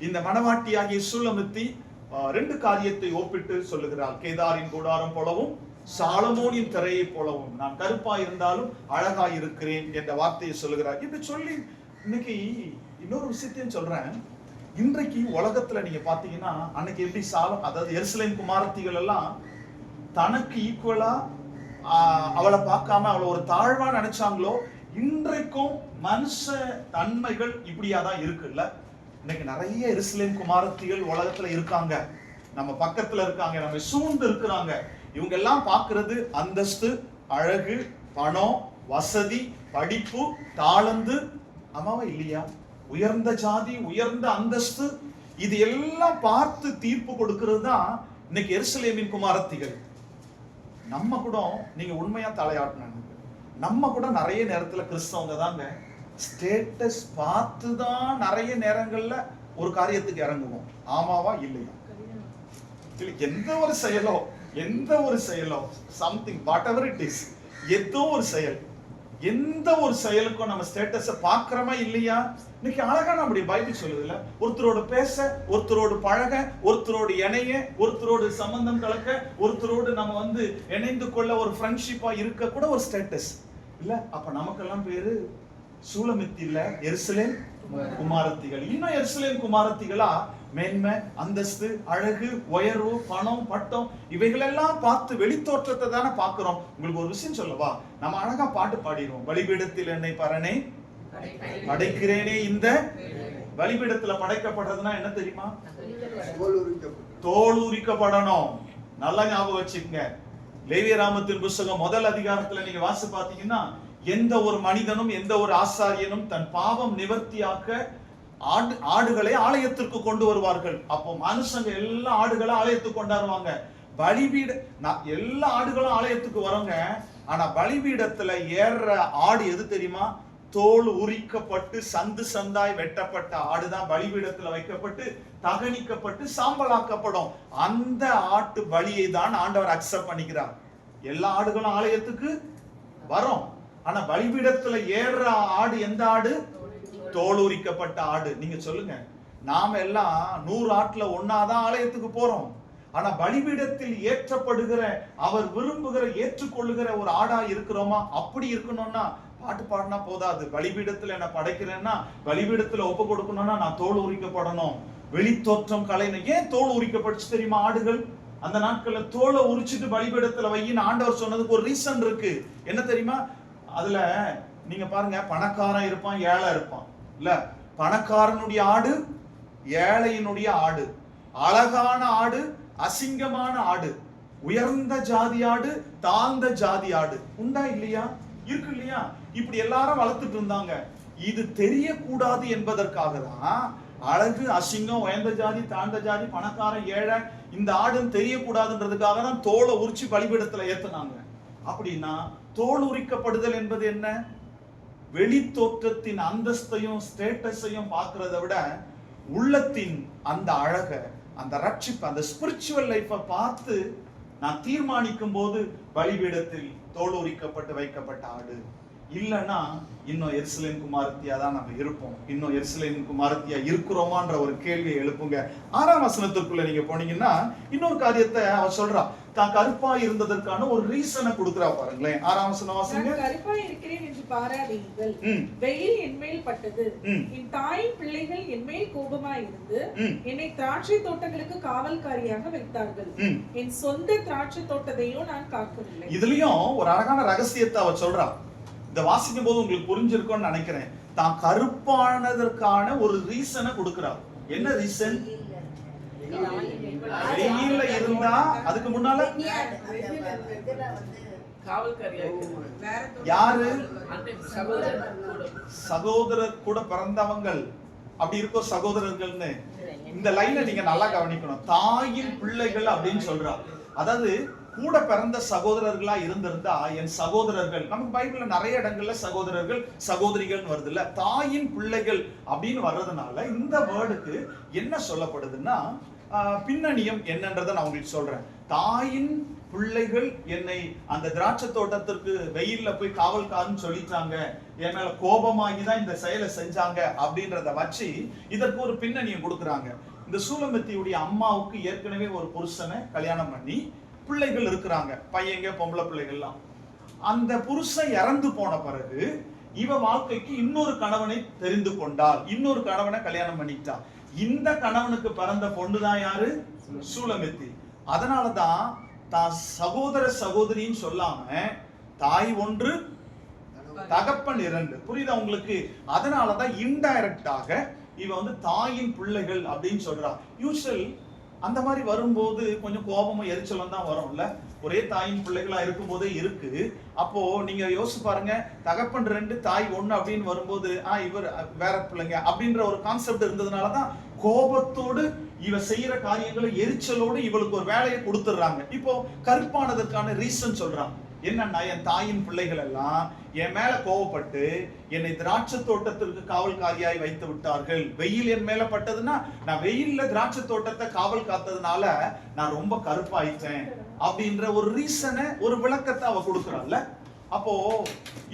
இந்த மணவாட்டியாகிய சூலமித்தி 2 காரியத்தை ஒப்பிட்டு சொல்லுகிறார். கேதாரின் கூடாரம் போலவும் சாலமோனின் திரையை போலவும் நான் கருப்பா இருந்தாலும் அழகா இருக்கிறேன் என்ற வார்த்தையை சொல்லுகிறார். இப்படி சொல்லி இன்னைக்கு இன்னொரு விஷயத்தையும் சொல்றேன். இன்றைக்கு உலகத்துல நீங்க பாத்தீங்கன்னா, அன்னைக்கு எப்படி அதாவது எருசலேம் குமாரத்திகள் எல்லாம் தனக்கு ஈக்குவலா அவளை பார்க்காம அவளை ஒரு தாழ்வா நினைச்சாங்களோ, இன்றைக்கும் மனுஷ தன்மைகள் இப்படியாதான் இருக்குல்ல. இன்னைக்கு நிறைய எருசலேம் குமாரத்திகள் உலகத்துல இருக்காங்க, நம்ம பக்கத்துல இருக்காங்க, நம்ம சூழ்ந்து இருக்கிறாங்க. இவங்க எல்லாம் பாக்குறது அந்தஸ்து, அழகு, பணம், வசதி, படிப்பு, தாளந்து, ஆமாவா இல்லையா, உயர்ந்த ஜாதி, உயர்ந்த அந்தஸ்து, இது எல்லாம் பார்த்து தீர்ப்பு கொடுக்கிறது தான் இன்னைக்கு எருசலேமின் குமாரத்திகள். நம்ம கூட நீங்க உண்மையா தலையாட்டினாங்க, நம்ம கூட நிறைய நேரத்துல கிறிஸ்தவங்க தாங்க ஸ்டேட்டஸ் பார்த்து தான் நிறைய நேரங்கள்ல ஒரு காரியத்துக்கு இறங்குவோம். ஆமாவா இல்லையா? எந்த ஒரு செயலோ something whatever it is, ஏதோ ஒரு செயல், எந்த ஒரு செயலுக்கும் நம்ம ஸ்டேட்டஸை பார்க்கிறோமா இல்லையா? இன்னைக்கு அழகா நம்முடைய பைபிள் சொல்லுதுல்ல, ஒருத்தரோடு பேச, ஒருத்தரோடு பழக, ஒருத்தரோடு இணைய, ஒருத்தரோடு சம்பந்தம் கலக்க, ஒருத்தரோடு நம்ம இணைந்து கொள்ள, ஒரு ஃப்ரெண்ட்ஷிப்பா இருக்க கூட ஒரு ஸ்டேட்டஸ் இல்ல. அப்ப நமக்கெல்லாம் பேரு சூலமித்தி இல்ல, எருசலேம் குமாரத்திகள். இன்னும் எருசலேம் குமாரத்திகளா மேன்மை, அந்தஸ்து, அழகு, உயர்வு, பணம், பட்டம் இவைகளெல்லாம் பார்த்து வெளித்தோற்றத்தை தானே பார்க்கிறோம். உங்களுக்கு ஒரு விஷயம் சொல்லவா, நம்ம அழகா பாட்டு பாடிடுவோம், பலிபீடத்தில் என்னை பரனே படைக்கிறேனே. இந்த பலிபீடத்துல படைக்கப்படுறதுன்னா என்ன தெரியுமா? தோல் உரிக்கப்படணும். நல்லா ஞாபகம் வச்சுக்கங்க. லேவியராமத்தின் புத்தகம் 1 அதிகாரத்துல நீங்க வாசி பார்த்தீங்கன்னா, எந்த ஒரு மனிதனும் எந்த ஒரு ஆசாரியனும் தன் பாவம் நிவர்த்தியாக்க ஆடுகளை ஆலயத்திற்கு கொண்டு வருவார்கள். அப்போ மனுஷங்க எல்லா ஆடுகளை ஆலயத்துக்கு கொண்டாடுவாங்க. பலிபீட எல்லா ஆடுகளும் ஆலயத்துக்கு வரங்க. ஆனா பலிபீடத்துல ஏற ஆடு எது தெரியுமா? தோல் உரிக்கப்பட்டு சந்து சந்தாய் வெட்டப்பட்ட ஆடுதான் பலிபீடத்துல வைக்கப்பட்டு தகனிக்கப்பட்டு சாம்பலாக்கப்படும். அந்த ஆட்டு பலியை தான் ஆண்டவர் அக்செப்ட் பண்ணிக்கிறார். எல்லா ஆடுகளும் ஆலயத்துக்கு வரும். ஆனா பலிபீடத்துல ஏற ஆடு எந்த ஆடு? தோல் உரிக்கப்பட்ட ஆடு. நீங்க சொல்லுங்க, நாம எல்லாம் 100 ஆட்டுல ஒன்னாதான் ஆலயத்துக்கு போறோம். ஆனா பலிபீடத்தில் ஏற்றப்படுகிற, அவர் விரும்புகிற, ஏற்றுக்கொள்ளுகிற ஒரு ஆடா இருக்கிறோமா? அப்படி இருக்கணும்னா பாட்டு பாடினா போதாது. பலிபீடத்துல என்ன படைக்கிறேன்னா, பலிபீடத்துல ஒப்பு கொடுக்கணும்னா நான் தோல் உரிக்கப்படணும், வெளித்தோற்றம் கலைன்னு. ஏன் தோல் உரிக்கப்பட்டுச்சு தெரியுமா? ஆடுகள் அந்த நாட்கள்ல தோலை உரிச்சிட்டு பலிபீடத்துல வையின்னு ஆண்டவர் சொன்னதுக்கு ஒரு ரீசன் இருக்கு. என்ன தெரியுமா? அதுல நீங்க பாருங்க, பணக்காரன் இருப்பான், ஏழை இருப்பான் இல்ல. பணக்காரனுடைய ஆடு, ஏழையினுடைய ஆடு, அழகான ஆடு, அசிங்கமான ஆடு, உயர்ந்த ஜாதி ஆடு, தாழ்ந்த ஜாதி ஆடு உண்டா இல்லையா? இருக்கு இல்லையா? இப்படி எல்லாரும் வளர்த்துட்டு இருந்தாங்க. இது தெரியக்கூடாது என்பதற்காக தான் அழகு, அசிங்கம், உயர்ந்த ஜாதி, தாழ்ந்த ஜாதி, பணக்காரன், ஏழை, இந்த ஆடுன்னு தெரியக்கூடாதுன்றதுக்காக தான் தோலை உரிச்சு பலிபீடத்துல ஏத்துனாங்க. அப்படின்னா தோல் உரிக்கப்படுதல் என்பது என்ன? வெளித்தோற்றத்தின் அந்தஸ்தையும் ஸ்டேட்டஸையும் பார்க்கிறத விட உள்ளத்தின் அந்த அழக, அந்த ரட்சிப்பு, அந்த ஸ்பிரிச்சுவல் லைஃபை பார்த்து நான் தீர்மானிக்கும் போது பலிபீடத்தில் தோல் உரிக்கப்பட்டு வைக்கப்பட்ட ஆடு. இல்லைன்னா இன்னும் எருசலேம் குமாரத்தியா தான் நம்ம இருப்போம். இன்னும் எருசலேம் குமாரத்தியா இருக்கிறோமான்ற ஒரு கேள்வியை எழுப்புங்க. 6ஆம் வசனத்திற்குள்ள நீங்க போனீங்கன்னா இன்னொரு காரியத்தை அவர் சொல்றா. தான் கருப்பா இருந்ததற்கான ஒரு ரீசனை கொடுக்கிறா பாருங்களேன். 6ஆம் வசனம் வாசிங்க. நான் கருப்பா இருக்கிறேன் என்று பாராதீர்கள், வெயில் என்மேல் பட்டது, என் தாயின் பிள்ளைகள் என்மேல் கோபமாய் இருந்து என்னை திராட்சை தோட்டங்களுக்கு காவல்காரியாக வைத்தார்கள், என் சொந்த திராட்சை தோட்டத்தையோ நான் காக்கவில்லை. இதுலயும் ஒரு அழகான ரகசியத்தை அவ சொல்றா. இந்த வாசிக்கும் போது உங்களுக்கு புரிஞ்சிருக்கும்னு நினைக்கிறேன். தான் கருப்பானதற்கான ஒரு ரீசனை கொடுக்கிறா. என்ன ரீசன்? வெயில்ல இருந்தா அதுக்கு முன்னால யாரு? சகோதரர் கூட பிறந்தவங்கள். அப்படி இருக்கோ சகோதரர்கள்னு. இந்த லைனை நீங்க நல்லா கவனிக்கணும். தாயின் பிள்ளைகள் அப்படின்னு சொல்றா. அதாவது கூட பிறந்த சகோதரர்களா இருந்திருந்தா என் சகோதரர்கள். நமக்கு பைபிள்ல நிறைய இடங்கள்ல சகோதரர்கள் சகோதரிகள் வருதுல்ல. தாயின் பிள்ளைகள் அப்படின்னு வர்றதுனால இந்த வேர்டுக்கு என்ன சொல்லப்படுதுன்னா, பின்னணியம் என்னன்றதை நான் உங்களுக்கு சொல்றேன். தாயின் பிள்ளைகள் என்னை அந்த திராட்சை தோட்டத்திற்கு வெயில்ல போய் காவல்காரன்னு சொல்லிட்டாங்க, என் மேல கோபமாகி தான் இந்த செயலை செஞ்சாங்க அப்படின்றத வச்சு இதற்கு ஒரு பின்னணியம் கொடுக்குறாங்க. இந்த சூலமித்தியுடைய அம்மாவுக்கு ஏற்கனவே ஒரு புருஷனை கல்யாணம் பண்ணி பிள்ளைகள் இருக்கிறாங்க, பையங்க பொம்பளை பிள்ளைகள்லாம். அந்த புருஷன் இறந்து போன பிறகு இவ வாழ்க்கைக்கு இன்னொரு கணவனை தெரிந்து கொண்டாள், இன்னொரு கணவனை கல்யாணம் பண்ணிட்டான். இந்த கணவனுக்கு பிறந்த பொண்ணுதான் யாரு? சூலமித்தி. அதனாலதான் தான் சகோதர சகோதரின்னு சொல்லாம தாய் ஒன்று தகப்பன் இரண்டு. புரியுதா உங்களுக்கு? அதனாலதான் இன்டைரக்டாக இவ வந்து தாயின் பிள்ளைகள் அப்படின்னு சொல்றா. யூசுவல் அந்த மாதிரி வரும்போது கொஞ்சம் கோபமும் எரிச்சலும் தான் வரும்ல. ஒரே தாயின் பிள்ளைகளா இருக்கும் போதே இருக்கு. அப்போ நீங்க யோசிச்சு பாருங்க, தகப்பன் ரெண்டு தாய் ஒண்ணு அப்படின்னு வரும்போது இவர் வேற பிள்ளைங்க அப்படின்ற ஒரு கான்செப்ட் இருந்ததுனாலதான் கோபத்தோடு இவ செய்யற காரியங்களை எரிச்சலோடு இவளுக்கு ஒரு வேலையை கொடுத்துடுறாங்க. இப்போ கருப்பானதற்கான ரீசன் சொல்றான். என்னன்னா, என் தாயின் பிள்ளைகள் எல்லாம் என் மேல கோவப்பட்டு என்னை திராட்சை தோட்டத்திற்கு காவல்காரியாய் வைத்து விட்டார்கள். வெயில் என் மேல பட்டதுன்னா நான் வெயில்ல திராட்சை தோட்டத்தை காவல் காத்ததுனால நான் ரொம்ப கருப்பாயிட்டேன் அப்படின்ற ஒரு ரீசனை, ஒரு விளக்கத்தை அவ கொடுக்குறாள்ல. அப்போ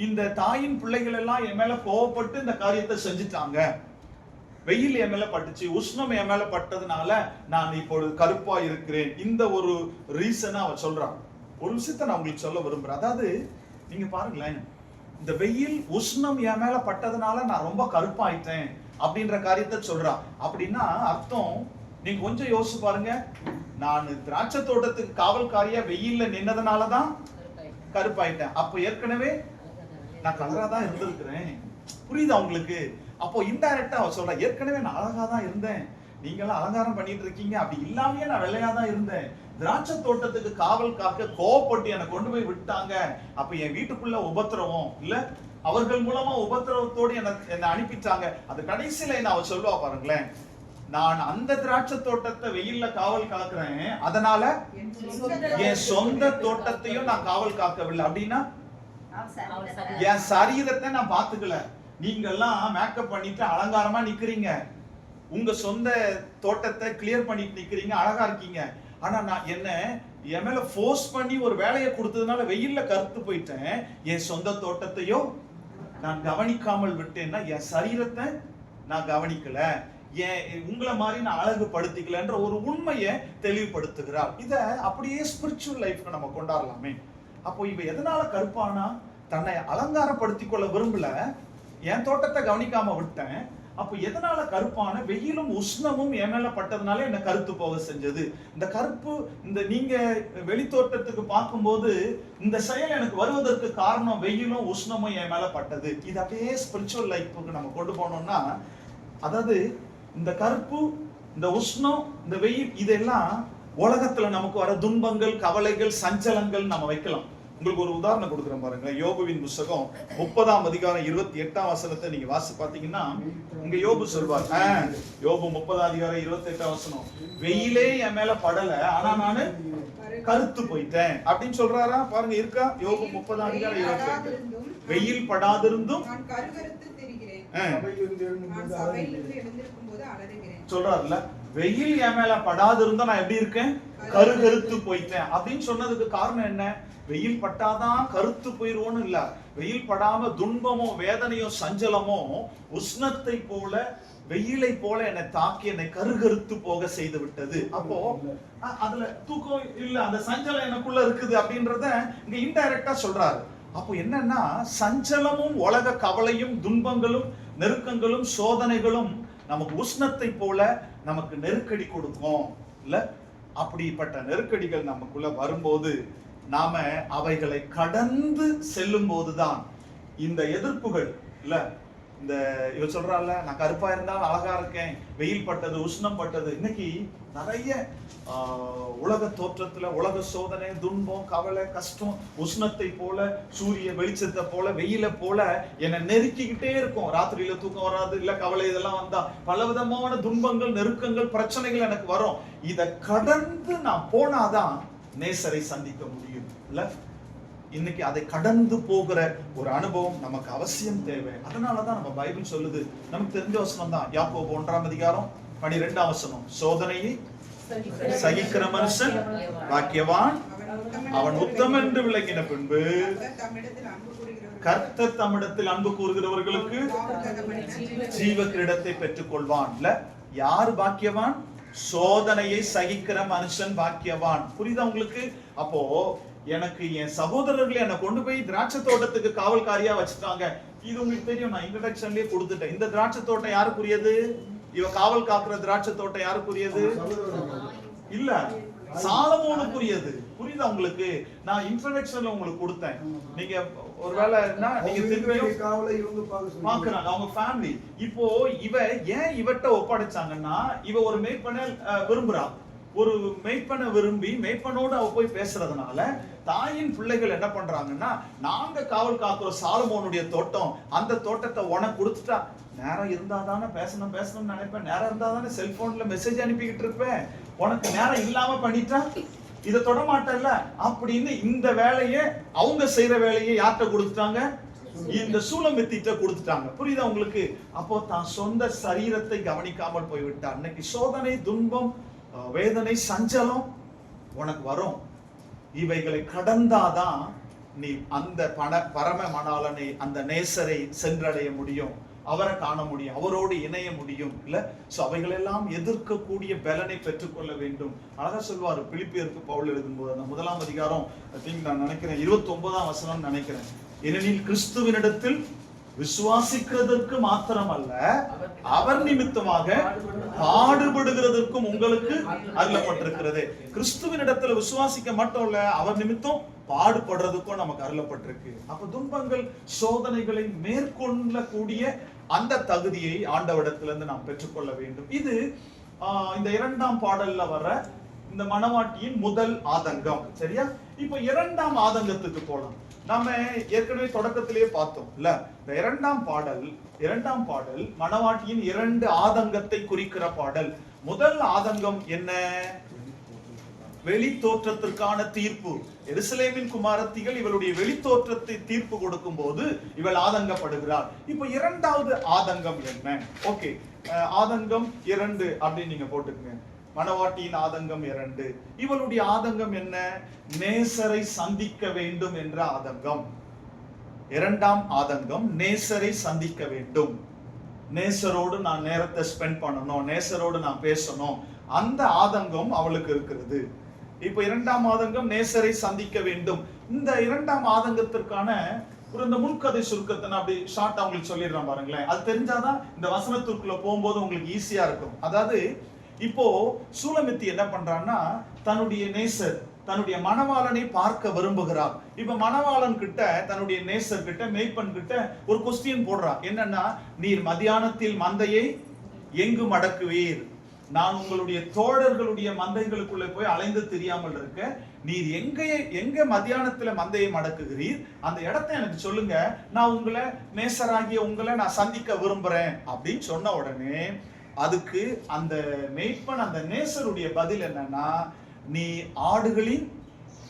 இந்த தாயின் பிள்ளைகள் எல்லாம் என் மேல கோவப்பட்டு இந்த காரியத்தை செஞ்சுட்டாங்க, வெயில் என் மேல பட்டுச்சு, உஷ்ணம் என் மேல பட்டதுனால நான் இப்பொழுது கருப்பா இருக்கிறேன். இந்த ஒரு ரீசனை அவ சொல்றான். ஒரு விஷயத்தை நான் உங்களுக்கு சொல்ல விரும்புறேன். அதாவது நீங்க பாருங்களேன், இந்த வெயில் உஷ்ணம் என் மேல பட்டதுனால நான் ரொம்ப கருப்பாயிட்டேன் அப்படின்ற காரியத்தை சொல்றான். அப்படின்னா அர்த்தம், நீங்க கொஞ்சம் யோசிச்சு பாருங்க. நான் திராட்சை தோட்டத்துக்கு காவல்காரியா வெயில்ல நின்னதுனாலதான் கருப்பாயிட்டேன். அப்ப ஏற்கனவே நான் கலரா தான் இருந்திருக்கிறேன். புரியுதா உங்களுக்கு? அப்போ இன்டைரக்டா அவ சொல்ற, ஏற்கனவே நான் அழகா தான் இருந்தேன், நீங்களாம் அலங்காரம் பண்ணிட்டு இருக்கீங்க, அப்படி இல்லாமயே நான் வெள்ளையா தான் இருந்தேன். திராட்சை தோட்டத்துக்கு காவல் காக்க கோவப்பட்டு என்னை கொண்டு போய் விட்டாங்க. அப்ப என் வீட்டுக்குள்ள உபத்திரவம் இல்ல, அவர்கள் மூலமா உபத்திரவத்தோடு என்னை அனுப்பிட்டாங்க. அது கடைசியில என்ன அவ சொல்லுவா பாருங்களேன், நான் அந்த திராட்சை தோட்டத்தை வெயில்ல காவல் காக்குறேன், அதனால என் சொந்த தோட்டத்தையும் நான் காவல் காக்கவில்லை. அப்படின்னா என் சரீரத்தை நான் பாத்துக்கல. நீங்க எல்லாம் மேக்கப் பண்ணிட்டு அலங்காரமா நிக்கிறீங்க, உங்க சொந்த தோட்டத்தை கிளியர் பண்ணிட்டு நிக்கிறீங்க, அழகா இருக்கீங்க. ஆனா நான் என்ன என் மேல ஃபோர்ஸ் பண்ணி ஒரு வேலையை கொடுத்ததுனால வெயில்ல கருத்து போயிட்டேன். என் சொந்த தோட்டத்தையோ நான் கவனிக்காமல் விட்டேன்னா என் சரீரத்தை நான் கவனிக்கல, உங்களை மாதிரி நான் அழகுபடுத்திக்கலன்ற ஒரு உண்மையை தெளிவுபடுத்துகிறார். இத அப்படியே ஸ்பிரிச்சுவல் லைஃப்க்கு நம்ம கொண்டாடலாமே. அப்போ இவ எதனால கருப்பானா? தன்னை அலங்காரப்படுத்திக் கொள்ள விரும்பல, என் தோட்டத்தை கவனிக்காம விட்டேன். அப்ப எதனால கருப்பான? வெயிலும் உஷ்ணமும் என் மேல பட்டதுனால என்ன கருத்து போக செஞ்சது. இந்த கருப்பு, இந்த நீங்க வெளித்தோட்டத்துக்கு பார்க்கும்போது இந்த செயல் எனக்கு வருவதற்கு காரணம் வெயிலும் உஷ்ணமும் என் மேல பட்டது. இது அப்படியே ஸ்பிரிச்சுவல் லைஃப்க்கு நம்ம கொண்டு போனோம்னா, அதாவது இந்த கருப்பு, இந்த உஷ்ணம், இந்த வெயில், இதெல்லாம் உலகத்துல நமக்கு வர துன்பங்கள், கவலைகள், சஞ்சலங்கள் நம்ம வைக்கலாம். உங்களுக்கு ஒரு உதாரணம் கொடுக்குறேன் பாருங்க. யோபுவின் புத்தகம் 30ஆம் அதிகாரம் 28ஆம் வசனத்தை நீங்க வாசி பாத்தீங்கன்னா, இங்க யோபு சொல்வார், யோபு 30ஆம் அதிகாரம் 28ஆம் வசனம், வெயிலே என் மேல படல, ஆனா நானு கருத்து போயிட்டேன் அப்படின்னு சொல்றாரா பாருங்க. இருக்கா? யோபு 30ஆம் அதிகாரம் 28. வெயில் படாதிருந்தும் சொல்றாருல, வெயில் என் மேல படாதிருந்தா நான் எப்படி இருக்கேன்? கருத்து போயிட்டேன் அப்படின்னு சொன்னதுக்கு காரணம் என்ன? வெயில் பட்டாதான் கருத்து போயிருவோன்னு இல்ல, வெயில் படாம துன்பமோ வேதனையோ சஞ்சலமோ உஷ்ணத்தை போல வெயிலை போல என்னை தாக்கி என்னை கருகருத்து போக செய்து விட்டது. அப்போ அதுல தூக்கம் இல்ல, அந்த சஞ்சலம் எனக்குள்ள இருக்குது அப்படின்றத இங்க இன்டைரக்டா சொல்றாரு. அப்போ என்னன்னா, சஞ்சலமும் உலக கவலையும் துன்பங்களும் நெருக்கங்களும் சோதனைகளும் நமக்கு உஷ்ணத்தை போல நமக்கு நெருக்கடி கொடுக்கும் இல்ல. அப்படிப்பட்ட நெருக்கடிகள் நமக்குள்ள வரும்போது நாம அவைகளை கடந்து செல்லும் போதுதான் இந்த எதிர்ப்புகள் இல்ல, இந்த இவ சொல்றாள், நான் கருப்பா இருந்தாலும் அழகா இருக்கேன், வெயில் பட்டது உஷ்ணம் பட்டது. இன்னைக்கு நிறைய உலக தோற்றத்துல உலக சோதனை துன்பம் கவலை கஷ்டம் உஷ்ணத்தை போல சூரிய வெளிச்சத்தை போல வெயில போல என்னை நெருக்கிக்கிட்டே இருக்கும். ராத்திரியில தூக்கம் வராது இல்ல, கவலை இதெல்லாம் வந்தா பலவிதமான துன்பங்கள் நெருக்கங்கள் பிரச்சனைகள் எனக்கு வரும். இதை கடந்து நான் போனாதான் நேசரை சந்திக்க முடியும் இல்ல. இன்னைக்கு அதை கடந்து போகிற ஒரு அனுபவம் நமக்கு அவசியம் தேவை. அதனாலதான் நம்ம பைபிள் சொல்லுது, நமக்கு தெரிஞ்ச வசனம் தான், யாக்கோபு 1:12 சோதனையை சகிக்கிற மனுஷன் பாக்கியவான், அவன் உத்தமன் என்று விளங்கின பின்பு கர்த்தர் தம்மிடத்தில் அன்பு கூறுகிறவர்களுக்கு ஜீவ கிரீடத்தை பெற்றுக் கொள்வான். யார் பாக்கியவான்? சோதனையை சகிக்கிற மனுஷன் பாக்கியவான். புரியுதா உங்களுக்கு? அப்போ எனக்கு என் சகோதரர்கள் என்னை கொண்டு போய் திராட்சை தோட்டத்துக்கு காவல்காரியா வச்சுட்டாங்க. இது உங்களுக்கு தெரியும், நான் இன்ட்ரோடக்ஷன்லயே கொடுத்துட்டேன். இந்த திராட்சை தோட்டம் யாருக்குரியது? இவ காவல் காக்குற திராட்சை தோட்டம் யாருக்குரியது? இல்ல, சாலமோனுக்குரியது. புரியுதா உங்களுக்கு? நான் இன்ட்ரோடக்ஷன்ல உங்களுக்கு கொடுத்தேன். நீங்க ஒருவேளை நீங்க பாக்குறாங்க அவங்க ஃபேமிலி. இப்போ இவ ஏன் இவட்ட ஒப்படைச்சாங்கன்னா, இவ ஒரு மேய்ப்பனை விரும்புறா. ஒரு மெய்ப்பனை விரும்பி மெய்ப்பனோடு அவ போய் பேசுறதுனால தாயின் பிள்ளைகள் என்ன பண்றாங்கன்னா, நாங்க காவல் காக்குற சாலமோனுடைய தோட்டம், அந்த தோட்டத்தை உனக்கு கொடுத்துட்டா. நேரம் இருந்தா தானே பேசணும்னு நினைப்பேன், நேரம் இருந்தா தானே செல்போன்ல மெசேஜ் அனுப்பிக்கிட்டு இருப்பேன், உனக்கு நேரம் இல்லாம பண்ணிட்டா இதை தொட மாட்டேன்ல அப்படின்னு இந்த வேலையை அவங்க செய்யற வேலையை யார்கிட்ட கொடுத்துட்டாங்க? இந்த சூலமித்திட்ட கொடுத்துட்டாங்க. புரியுதா உங்களுக்கு? அப்போ தான் சொந்த சரீரத்தை கவனிக்காமல் போய்விட்டா. அன்னைக்கு சோதனை துன்பம் வேதனை சஞ்சலம் உனக்கு வரும். இவைகளை கடந்தாதான் நீ அந்த பரம மணாளனை அந்த நேசரை சென்றடைய முடியும், அவரை காண முடியும், அவரோடு இணைய முடியும் இல்ல. சோ அவைகள் எல்லாம் எதிர்க்கக்கூடிய பலனை பெற்றுக்கொள்ள வேண்டும். அழகா சொல்வாரு பிலிப்பியருக்கு பவுல் எழுதும்போது, அந்த 1 நான் நினைக்கிறேன் 29 நினைக்கிறேன், ஏனெனில் கிறிஸ்துவினிடத்தில் விசுவாசிக்கிறதற்கு மாத்திரம் அல்ல, அவர் நிமித்தமாக பாடுபடுகிறதற்கும் உங்களுக்கு அருளப்பட்டிருக்கிறது. கிறிஸ்துவினிடத்துல விசுவாசிக்க மட்டும் இல்ல, அவர் நிமித்தம் பாடுபடுறதுக்கும் நமக்கு அருளப்பட்டிருக்கு. அப்ப துன்பங்கள் சோதனைகளை மேற்கொள்ளக்கூடிய அந்த தகுதியை ஆண்டவரிடத்திலிருந்து நாம் பெற்றுக்கொள்ள வேண்டும். இது இந்த 2ஆம் பாடல்ல வர இந்த மணவாட்டியின் முதல் ஆதங்கம். சரியா? இப்ப 2ஆம் ஆதங்கத்துக்கு போலாம். நாம ஏற்கனவே தொடக்கத்திலேயே பார்த்தோம் இல்ல, இந்த 2ஆம் பாடல் மணவாட்டியின் 2 ஆதங்கத்தை குறிக்கிற பாடல். முதல் ஆதங்கம் என்ன? வெளி தோற்றத்திற்கான தீர்ப்பு. எருசலேமின் குமாரத்திகள் இவளுடைய வெளி தோற்றத்தை தீர்ப்பு கொடுக்கும் போது இவள் ஆதங்கப்படுகிறாள். இப்ப 2வது ஆதங்கம் என்ன? ஓகே, ஆதங்கம் 2 அப்படின்னு நீங்க போட்டுக்கங்க. மணவாட்டியின் ஆதங்கம் 2. இவளுடைய ஆதங்கம் என்ன? நேசரை சந்திக்க வேண்டும் என்ற ஆதங்கம். 2ஆம் ஆதங்கம் நேசரை சந்திக்க வேண்டும், நேசரோடு நான் நேரத்தை ஸ்பெண்ட் பண்ணணும், நேசரோடு நான் பேசணும், அந்த ஆதங்கம் அவளுக்கு இருக்கிறது. இப்ப 2ஆம் ஆதங்கம் நேசரை சந்திக்க வேண்டும். இந்த 2ஆம் ஆதங்கத்திற்கான ஒரு இந்த முன்கதை சுருக்கத்தை நான் அப்படி ஷார்ட்டா உங்களுக்கு சொல்லிடுறேன் பாருங்களேன். அது தெரிஞ்சாதான் இந்த வசனத்திற்குள்ள போகும்போது உங்களுக்கு ஈஸியா இருக்கும். அதாவது இப்போ சூலமித்தி என்ன பண்றான்னா, தன்னுடைய நேசர் தன்னுடைய மணவாளனை பார்க்க விரும்புகிறார். இப்ப மணவாளன் கிட்ட தன்னுடைய நேசர் கிட்ட மேய்ப்பன் கிட்ட ஒரு கொஸ்டின் போடுறா. என்னன்னா, நீர் மத்தியானத்தில் மந்தையை எங்கு மடக்குவீர்? நான் உங்களுடைய தோழர்களுடைய மந்தைகளுக்குள்ள போய் அலைந்து தெரியாமல் இருக்க, நீர் எங்க மத்தியானத்துல மந்தையை மடக்குகிறீர், அந்த இடத்தை எனக்கு சொல்லுங்க, நான் உங்களை நேசராகிய உங்களை நான் சந்திக்க விரும்புறேன் அப்படின்னு சொன்ன உடனே அதுக்கு அந்த மேய்ப்பன் அந்த நேசருடைய பதில் என்னன்னா, நீ ஆடுகளின்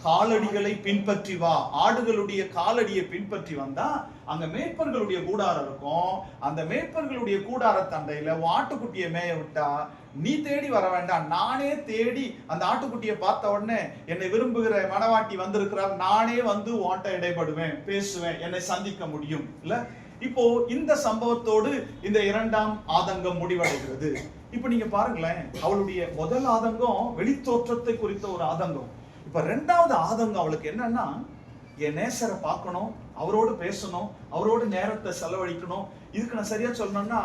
காலடிகளை பின்பற்றி வா. ஆடுகளுடைய காலடியை பின்பற்றி வந்தா அங்க மேய்ப்பர்களுடைய கூடாரம் இருக்கும். அந்த மேய்ப்பர்களுடைய கூடார தண்டையில ஆட்டுக்குட்டியை மேய விட்டா நீ தேடி வர வேண்டாம், நானே தேடி அந்த ஆட்டுக்குட்டியை பார்த்த உடனே என்னை விரும்புகிற மணவாட்டி வந்திருக்கிறார், நானே வந்து ஓட்ட இடைப்படுவேன், பேசுவேன், என்னை சந்திக்க முடியும் இல்ல. இப்போ இந்த சம்பவத்தோடு இந்த இரண்டாம் ஆதங்கம் முடிவடைகிறது. இப்ப நீங்க பாருங்களேன், அவளுடைய முதல் ஆதங்கம் வெளித்தோற்றத்தை குறித்த ஒரு ஆதங்கம். இப்ப ரெண்டாவது ஆதங்கம் அவளுக்கு என்னன்னா, என் நேசரை பார்க்கணும், அவரோடு பேசணும், அவரோடு நேரத்தை செலவழிக்கணும். இதுக்கு நான் சரியா சொல்லணும்னா,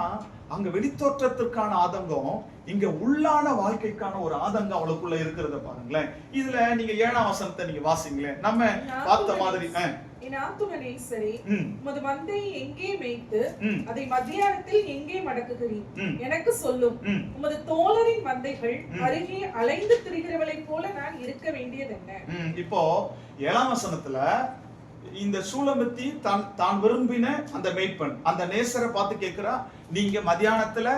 அங்க வெளித்தோற்றத்திற்கான ஆதங்கம், இங்க உள்ளான வாழ்க்கைக்கான ஒரு ஆதங்கம் அவளுக்குள்ள இருக்கிறத பாருங்களேன். இதுல நீங்க 7ஆம் வசனத்தை நீங்க வாசிங்களேன். நம்ம பார்த்த மாதிரி, என் ஆத்துமனே சரி, உமது மந்தையை எங்கே மேய்த்து அதை மத்தியானத்தில் எங்கே மடக்குகிறீர்? எனக்கு சொல்லும். உமது தோழரின் மந்தைகள் அருகே அலைந்து திரிகிறவளை போல நான் இருக்க வேண்டியது என்ன? இப்போ 7ஆம் வசனத்துல இந்த சூலமித்தி தான் விரும்பின அந்த மேய்ப்பன் அந்த நேசரை பார்த்து கேட்கிறா, நீங்க மத்தியானத்துல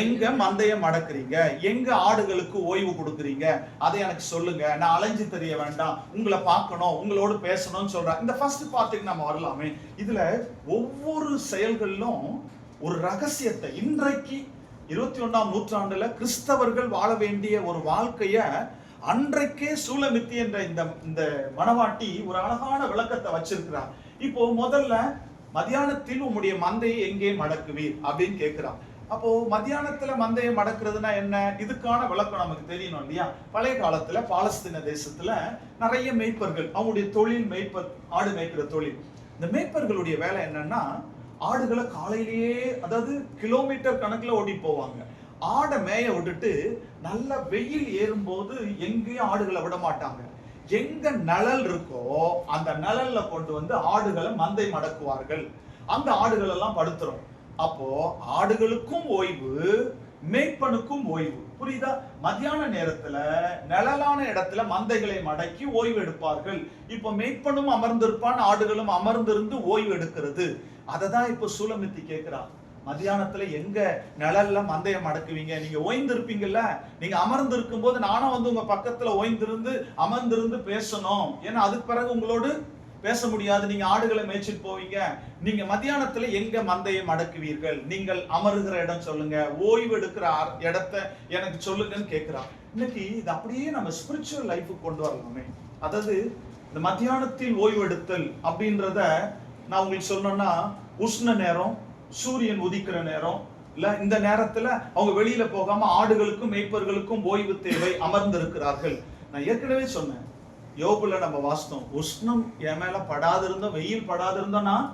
எங்க மந்தையம் அடக்குறீங்க, எங்க ஆடுகளுக்கு ஓய்வு கொடுக்குறீங்க, அதை எனக்கு சொல்லுங்க, நான் அலைஞ்சு தெரிய வேண்டாம், உங்களை பார்க்கணும், உங்களோடு பேசணும்னு சொல்றேன். இந்த ஃபர்ஸ்ட் பார்ட்டுக்கு நம்ம வரலாமே. இதுல ஒவ்வொரு செயல்களிலும் ஒரு ரகசியத்தை, இன்றைக்கு 21ஆம் நூற்றாண்டுல கிறிஸ்தவர்கள் வாழ வேண்டிய ஒரு வாழ்க்கைய அன்றைக்கே சூலமித்தி என்ற இந்த மணவாட்டி ஒரு அழகான விளக்கத்தை வச்சிருக்கிறார். இப்போ முதல்ல மத்தியானத்தில் உம்முடைய மந்தையை எங்கே மடக்குவீர் அப்படின்னு கேட்கிறான். அப்போ மத்தியானத்துல மந்தையை மடக்குறதுனா என்ன? இதுக்கான விளக்கம் நமக்கு தெரியணும் இல்லையா? பழைய காலத்துல பாலஸ்தீன தேசத்துல நிறைய மேய்ப்பர்கள், அவங்களுடைய தொழில் மேய்ப்பர், ஆடு மேய்க்கிற தொழில். இந்த மேய்ப்பர்களுடைய வேலை என்னன்னா, ஆடுகளை காலையிலேயே, அதாவது கிலோமீட்டர் கணக்குல ஓடி போவாங்க. ஆடை மேய விட்டுட்டு நல்ல வெயில் ஏறும்போது எங்கேயும் ஆடுகளை விட மாட்டாங்க. எங்க நிழல் இருக்கோ அந்த நிழல்ல கொண்டு வந்து ஆடுகளை மந்தை மடக்குவார்கள். அந்த ஆடுகள் எல்லாம் படுத்துரும். அப்போ ஆடுகளுக்கும் ஓய்வு, மேய்ப்பனுக்கும் ஓய்வு. புரியுதா? மத்தியான நேரத்துல நிழலான இடத்துல மந்தைகளை மடக்கி ஓய்வு எடுப்பார்கள். இப்ப மேய்ப்பனும் அமர்ந்திருப்பான், ஆடுகளும் அமர்ந்திருந்து ஓய்வு எடுக்கிறது. அததான் இப்ப சூலமித்தி கேட்கிறா, மத்தியானத்துல எங்க நிழல்ல மந்தையம் அடக்குவீங்க? நீங்க ஓய்ந்திருப்பீங்கல்ல, நீங்க அமர்ந்து இருக்கும் போது நானும் வந்து உங்க பக்கத்துல ஓய்ந்திருந்து அமர்ந்திருந்து பேசணும். ஏன்னா அதுக்கு பிறகு உங்களோடு பேச முடியாது, நீங்க ஆடுகளை மேய்ச்சிட்டு போவீங்க. நீங்க மத்தியானத்துல எங்க மந்தையம் அடக்குவீர்கள்? நீங்கள் அமருகிற இடம் சொல்லுங்க, ஓய்வு எடுக்கிற இடத்தை எனக்கு சொல்லுங்கன்னு கேட்கிறான். இன்னைக்கு இது அப்படியே நம்ம ஸ்பிரிச்சுவல் லைஃபுக்கு கொண்டு வரலாமே. அதாவது இந்த மத்தியானத்தில் ஓய்வு எடுத்தல் அப்படின்றத நான் உங்களுக்கு சொல்லணும்னா, உஷ்ண நேரம், சூரியன் உதிக்கிற நேரம் இல்ல, இந்த நேரத்துல அவங்க வெளியில போகாம ஆடுகளுக்கும் மேய்ப்பர்களுக்கும் ஓய்வு தேவை, அமர்ந்திருக்கிறார்கள். நான் ஏற்கனவே சொன்னேன், யோபுல நம்ம வாசித்தோம், உஷ்ணம் என் மேல படாது இருந்தோம், வெயில் படாது இருந்தோம், நான்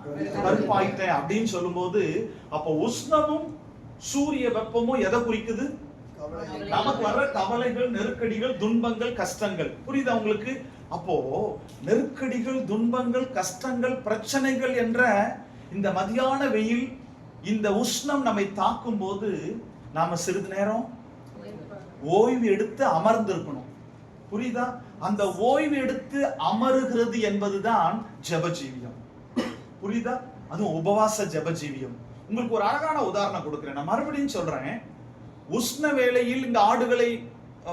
கருப்பாயிட்டேன் அப்படின்னு சொல்லும் போது, அப்போ உஷ்ணமும் சூரிய வெப்பமும் எதை குறிக்குது? நமக்கு வர்ற கவலைகள், நெருக்கடிகள், துன்பங்கள், கஷ்டங்கள். புரியுதா உங்களுக்கு? அப்போ நெருக்கடிகள், துன்பங்கள், கஷ்டங்கள், பிரச்சனைகள் என்ற இந்த மதியான வெயில், இந்த உஷ்ணம் நம்மை தாக்கும் போது நாம சிறிது நேரம் ஓய்வு எடுத்து அமர்ந்திருக்கணும். புரியுதா? அந்த ஓய்வு எடுத்து அமருகிறது என்பதுதான் ஜெபஜீவியம். புரியுதா? அதுவும் உபவாச ஜெபஜீவியம். உங்களுக்கு ஒரு அழகான உதாரணம் கொடுக்கிறேன். நான் மறுபடியும் சொல்றேன். உஷ்ண வேளையில் இந்த ஆடுகளை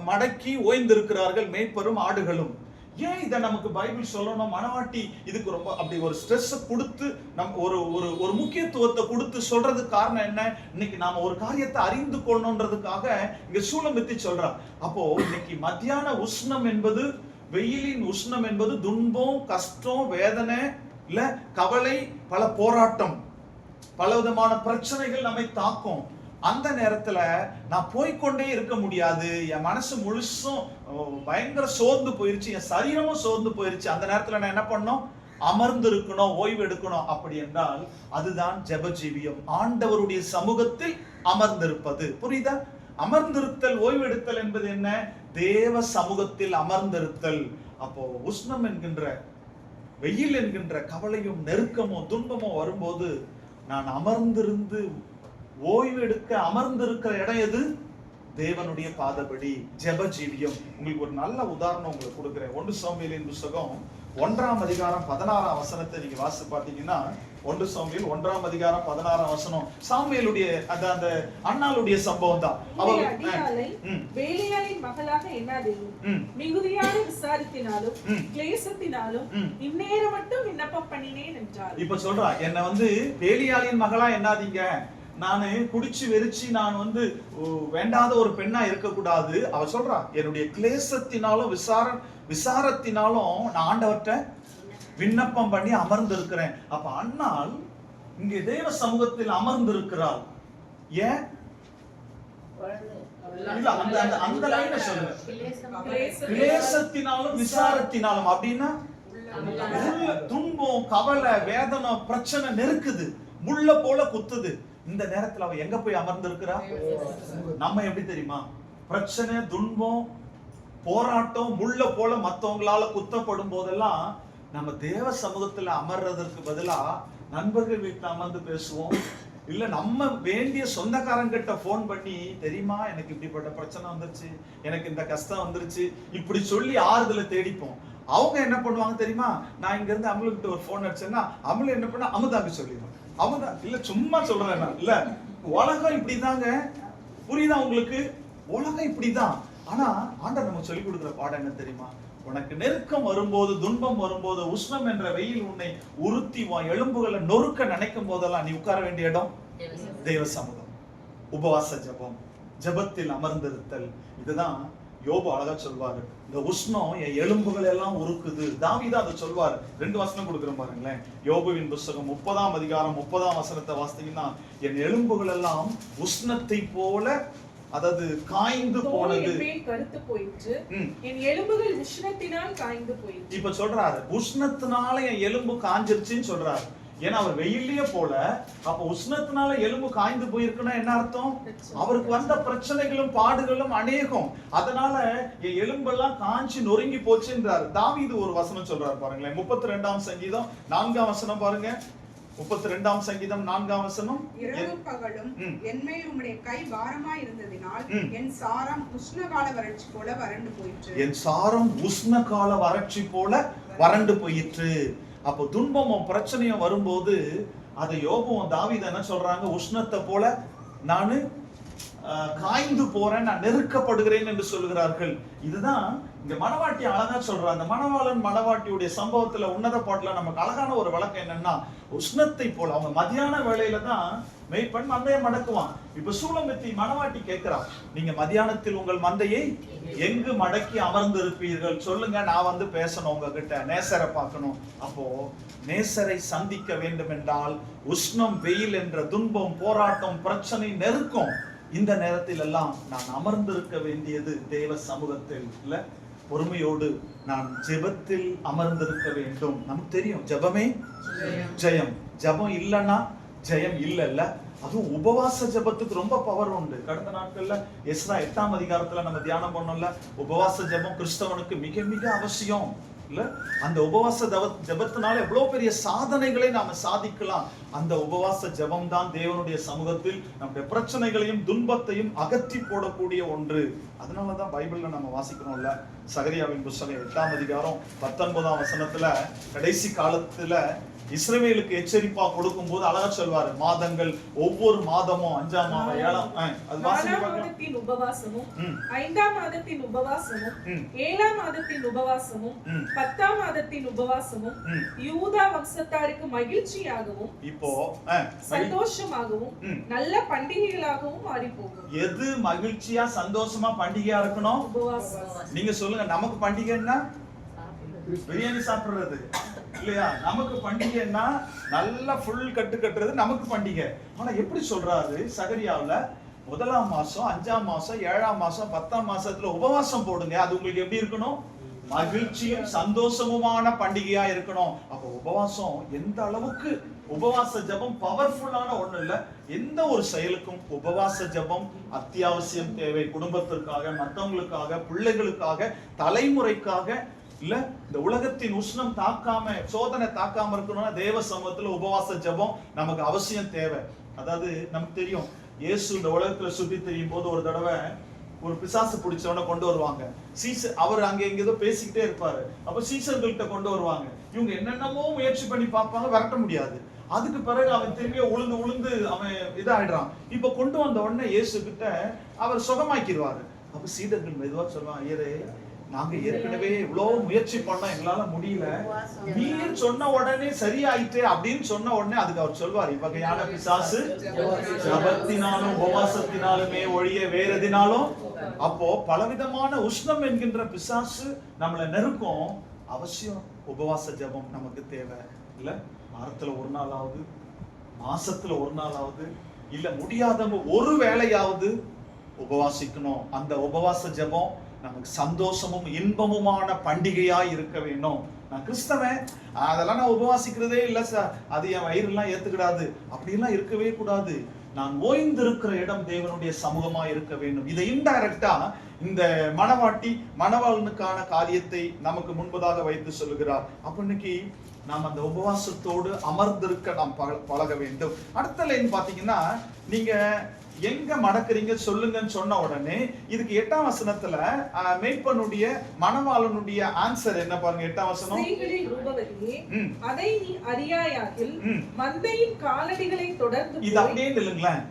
மடக்கி ஓய்ந்திருக்கிறார்கள் மேய்ப்பரும் ஆடுகளும். ஏன் இதை நமக்கு பைபிள் சொல்லணும்? மணவாட்டி இதுக்கு ரொம்ப அப்படி ஒரு ஸ்ட்ரெஸ் கொடுத்து நம்ம ஒரு முக்கியத்துவத்தை கொடுத்து சொல்றதுக்கு காரணம் என்ன? இன்னைக்கு நாம ஒரு காரியத்தை அறிந்து கொள்ளணுன்றதுக்காக இங்க சூலமித்தி சொல்றா. அப்போ இன்னைக்கு மத்தியான உஷ்ணம் என்பது, வெயிலின் உஷ்ணம் என்பது துன்பம், கஷ்டம், வேதனை, இல்ல கவலை, பல போராட்டம், பல விதமான பிரச்சனைகள் நம்மை தாக்கும். அந்த நேரத்துல நான் போய்கொண்டே இருக்க முடியாது, என் மனசு முழுசும் பயங்கர சோர்ந்து போயிருச்சு, என் சரீரமும் சோர்ந்து போயிருச்சு. அந்த நேரத்துல நான் என்ன பண்ணணும்? அமர்ந்து இருக்கணும், ஓய்வு எடுக்கணும். அப்படி என்றால் அதுதான் ஜெபஜீவியம், ஆண்டவருடைய சமூகத்தில் அமர்ந்திருப்பது. புரியுதா? அமர்ந்திருத்தல், ஓய்வு எடுத்தல் என்பது என்ன? தேவ சமூகத்தில் அமர்ந்திருத்தல். அப்போ உஷ்ணம் என்கின்ற, வெயில் என்கின்ற கவலையும் நெருக்கமோ துன்பமோ வரும்போது நான் அமர்ந்திருந்து ஓய்வு எடுக்க அமர்ந்திருக்கிற இடம் எது? தேவனுடைய பாதபடி, ஜெபஜீவியம். உங்களுக்கு ஒரு நல்ல உதாரணம் உங்களுக்கு கொடுக்கிறேன். 1 சாமுவேலின் புத்தகம் 1ஆம் அதிகாரம் 16ஆம் வசனத்தை நீங்க வாசித்து பார்த்தீங்கன்னா, 1 சாமுவேல் 1ஆம் அதிகாரம் 16ஆம் வசனம் சாமுவேலுடைய அந்த அன்னாளுடைய சம்பவம் தான். வேலையாளின் மகளாக எண்ணாதேயும், மிகுதியான விசாரத்தினாலும் கிளேசத்தினாலும் இந்நேரம் மட்டும் விண்ணப்பம் பண்ணினேன் என்றார். இப்ப சொல்றா, என்ன வேலையாளின் மகளா எண்ணாதீங்க, நானு குடிச்சு வெறிச்சு நான் வேண்டாத ஒரு பெண்ணா இருக்கக்கூடாது. அவ சொல்றா, என்னுடைய கிளேசத்தினாலும் விசாரத்தினாலும் நான் ஆண்டவர்கிட்ட விண்ணப்பம் பண்ணி அமர்ந்திருக்கிறேன். அப்ப அன்னாள் இங்கே தேவ சமூகத்தில் அமர்ந்திருக்கிறாள். ஏன்? இல்ல, அந்த லைனை சொல்லுங்க. கிளேசத்தினாலும் விசாரத்தினாலும் அப்படின்னா துன்பம், கவலை, வேதனை, பிரச்சனை நெருக்குது, முள்ள போல குத்துது. இந்த நேரத்துல அவ எங்க போய் அமர்ந்திருக்கிறா? நம்ம எப்படி தெரியுமா? பிரச்சனை, துன்பம், போராட்டம், முள்ள போல மத்தவங்களால குத்தப்படும் போதெல்லாம் நம்ம தேவ சமூகத்துல அமர்றதற்கு பதிலா நண்பர்கள் வீட்டுல அமர்ந்து பேசுவோம். இல்ல நம்ம வேண்டிய சொந்தக்காரங்கிட்ட போன் பண்ணி, தெரியுமா எனக்கு இப்படிப்பட்ட பிரச்சனை வந்துருச்சு, எனக்கு இந்த கஷ்டம் வந்துருச்சு, இப்படி சொல்லி ஆறுதலை தேடிப்போம். அவங்க என்ன பண்ணுவாங்க தெரியுமா? நான் இங்க இருந்து அமலுக்கிட்ட ஒரு போன் அடிச்சேன்னா அமல என்ன பண்ண, அமுதாக்கு சொல்லிடுவேன். அமுதா இல்ல சும்மா சொல்றேன் இல்ல, உலகம் இப்படிதாங்க. புரியுதா உங்களுக்கு? உலகம் இப்படிதான். ஆனா ஆண்டவர் நமக்கு சொல்லி கொடுக்குற பாடம் என்ன தெரியுமா? உனக்கு நெருக்கம் வரும்போது, துன்பம் வரும்போது, உஷ்ணம் என்ற வெயில் உன்னை உறுத்தி எலும்புகளை நொறுக்க நினைக்கும் போதெல்லாம் நீ உட்கார வேண்டிய இடம் தேவ சமூகம். உபவாச ஜபம், ஜபத்தில் அமர்ந்திருத்தல். இதுதான் யோபு அழகா சொல்வாரு. இந்த உஷ்ணம் என் எலும்புகள் எல்லாம் உருக்குது. தாவீது அதை சொல்வாரு. 2 வசனம் கொடுக்குறேன் பாருங்களேன். யோபுவின் புஸ்தகம் 30ஆம் அதிகாரம் 30ஆம் வசனத்தை வாசித்தீங்கன்னா, என் எலும்புகள் எல்லாம் உஷ்ணத்தை போல, அதாவது காய்ந்து போனது, கருத்து போயிற்று, என் எலும்புகள் உஷ்ணத்தினால் காய்ந்து போயிற்று. இப்ப சொல்றாரு உஷ்ணத்தினால என் எலும்பு காஞ்சிருச்சுன்னு சொல்றாரு. ஏன்னா அவர் வெயிலே போல, அப்ப உஷ்ணத்தினால எலும்பு காய்ந்து போயிருக்குன்னா என்ன அர்த்தம்? அவருக்கு வந்த பிரச்சனைகளும் பாடுகளும் அநேகம், அதனால என் எலும்பெல்லாம் காஞ்சி நொறுங்கி போச்சுன்றாரு. தாவீது ஒரு வசனம் சொல்றாரு பாருங்களேன். 32ஆம் சங்கீதம் 4ஆம் வசனம் பாருங்க. 32ஆம் சங்கீதம் 4ஆம் வசனம். இரவு பகலும் என்மேல் உம்முடைய கை பாரமாய் இருந்ததினால் என் சாரம் உஷ்ணகால வறட்சி போல வறண்டு போயிற்று. என் சாரம் உஷ்ணகால வறட்சி போல வறண்டு போயிற்று. அப்போ துன்பமும் பிரச்சனையும் வரும்போது அதை யோபுவும் தாவீது என்ன சொல்றாங்க? உஷ்ணத்தை போல நானு காய்ந்து போறேன், நான் நெருக்கப்படுகிறேன் என்று சொல்லுகிறார்கள். இதுதான் இங்க மணவாட்டி அழகா சொல்றாங்க. அந்த மணவாளன் மணவாட்டியுடைய சம்பவத்துல உன்னத பாட்டுல நமக்கு அழகான ஒரு வழக்கம் என்னன்னா, உஷ்ணத்தை போல அவங்க மதியான வேளையில தான் மெய்ப்பெண் மந்தையை மடக்குவான். இப்ப சூலமித்தி மணவாட்டி கேட்கிறா, நீங்க மதியானத்தில் உங்கள் மந்தையை எங்கு மடக்கி அமர்ந்து இருப்பீர்கள் சொல்லுங்க, நான் வந்து பேசணும் உங்ககிட்ட, நேசரை பார்க்கணும். அப்போ நேசரை சந்திக்க வேண்டும் என்றால் உஷ்ணம், வெயில் என்ற துன்பம், போராட்டம், பிரச்சனை, நெருக்கம், இந்த நேரத்தில் எல்லாம் நான் அமர்ந்திருக்க வேண்டியது தேவ சமூகத்தில் இல்ல, பொறுமையோடு நான் ஜெபத்தில் அமர்ந்திருக்க வேண்டும். நமக்கு தெரியும் ஜெபமே ஜெயம். ஜெபம் இல்லைன்னா ஜெயம் இல்லைல்ல. அதுவும் உபவாச ஜெபத்துக்கு ரொம்ப பவர் உண்டு. கடந்த நாட்கள்ல எஸ்ரா 8ஆம் அதிகாரத்துல நம்ம தியானம் பண்ணோம்ல, உபவாச ஜெபம் கிறிஸ்தவனுக்கு மிக மிக அவசியம் இல்ல. அந்த உபவாச ஜெபத்தினால எவ்வளவு பெரிய சாதனைகளை நாம சாதிக்கலாம். அந்த உபவாச ஜெபம் தான் தேவனுடைய சமூகத்தில் நம்முடைய பிரச்சனைகளையும் துன்பத்தையும் அகற்றி போடக்கூடிய ஒன்று. அதனாலதான் பைபிள்ல நம்ம வாசிக்கிறோம்ல, சகரியாவின் புத்தகம் 8ஆம் அதிகாரம் 19ஆம் வசனத்துல கடைசி காலத்துல இஸ்ரவேலுக்கு எச்சரிப்பா கொடுக்கும் போது அழகா சொல்வாரு, மாதங்கள் ஒவ்வொரு மாதமும் 5ஆம் மாதம் 7ஆம் மாதத்தின் உபவாசமும் 5ஆம் மாதத்தின் உபவாசமும் 7ஆம் மாதத்தின் உபவாசமும் 10ஆம் மாதத்தின் உபவாசமும் யூதா வம்சத்தாருக்கு மகிழ்ச்சியாகவும் இப்போ சந்தோஷமாகவும் நல்ல பண்டிகைகளாகவும் மாறி போகும். எது மகிழ்ச்சியா சந்தோஷமா பண்டிகையா இருக்கணும்? உபவாசம். நீங்க சொல்லுங்க, நமக்கு பண்டிகைன்னா பிரியாணி சாப்பிடுறது இல்லையா? நமக்கு பண்டிகைன்னா நல்லா ஃபுல் கட்டு கட்டுறது நமக்கு பண்டிகை. ஆனா எப்படி சொல்றாரு சகரியாவுல, 1ஆம் மாசம் 5ஆம் மாசம் 7ஆம் மாசம் 10ஆம் மாசத்துல உபவாசம் போடுங்க, அது உங்களுக்கு எப்படி இருக்கணும்? மகிழ்ச்சியும் சந்தோஷமுமான பண்டிகையா இருக்கணும். அப்ப உபவாசம் எந்த அளவுக்கு, உபவாச ஜபம் பவர்ஃபுல்லான ஒண்ணு இல்ல. எந்த ஒரு செயலுக்கும் உபவாச ஜபம் அத்தியாவசியம் தேவை. குடும்பத்திற்காக, மற்றவங்களுக்காக, பிள்ளைகளுக்காக, தலைமுறைக்காக இல்ல. இந்த உலகத்தின் உஷ்ணம் தாக்காம, சோதனை தாக்காம இருக்கணும்னா தேவ சமூகத்துல உபவாச ஜபம் நமக்கு அவசியம் தேவை. அதாவது நமக்கு தெரியும், இயேசு இந்த உலகத்துல சுத்தி தெரியும் போது ஒரு தடவை ஒரு பிசாசு பிடிச்சவன கொண்டு வருவாங்க. அவர் அங்க எங்க ஏதோ பேசிக்கிட்டே இருப்பாரு. அப்ப சீசர்கள்ட்ட கொண்டு வருவாங்க. இவங்க என்னென்னமோ முயற்சி பண்ணி பார்ப்பாங்க, விரட்ட முடியாது. அதுக்கு பிறகு அவன் திரும்பிய உளுந்து அவன் இதாயிடுறான். இப்ப கொண்டு வந்த உடனே இயேசு கிட்ட அவர் சுகமாக்கிடுவாரு. அப்ப சீடர்கள் மெதுவா சொல்லுவாங்க, ஐயரே நாங்க ஏற்கனவே இவ்வளவு முயற்சி பண்ணோம், எங்களால முடியல, நீர் சொன்ன உடனே சரியாயிட்டு அப்படின்னு சொன்ன உடனே அதுக்கு அவர் சொல்வார், இவ்வகையான பிசாசு ஜபத்தினாலும் உபவாசத்தினாலுமே ஒழிய வேற எதினாலும். அப்போ பலவிதமான உஷ்ணம் என்கின்ற பிசாசு நம்மளை நெருக்கும். அவசியம் உபவாச ஜெபம் நமக்கு தேவை இல்ல. வாரத்துல ஒரு நாளாவது, மாசத்துல ஒரு நாளாவது, இல்ல முடியாதவங்க ஒரு வேளையாவது உபவாசிக்கணும். அந்த உபவாச ஜெபம் நமக்கு சந்தோஷமும் இன்பமுமான பண்டிகையா இருக்க வேணும். நான் கிறிஸ்தவன், அதெல்லாம் நான் உபவாசிக்கிறதே இல்ல சார், அது என் வயிறுலாம் ஏத்துக்கிடாது, அப்படிலாம் இருக்கவே கூடாது. நான் ஓய்ந்திருக்கிற இடம் தேவனுடைய சமூகமா இருக்க வேண்டும். இதை இன்டைரக்டா இந்த மணவாட்டி மணவாளனுக்கான காரியத்தை நமக்கு முன்பதாக வைத்து சொல்லுகிறார். அப்ப இன்னைக்கு நாம் அந்த உபவாசத்தோடு அமர்ந்திருக்க நாம் பழக வேண்டும். அடுத்த லைன் பாத்தீங்கன்னா, நீங்க எங்க மடக்குறீங்க சொல்லுங்கன்னு சொன்ன உடனே இதுக்கு 8ஆம் வசனத்துல மேய்ப்பனுடைய மணவாளனுடைய ஆன்சர் என்ன பாருங்க. 8ஆம் வசனம், அதை நீ அறியாயாகில் மந்தையின் காலடிகளை தொடர்ந்து. இது அப்படியே இல்லைங்களேன்.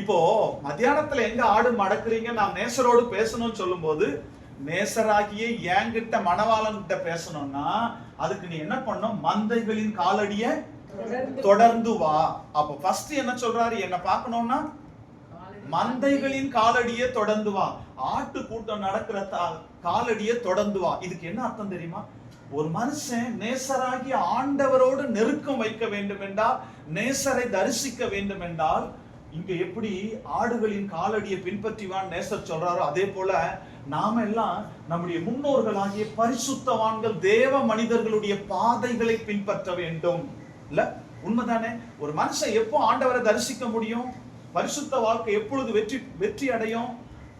இப்போ மத்தியானத்துல எங்க ஆடு மடக்குறீங்க நாம் நேசரோடு பேசணும்னு சொல்லும் போது, நேசராகிய என்கிட்ட மணவாளன்கிட்ட பேசணும்னா அதுக்கு நீ என்ன பண்ணும்? மந்தைகளின் காலடிய தொடர்ந்து வா. அப்ப ஃபர்ஸ்ட் என்ன சொல்றாரு? என்ன பார்க்கணும்னா மந்தைகளின் காலடியே தொடர்ந்து வா. ஆட்டு கூட்டம் நடக்கிற காலடியே தொடர்ந்து வா. இதுக்கு என்ன அர்த்தம் தெரியுமா? ஒரு மனுஷன் நேசராகி ஆண்டவரோடு நெருக்கம் வைக்க வேண்டும் என்றால், நேசரை தரிசிக்க வேண்டும் என்றால், இங்க எப்படி ஆடுகளின் காலடியை பின்பற்றிவான் நேசர் சொல்றாரோ, அதே போல நாம எல்லாம் நம்முடைய முன்னோர்களாகிய பரிசுத்தவான்கள் தேவ மனிதர்களுடைய பாதைகளை பின்பற்ற வேண்டும். இல்ல, உண்மைதானே? ஒரு மனுஷன் எப்போ ஆண்டவரை தரிசிக்க முடியும்? பரிசுத்த வாழ்க்கை எப்பொழுது வெற்றி அடையும்?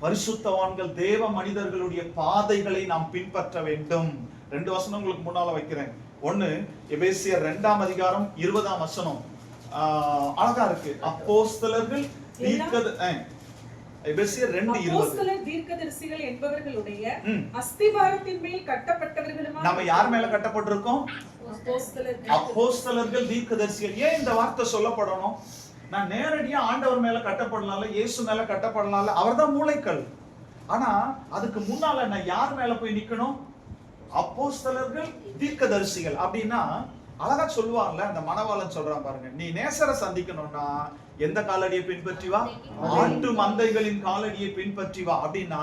பரிசுத்தவான்கள் தேவ மனிதர்களுடைய பாதைகளை நாம் பின்பற்ற வேண்டும். 2 வசனம் உங்களுக்கு முன்னால வைக்கிறேன். 1 எபேசியர் 2ஆம் அதிகாரம் 20ஆம் வசனம் அழகா இருக்கு. அப்போஸ்தலர்கள் எபேசியர் 2:20 தீர்க்கதரிசிகள் என்பவர்களுடைய அஸ்திபாரத்தின் மேல் கட்டப்பட்டவர்களுமா. நம்ம யார் மேல கட்டப்பட்டிருக்கோம்? அப்போஸ்தலர்கள் தீர்க்கதரிசிகள். ஏன் இந்த வார்த்தை சொல்லப்படணும்? நான் நேரடியா ஆண்டவர் மேல கட்டப்படலாம்ல, இயேசு மேல கட்டப்படலாம்ல, அவர்தான் மூளைக்கல். ஆனா அதுக்கு முன்னால நான் யார் மேல போய் நிக்கணும்? அப்போஸ்தலர்கள் தீர்க்கதரிசிகள். அப்படின்னா அழகா சொல்லுவாங்கல்ல, அந்த மணவாளன் சொல்றான் பாருங்க, நீ நேசரை சந்திக்கணும்னா எந்த காலடியை பின்பற்றி வா? ஆட்டு மந்தைகளின் காலடியை பின்பற்றி வா. அப்படின்னா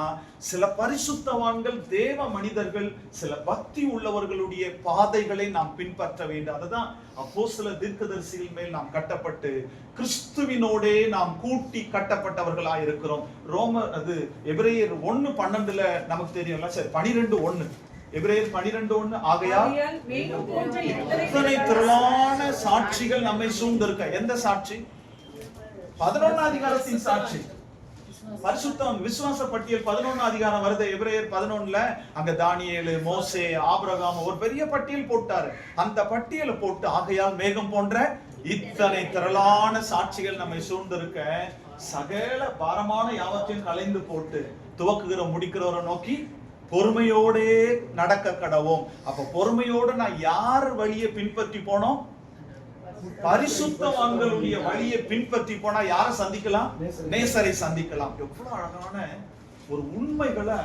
சில பரிசுத்தவான்கள் தேவ மனிதர்கள், சில பக்தி உள்ளவர்களுடைய பாதைகளை நாம் பின்பற்ற வேண்டும். அதுதான் அப்போஸ்தலர் தீர்க்கதரிசிகள் மேல் நாம் கட்டப்பட்டு கிறிஸ்துவினோடே நாம் கூட்டி கட்டப்பட்டவர்களாக இருக்கிறோம். எபிரேயர் 1:12 நமக்கு தெரியும்ல. சரி, 12:1 எபிரேயர் 12:1 ஆகையால் இத்தனை திரளான சாட்சிகள் நம்மை சூழ்ந்திருக்க. எந்த சாட்சி? 11ஆம் அதிகாரத்தின் சாட்சி. பரிசுத்தம் விசுவாச பட்டியல் 11ஆம் அதிகாரம் வருது. எபிரேயர் 11ல அங்க தானியேலு, மோசே, ஆபிரகாம் ஒரு பெரிய பட்டியல் போட்டாரு. அந்த பட்டியலை போட்டு ஆகையால் மேகம் போன்ற இத்தனை திரளான சாட்சிகள் நம்மை சூழ்ந்திருக்க சகல பாரமான யாவத்தையும் கலைந்து போட்டு துவக்குகிற முடிக்கிறவரை நோக்கி பொறுமையோடே நடக்க கடவோம். அப்ப பொறுமையோடு நான் யார் வழியை பின்பற்றி போனோம்? பரிசுத்தவான்களுடைய வழியை பின்பற்றி போனா யாரை சந்திக்கலாம்? நேசரை சந்திக்கலாம். எவ்வளவு அழகான ஒரு உண்மைகளை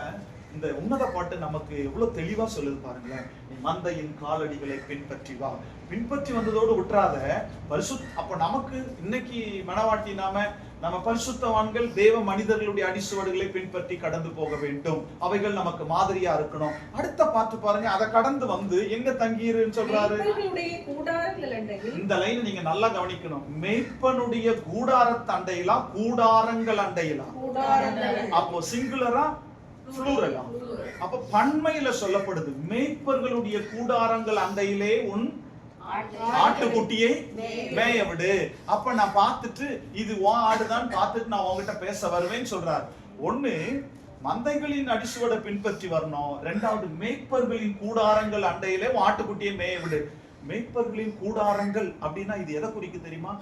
இந்த உன்னத பாட்டு நமக்கு எவ்வளவு தெளிவா சொல்லுது பாருங்களேன். நீ மந்தையின் காலடிகளை பின்பற்றி வா. பின்பற்றி வந்ததோடு விட்டுறாத. அப்ப நமக்கு இன்னைக்கு மனவாட்டி நம்ம பரிசுத்தவான்கள் தேவ மனிதர்களுடைய அடிசுவடுகளை பின்பற்றி கடந்து போக வேண்டும். அவைகள் நமக்கு மாதிரியா இருக்கணும். அடுத்த பாட்டு பாருங்க, அதை கடந்து வந்து எங்க தங்கிருன்னு சொல்றாரு? இந்த லைன் நீங்க நல்லா கவனிக்கணும். மேய்ப்பனுடைய கூடாரத்து அண்டையிலா, கூடாரங்கள் அண்டையிலா? அப்போ சிங்குலரா புளூரலா? அப்ப பன்மையில சொல்லப்படுது, மேய்ப்பர்களுடைய கூடாரங்கள் அண்டையிலே உன் ஆட்டுக்குட்டியை மேய விடு. அப்ப நான் பார்த்துட்டு இது உன் ஆடுதான் பார்த்துட்டு நான் உங்ககிட்ட பேச வருவேன்னு சொல்றாரு. 1 மந்தைகளின் அடிசுவடை பின்பற்றி வரணும். 2வது மேய்ப்பர்களின் கூடாரங்கள் அண்டையிலே ஆட்டுக்குட்டியை மேய விடு. மேய்ப்பர்களின் கூடாரங்கள் அப்படின்னா இது எதை குறிக்கு தெரியுமா?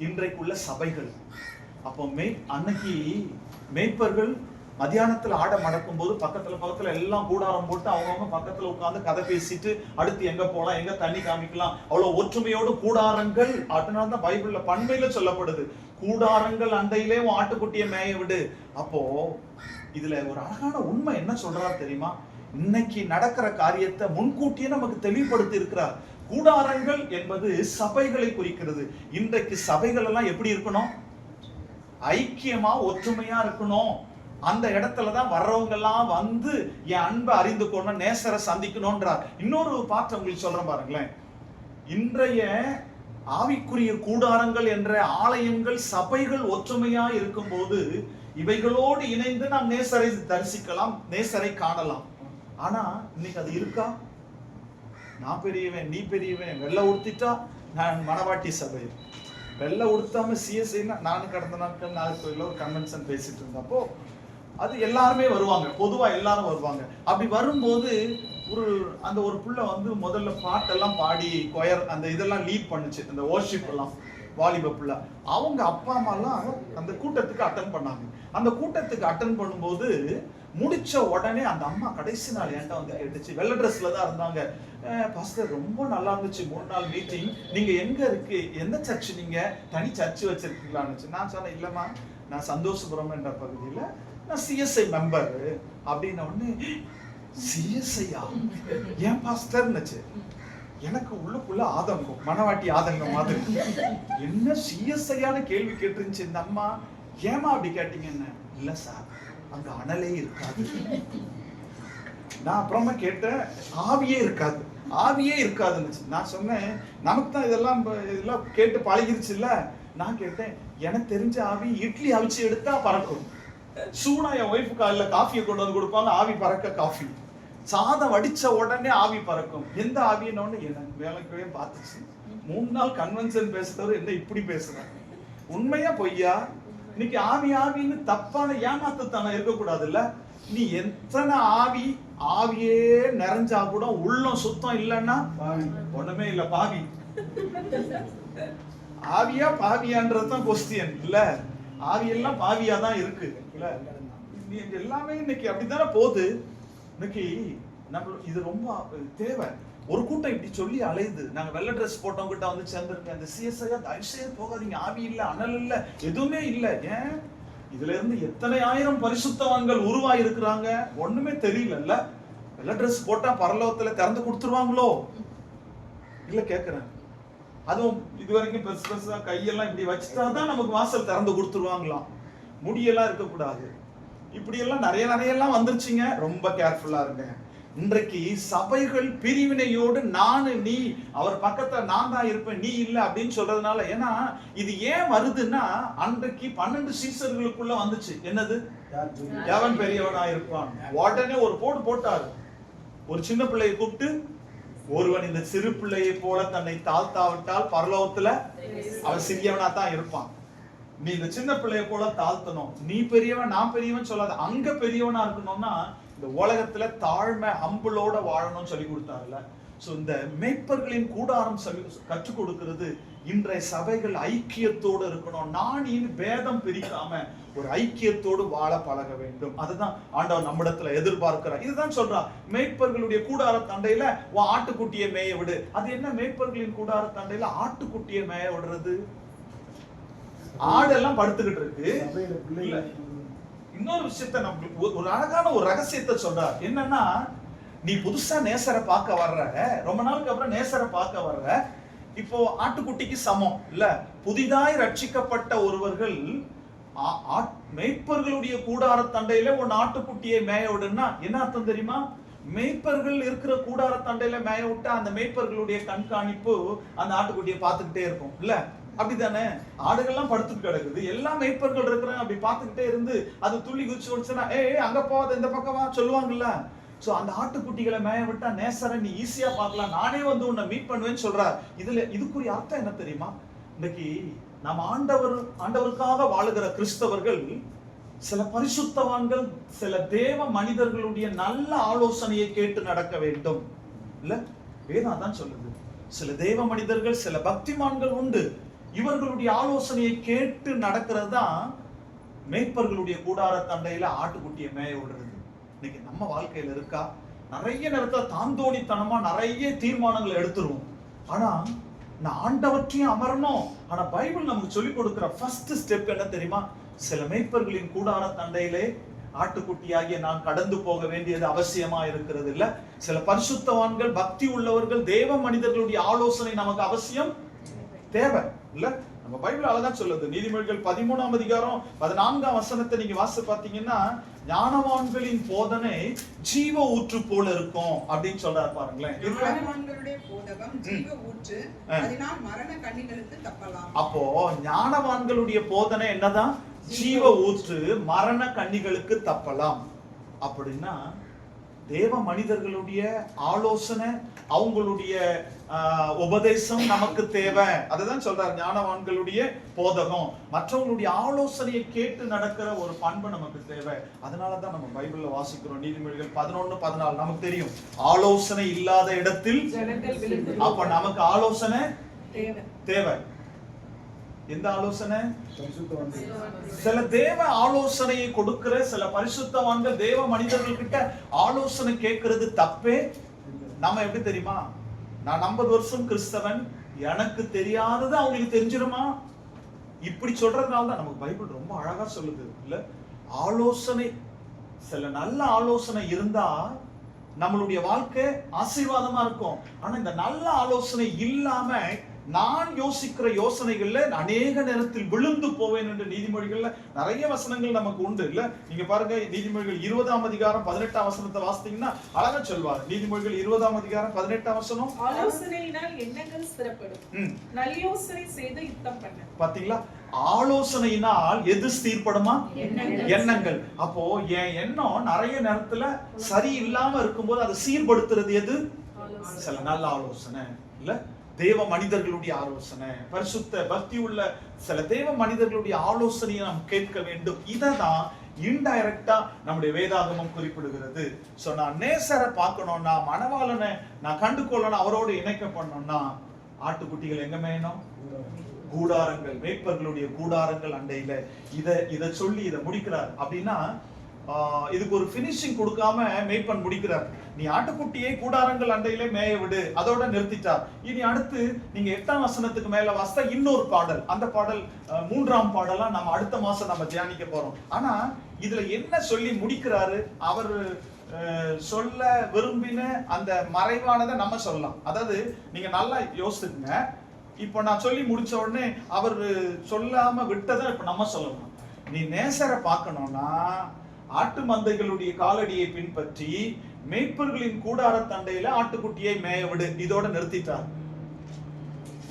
இன்றைக்குள்ள சபைகள். அப்போ அன்னைக்கு மேய்ப்பர்கள் மத்தியானத்துல ஆட மடக்கும் போது பக்கத்துல எல்லாம் கூடாரம் போட்டு அவங்கவுங்க பக்கத்துல உட்கார்ந்து கதை பேசிட்டு அடுத்து எங்க போலாம், எங்க தண்ணி காமிக்கலாம், அவ்வளவு ஒற்றுமையோடு கூடாரங்கள். அதனாலதான் பைபிள்ல பன்மையில சொல்லப்படுது, கூடாரங்கள் அண்டையிலே ஆட்டுக்குட்டியை மேய விடு. அப்போ இதுல ஒரு அழகான உண்மை என்ன சொல்றாரு தெரியுமா? இன்னைக்கு நடக்கிற காரியத்தை முன்கூட்டியே நமக்கு தெளிவுபடுத்தி இருக்கிறார். கூடாரங்கள் என்பது சபைகளை குறிக்கிறது. இன்றைக்கு சபைகள் எல்லாம் எப்படி இருக்கணும்? ஐக்கியமா ஒற்றுமையா இருக்கணும். அந்த இடத்துலதான் வர்றவங்க எல்லாம் வந்து என் அன்பை அறிந்து கொள்ள நேசரை சந்திக்கணும்ன்றார். இன்னொரு பாட்டு உங்களுக்கு சொல்றேன் பாருங்களேன். இன்றைய ஆவிக்குரிய கூடாரங்கள் என்ற ஆலயங்கள் சபைகள் ஒற்றுமையா இருக்கும் போது இவைகளோடு இணைந்து நாம் நேசரை தரிசிக்கலாம், நேசரை காணலாம். ஆனா இன்னைக்கு அது இருக்கா? நான் பெரியவன், நீ பெரியவன், வெள்ளை உடுத்திட்டா நான் மணவாட்டி சபை, வெள்ளை உடுத்தாம சிஎஸ்ஐன்னா. நான் கடந்த நாட்கள் நாகர்கோயில ஒரு கன்வென்ஷன் பேசிட்டு இருந்தப்போ அது எல்லாருமே வருவாங்க, பொதுவா எல்லாரும் வருவாங்க. அப்படி வரும்போது அந்த ஒரு புள்ள வந்து முதல்ல பாட்டெல்லாம் பாடி கொயர் அந்த இதெல்லாம் லீட் பண்ணுச்சு, அந்த வர்ஷிப் எல்லாம், வாலிப புள்ள. அவங்க அப்பா அம்மா எல்லாம் அந்த கூட்டத்துக்கு அட்டன் பண்ணாங்க. அந்த கூட்டத்துக்கு அட்டன் பண்ணும்போது முடிச்ச உடனே அந்த அம்மா கடைசி நாள் என்கிட்ட வந்து கேட்டுச்சு, வெள்ளை ட்ரெஸ்ல தான் இருந்தாங்க. பாஸ்டர் ரொம்ப நல்லா இருந்துச்சு 3 நாள் மீட்டிங், நீங்க எங்க இருக்கு, எந்த சர்ச், நீங்க தனி சர்ச் வச்சிருக்கீங்களான்னு. நான் சொன்னேன், இல்லம்மா நான் சந்தோஷபுரம் என்ற பகுதியில நான் சிஎஸ்ஐ மெம்பர் அப்படின்ன உடனே, சிஎஸ்ஐயா ஏன் பாஸ்டர்னுச்சு. எனக்கு உள்ளுக்குள்ள ஆதங்கம், மனவாட்டி ஆதங்கம் மாதிரி. என்ன சிஎஸ்ஐயான கேள்வி கேட்டுருந்துச்சு இந்த அம்மா. ஏமா அப்படி கேட்டீங்கன்னு. இல்ல சார், அங்க அனலே இருக்காது. நான் அப்புறமா கேட்டேன், ஆவியே இருக்காது, ஆவியே இருக்காதுன்னு. நான் சொன்னேன், நமக்கு தான் இதெல்லாம் கேட்டு பழகிருச்சு இல்ல. நான் கேட்டேன், எனக்கு தெரிஞ்ச ஆவி இட்லி அவிச்சு எடுத்தா பறக்கும். சூனா என் ஒய்ஃபு காலைல காஃபியை கொண்டு வந்து கொடுப்பாங்க, ஆவி பறக்க காஃபி. சாதம் வடிச்ச உடனே ஆவி பறக்கும். எந்த ஆவின்னு எனக்கு வேலைக்கவே பார்த்துச்சு. 3 நாள் கன்வென்ஷன் பேசுறவர் என்ன இப்படி பேசுறாங்க? உண்மையா பொய்யா? இன்னைக்கு ஆவி ஆவின்னு தப்பான ஏமாத்தத்தானே இருக்கக்கூடாது இல்ல. நீ எத்தனை ஆவியே நிறைஞ்சா கூட உள்ளம் சுத்தம் இல்லைன்னா ஒண்ணுமே இல்ல, பாவி. ஆவியா பாவியான்றதுதான் கொஸ்டியன் இல்ல. ஆவியெல்லாம் பாவியா தான் இருக்கு இல்ல. எல்லாமே இன்னைக்கு அப்படித்தானே போகுது. இன்னைக்கு நம்ம இது ரொம்ப தேவை. ஒரு கூட்டம் இப்படி சொல்லி அலையுது, நாங்க வெள்ளை ட்ரெஸ் போட்டவங்க கிட்ட வந்து சேர்ந்துருக்கேன், அந்த சிஎஸ்ஐயா தயவுசெய்து போகாதீங்க, ஆவி இல்ல, அனல் இல்ல, எதுவுமே இல்ல. ஏன்? இதுல இருந்து எத்தனை ஆயிரம் பரிசுத்தவான்கள் உருவாகி இருக்கிறாங்க, ஒண்ணுமே தெரியல. வெள்ளை ட்ரெஸ் போட்டா பரலோகத்துல திறந்து கொடுத்துருவாங்களோ இல்ல கேக்குறேன். அதுவும் இதுவரைக்கும் பெருசு பெருசா கையெல்லாம் இப்படி வச்சுட்டாதான் நமக்கு வாசல் திறந்து கொடுத்துருவாங்களாம். முடியெல்லாம் இருக்கக்கூடாது. இப்படி எல்லாம் நிறைய எல்லாம் வந்துருச்சுங்க. ரொம்ப கேர்ஃபுல்லா இருங்க. இன்றைக்கு சபைகள் பிரிவினையோடு நான் நீ, அவர் பக்கத்துல நான் தான் இருப்பேன் நீ இல்ல அப்படின்னு சொல்றதுனால. ஏன்னா இது ஏன் வருதுன்னா, அன்றைக்கு 12 சீசர்களுக்குள்ள வந்துச்சு. என்னது? எவன் பெரியவனா இருப்பான். உடனே ஒரு போட்டாரு. ஒரு சின்ன பிள்ளையை கூப்பிட்டு, ஒருவன் இந்த சிறு பிள்ளையை போல தன்னை தாழ்த்தாவிட்டால் பரலோகத்துல அவன் சிறியவனா தான் இருப்பான். நீ இந்த சின்ன பிள்ளையை போல தாழ்த்தணும். நீ பெரியவன் நான் பெரியவன் சொல்லாத. அங்க பெரியவனா இருக்கணும்னா இந்த உலகத்துல தாழ்மை ஹம்பிளோட வாழணும்னு சொல்லி கொடுத்தாருல்ல. சோ இந்த மேய்ப்பர்களின் கூடாரம் கற்றுக் கொடுக்கிறது. இன்றைய சபைகள் ஐக்கியத்தோடு இருக்கணும். நானின் பேதம் பிரிக்காம ஒரு ஐக்கியத்தோடு வாழ பழக வேண்டும். அதுதான் ஆண்டவர் நம்மிடத்துல எதிர்பார்க்கிறார். இதுதான் சொல்றான், மேய்ப்பர்களுடைய கூடார தண்டையில உன் ஆட்டுக்குட்டியை மேய விடு. அது என்ன மேய்ப்பர்களின் கூடார தண்டையில ஆட்டுக்குட்டியை மேய விடுறது? ஆடெல்லாம் படுத்துக்கிட்டு இருக்கு. இன்னொரு விஷயத்த நம்ம ஒரு அழகான ஒரு ரகசியத்தை சொல்றார். என்னன்னா, நீ புதுசா நேசரை பார்க்க வர்ற, ரொம்ப நாளுக்கு அப்புறம் நேசரை பார்க்க வர்ற, இப்போ ஆட்டுக்குட்டிக்கு சமம் இல்ல. புதிதாய் ரட்சிக்கப்பட்ட ஒருவர்கள் மேய்ப்பர்களுடைய கூடார தண்டையில ஒரு ஆட்டுக்குட்டியை மேய விடுன்னா என்ன அர்த்தம் தெரியுமா? மேய்ப்பர்கள் இருக்கிற கூடார தண்டையில மேய விட்டா அந்த மேய்ப்பர்களுடைய கண்காணிப்பு அந்த ஆட்டுக்குட்டியை பார்த்துக்கிட்டே இருக்கும் இல்ல. அப்படித்தானே? ஆடுகள்லாம் படுத்துட்டு கிடக்குது, எல்லா மேய்ப்பர்கள் இருக்கிறாங்க, அப்படி பார்த்துக்கிட்டே இருந்து அது துள்ளி குதிச்சு ஓடிச்சுன்னா அங்க போகாத இந்த பக்கம் வா சொல்லுவாங்கல்ல. சோ அந்த ஆட்டுக்குட்டிகளை மேய விட்டா நேசரை நீ ஈஸியா பார்க்கலாம், நானே வந்து உன்னை மீட் பண்ணுவேன்னு சொல்றார். இதுக்குரிய அர்த்தம் என்ன தெரியுமா? இன்னைக்கு நம்ம ஆண்டவருக்காக வாழுகிற கிறிஸ்தவர்கள், சில பரிசுத்தவான்கள், சில தேவ மனிதர்களுடைய நல்ல ஆலோசனையை கேட்டு நடக்க வேண்டும் இல்ல. வேதம் தான் சொல்லுது. சில தேவ மனிதர்கள், சில பக்திமான்கள் உண்டு, இவர்களுடைய ஆலோசனையை கேட்டு நடக்கிறது தான் மேய்ப்பர்களுடைய கூடார தண்டையில ஆட்டுக்குட்டியை மேய விடுறது. இன்னைக்கு நம்ம வாழ்க்கையில இருக்கா? நிறைய நேரத்துல தாந்தோணித்தனமா நிறைய தீர்மானங்களை எடுத்துருவோம். ஆனா நான் ஆண்டவற்றையும் அமரணும். ஆனா பைபிள் நமக்கு சொல்லிக் கொடுக்கிற ஃபர்ஸ்ட் ஸ்டெப் என்ன தெரியுமா? சில மேய்ப்பர்களின் கூடார தண்டையிலே ஆட்டுக்குட்டியாகிய நான் கடந்து போக வேண்டியது அவசியமா இருக்கிறது இல்ல. சில பரிசுத்தவான்கள், பக்தி உள்ளவர்கள், தேவ மனிதர்களுடைய ஆலோசனை நமக்கு அவசியம் தேவை இல்ல. நம்ம பைபிள் அழகா சொல்லுது. நீதிமொழிகள் 13ஆம் அதிகாரம் 14ஆம் வசனத்தை நீங்க வாசித்து பாத்தீங்கன்னா, ஞானவான்களின் போதனை ஜீவ ஊற்று போல இருக்கும் அப்படின்னு சொல்றாரு பாருங்களேன். ஞானவான்களுடைய போதகம் ஜீவ ஊற்று, அதனால் மரண கண்ணிகளுக்கு தப்பலாம். அப்போ ஞானவான்களுடைய போதனை என்னதான்? ஜீவ ஊற்று, மரண கண்ணிகளுக்கு தப்பலாம். அப்படின்னா தேவ மனிதர்களுடைய ஆலோசனை, அவங்களுடைய உபதேசம் நமக்கு தேவை. அதுதான் சொல்றாரு, ஞானவான்களுடைய போதகம், மற்றவங்களுடைய ஆலோசனையை கேட்டு நடக்கிற ஒரு பண்பு நமக்கு தேவை. அதனாலதான் நம்ம பைபிள்ல வாசிக்கிறோம், நீதிமொழிகள் 11:14 நமக்கு தெரியும், ஆலோசனை இல்லாத இடத்தில். அப்ப நமக்கு ஆலோசனை தேவை. எந்த ஆலோசனை? சில தேவ ஆலோசனையை கொடுக்கிற சில பரிசுத்தவான்கள் தேவ மனிதர்கள் கிட்ட ஆலோசனை கேட்கறது தப்பே. நம்ம எப்படி தெரியுமா, நான் 50 வருஷம் கிறிஸ்தவன், எனக்கு தெரியாதது அவங்களுக்கு தெரிஞ்சிருமா? இப்படி சொல்றதுனால தான் நமக்கு பைபிள் ரொம்ப அழகா சொல்லுது இல்ல. ஆலோசனை, சில நல்ல ஆலோசனை இருந்தா நம்மளுடைய வாழ்க்கை ஆசீர்வாதமா இருக்கும். ஆனா இந்த நல்ல ஆலோசனை இல்லாம நான் யோசிக்கிற யோசனைகள்ல அநேக நேரத்தில் விழுந்து போவேன் என்று நீதிமொழிகள்ல நிறைய வசனங்கள் நமக்கு உண்டு இல்ல. நீங்க பாருங்க, நீதிமொழிகள் 20ஆம் அதிகாரம் 18ஆம் வசனத்தை வாசித்தீங்கன்னா அழகா சொல்வார். நீதிமொழிகள் 20ஆம் அதிகாரம் 18ஆம் வசனம், ஆலோசனையினால் எண்ணங்கள் ஸ்திரப்படும், நல்லயோசனை செய்து யுத்தம் பண்ணு. பாத்தீங்களா, ஆலோசனையினால் எது ஸ்திரப்படுமா? எண்ணங்கள். அப்போ என் எண்ணம் நிறைய நேரத்துல சரி இல்லாம இருக்கும்போது அதை சீர்படுத்துறது எது? சில நல்ல ஆலோசனை இல்ல, தேவ மனிதர்களுடைய ஆலோசனை, பரிசுத்த பக்தி உள்ள சில தேவ மனிதர்களுடைய ஆலோசனையை நாம் கேட்க வேண்டும். இததான் இன்டைரக்டா நம்முடைய வேதாகமம் குறிப்பிடுகிறது. சோ நான் நேசரை பார்க்கணும்னா, மணவாளனை நான் கண்டு கொள்ளணும், அவரோடு இணைக்க பண்ணணும்னா, ஆட்டுக்குட்டிகள் எங்க மேயணும்? கூடாரங்கள், மேய்ப்பர்களுடைய கூடாரங்கள் அண்டையில. இத சொல்லி இதை முடிக்கிறார். அப்படின்னா இதுக்கு ஒரு பினிஷிங் கொடுக்காம மேய்ப்பன் முடிக்கிறார். நீ ஆட்டுக்குட்டியை கூடாரங்கள் அண்டையிலே மேய விடு, அதோட நிறுத்திட்டார். இனி அடுத்து நீங்க 8ஆம் வசனத்துக்கு மேல வாசித்தா இன்னொரு பாடல், அந்த பாடல் 3ஆம் பாடலா நம்ம அடுத்த மாசம் நம்ம தியானிக்க போறோம். ஆனா இதுல என்ன சொல்லி முடிக்கிறாரு? அவர் சொல்ல விரும்பின அந்த மறைவானதை நம்ம சொல்லலாம். அதாவது நீங்க நல்லா யோசிச்சுங்க, இப்ப நான் சொல்லி முடிச்ச உடனே அவர் சொல்லாம விட்டதை இப்ப நம்ம சொல்லலாம். நீ நேசரை பார்க்கணும்னா ஆட்டு மந்தைகளுடைய காலடியை பின்பற்றி மேய்ப்பர்களின் கூடார தண்டையில ஆட்டுக்குட்டியை மேய விடு, இதோட நிறுத்திட்டார்.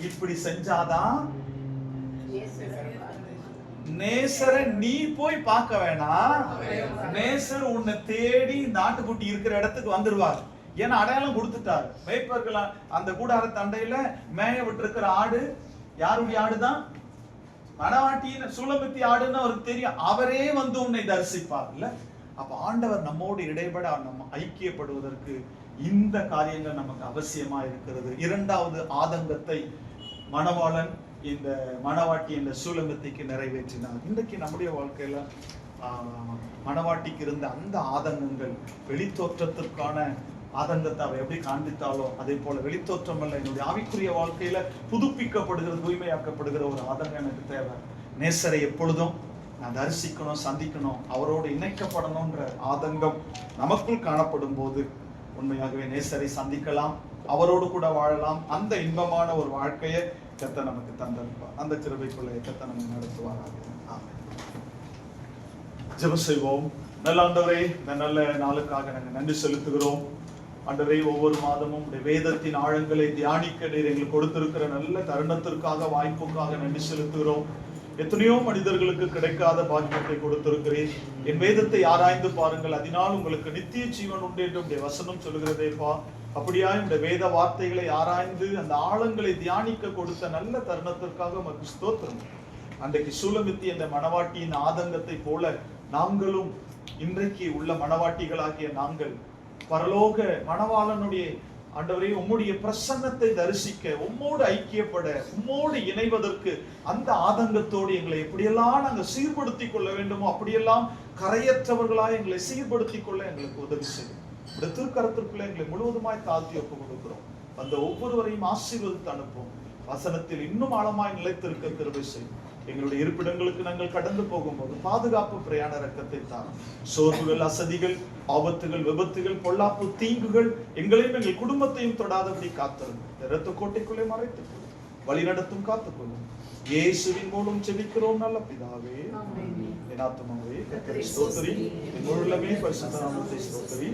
இப்படி செஞ்சாதான் நேசரை நீ போய் பார்க்க வேணாம், நேசர் உன்னை தேடி நாட்டுக்குட்டி இருக்கிற இடத்துக்கு வந்துருவார். ஏன்னா அடையாளம் கொடுத்துட்டார். மேய்ப்பர்கள் அந்த கூடார தண்டையில மேய விட்டு இருக்கிற ஆடு யாருடைய ஆடுதான்? மணவாட்டியின் சூலமித்தி ஆடுன்னு அவருக்கு தெரியும். அவரே வந்து உன்னை தரிசிப்பார் இல்ல. அப்ப ஆண்டவர் நம்மோடு இடைபட, நம்ம ஐக்கியப்படுவதற்கு இந்த காரியங்கள் நமக்கு அவசியமா இருக்கிறது. இரண்டாவது ஆதங்கத்தை மணவாளன் இந்த மணவாட்டி என்ற சூலமித்திக்கு நிறைவேற்றினார். இன்றைக்கு நம்முடைய வாழ்க்கையில மணவாட்டிக்கு இருந்த அந்த ஆதங்கங்கள், வெளித்தோற்றத்திற்கான ஆதங்கத்தை அவ எப்படி காண்பித்தாலோ அதே போல வெளித்தோற்றம் அல்ல, என்னுடைய ஆவிக்குரிய வாழ்க்கையில புதுப்பிக்கப்படுகிற, தூய்மையாக்கப்படுகிற ஒரு ஆதங்கம் எனக்கு தேவை. நேசரை எப்பொழுதும் நான் தரிசிக்கணும், சந்திக்கணும், அவரோடு இணைக்கப்படணும்ன்ற ஆதங்கம் நமக்குள் காணப்படும் போது உண்மையாகவே நேசரை சந்திக்கலாம், அவரோடு கூட வாழலாம். அந்த இன்பமான ஒரு வாழ்க்கையை கர்த்தர் நமக்கு தந்திருப்பார். அந்த கிருபைக்குள்ளே கர்த்தர் நம்மை நடத்துவாராக. ஜெபம் செய்வோம். நல்ல ஆண்டவரே, இந்த நல்ல நாளுக்காக நாங்கள் நன்றி செலுத்துகிறோம். ஆண்டவரே, ஒவ்வொரு மாதமும் வேதத்தின் ஆழங்களை தியானிக்க நீர் எங்களுக்கு கொடுத்திருக்கிற நல்ல தருணத்திற்காக, வாய்ப்புக்காக நன்றி செலுத்துகிறோம். எத்தனையோ மனிதர்களுக்கு கிடைக்காத பாக்கியத்தை கொடுத்திருக்கிறேன். என் வேதத்தை ஆராய்ந்து பாருங்கள், அதனால் உங்களுக்கு நித்திய ஜீவன் உண்டு என்று வசனம் சொல்கிறதேப்பா. அப்படியா இந்த வேத வார்த்தைகளை ஆராய்ந்து அந்த ஆழங்களை தியானிக்க கொடுத்த நல்ல தருணத்திற்காக உமக்கு ஸ்தோத்திரம். அன்றைக்கு சூலமித்தி அந்த மணவாட்டியின் ஆதங்கத்தை போல நாங்களும் இன்றைக்கு உள்ள மணவாட்டிகளாகிய நாங்கள் பரலோக மணவாளனுடைய ஆண்டவரே உம்முடைய பிரசன்னத்தை தரிசிக்க, உம்மோடு ஐக்கியப்பட, உம்மோடு இணைவதற்கு அந்த ஆதங்கத்தோடு எங்களை எப்படியெல்லாம் நாங்கள் சீர்படுத்திக் கொள்ள வேண்டுமோ அப்படியெல்லாம் கரையற்றவர்களாய் எங்களை சீர்படுத்திக் கொள்ள எங்களுக்கு உதவி செய்யும். இந்த திருக்கரத்திற்குள்ள எங்களை முழுவதுமாய் தாழ்த்தி ஒப்பு கொடுக்கிறோம். அந்த ஒவ்வொருவரையும் ஆசீர்வதித்து அனுப்பும். வசனத்தில் இன்னும் ஆழமாய் நிலைத்திருக்க கிருபை செய்யும். எங்களுடைய இருப்பிடங்களுக்கு நாங்கள் கடந்து போகும்போது பாதுகாப்பு பிரயாண ரக்கத்தை தாரும். சோர்வுகள், அசதிகள், ஆபத்துகள், விபத்துகள், பொல்லாப்பு, தீங்குகள் எங்களையும் எங்கள் குடும்பத்தையும் தொடாதபடி காத்திருக்கும். இரத்த கோட்டைக்குள்ளே மறைத்துக் வழிநடத்தும் காத்துக்கொள்ளும். இயேசுவின் மூலம் ஜெபிக்கிறோம் நல்ல பிதாவே. என் ஆத்துமாவே கர்த்தரை ஸ்தோத்திரி, என் முழுமே பரிசுத்த நாமத்தை ஸ்தோத்திரி.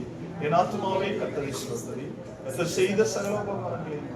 என் ஆத்துமாவே கர்த்தரை ஸ்தோத்திரி, கர்த்தர் செய்த சகல உபகாரங்களையும்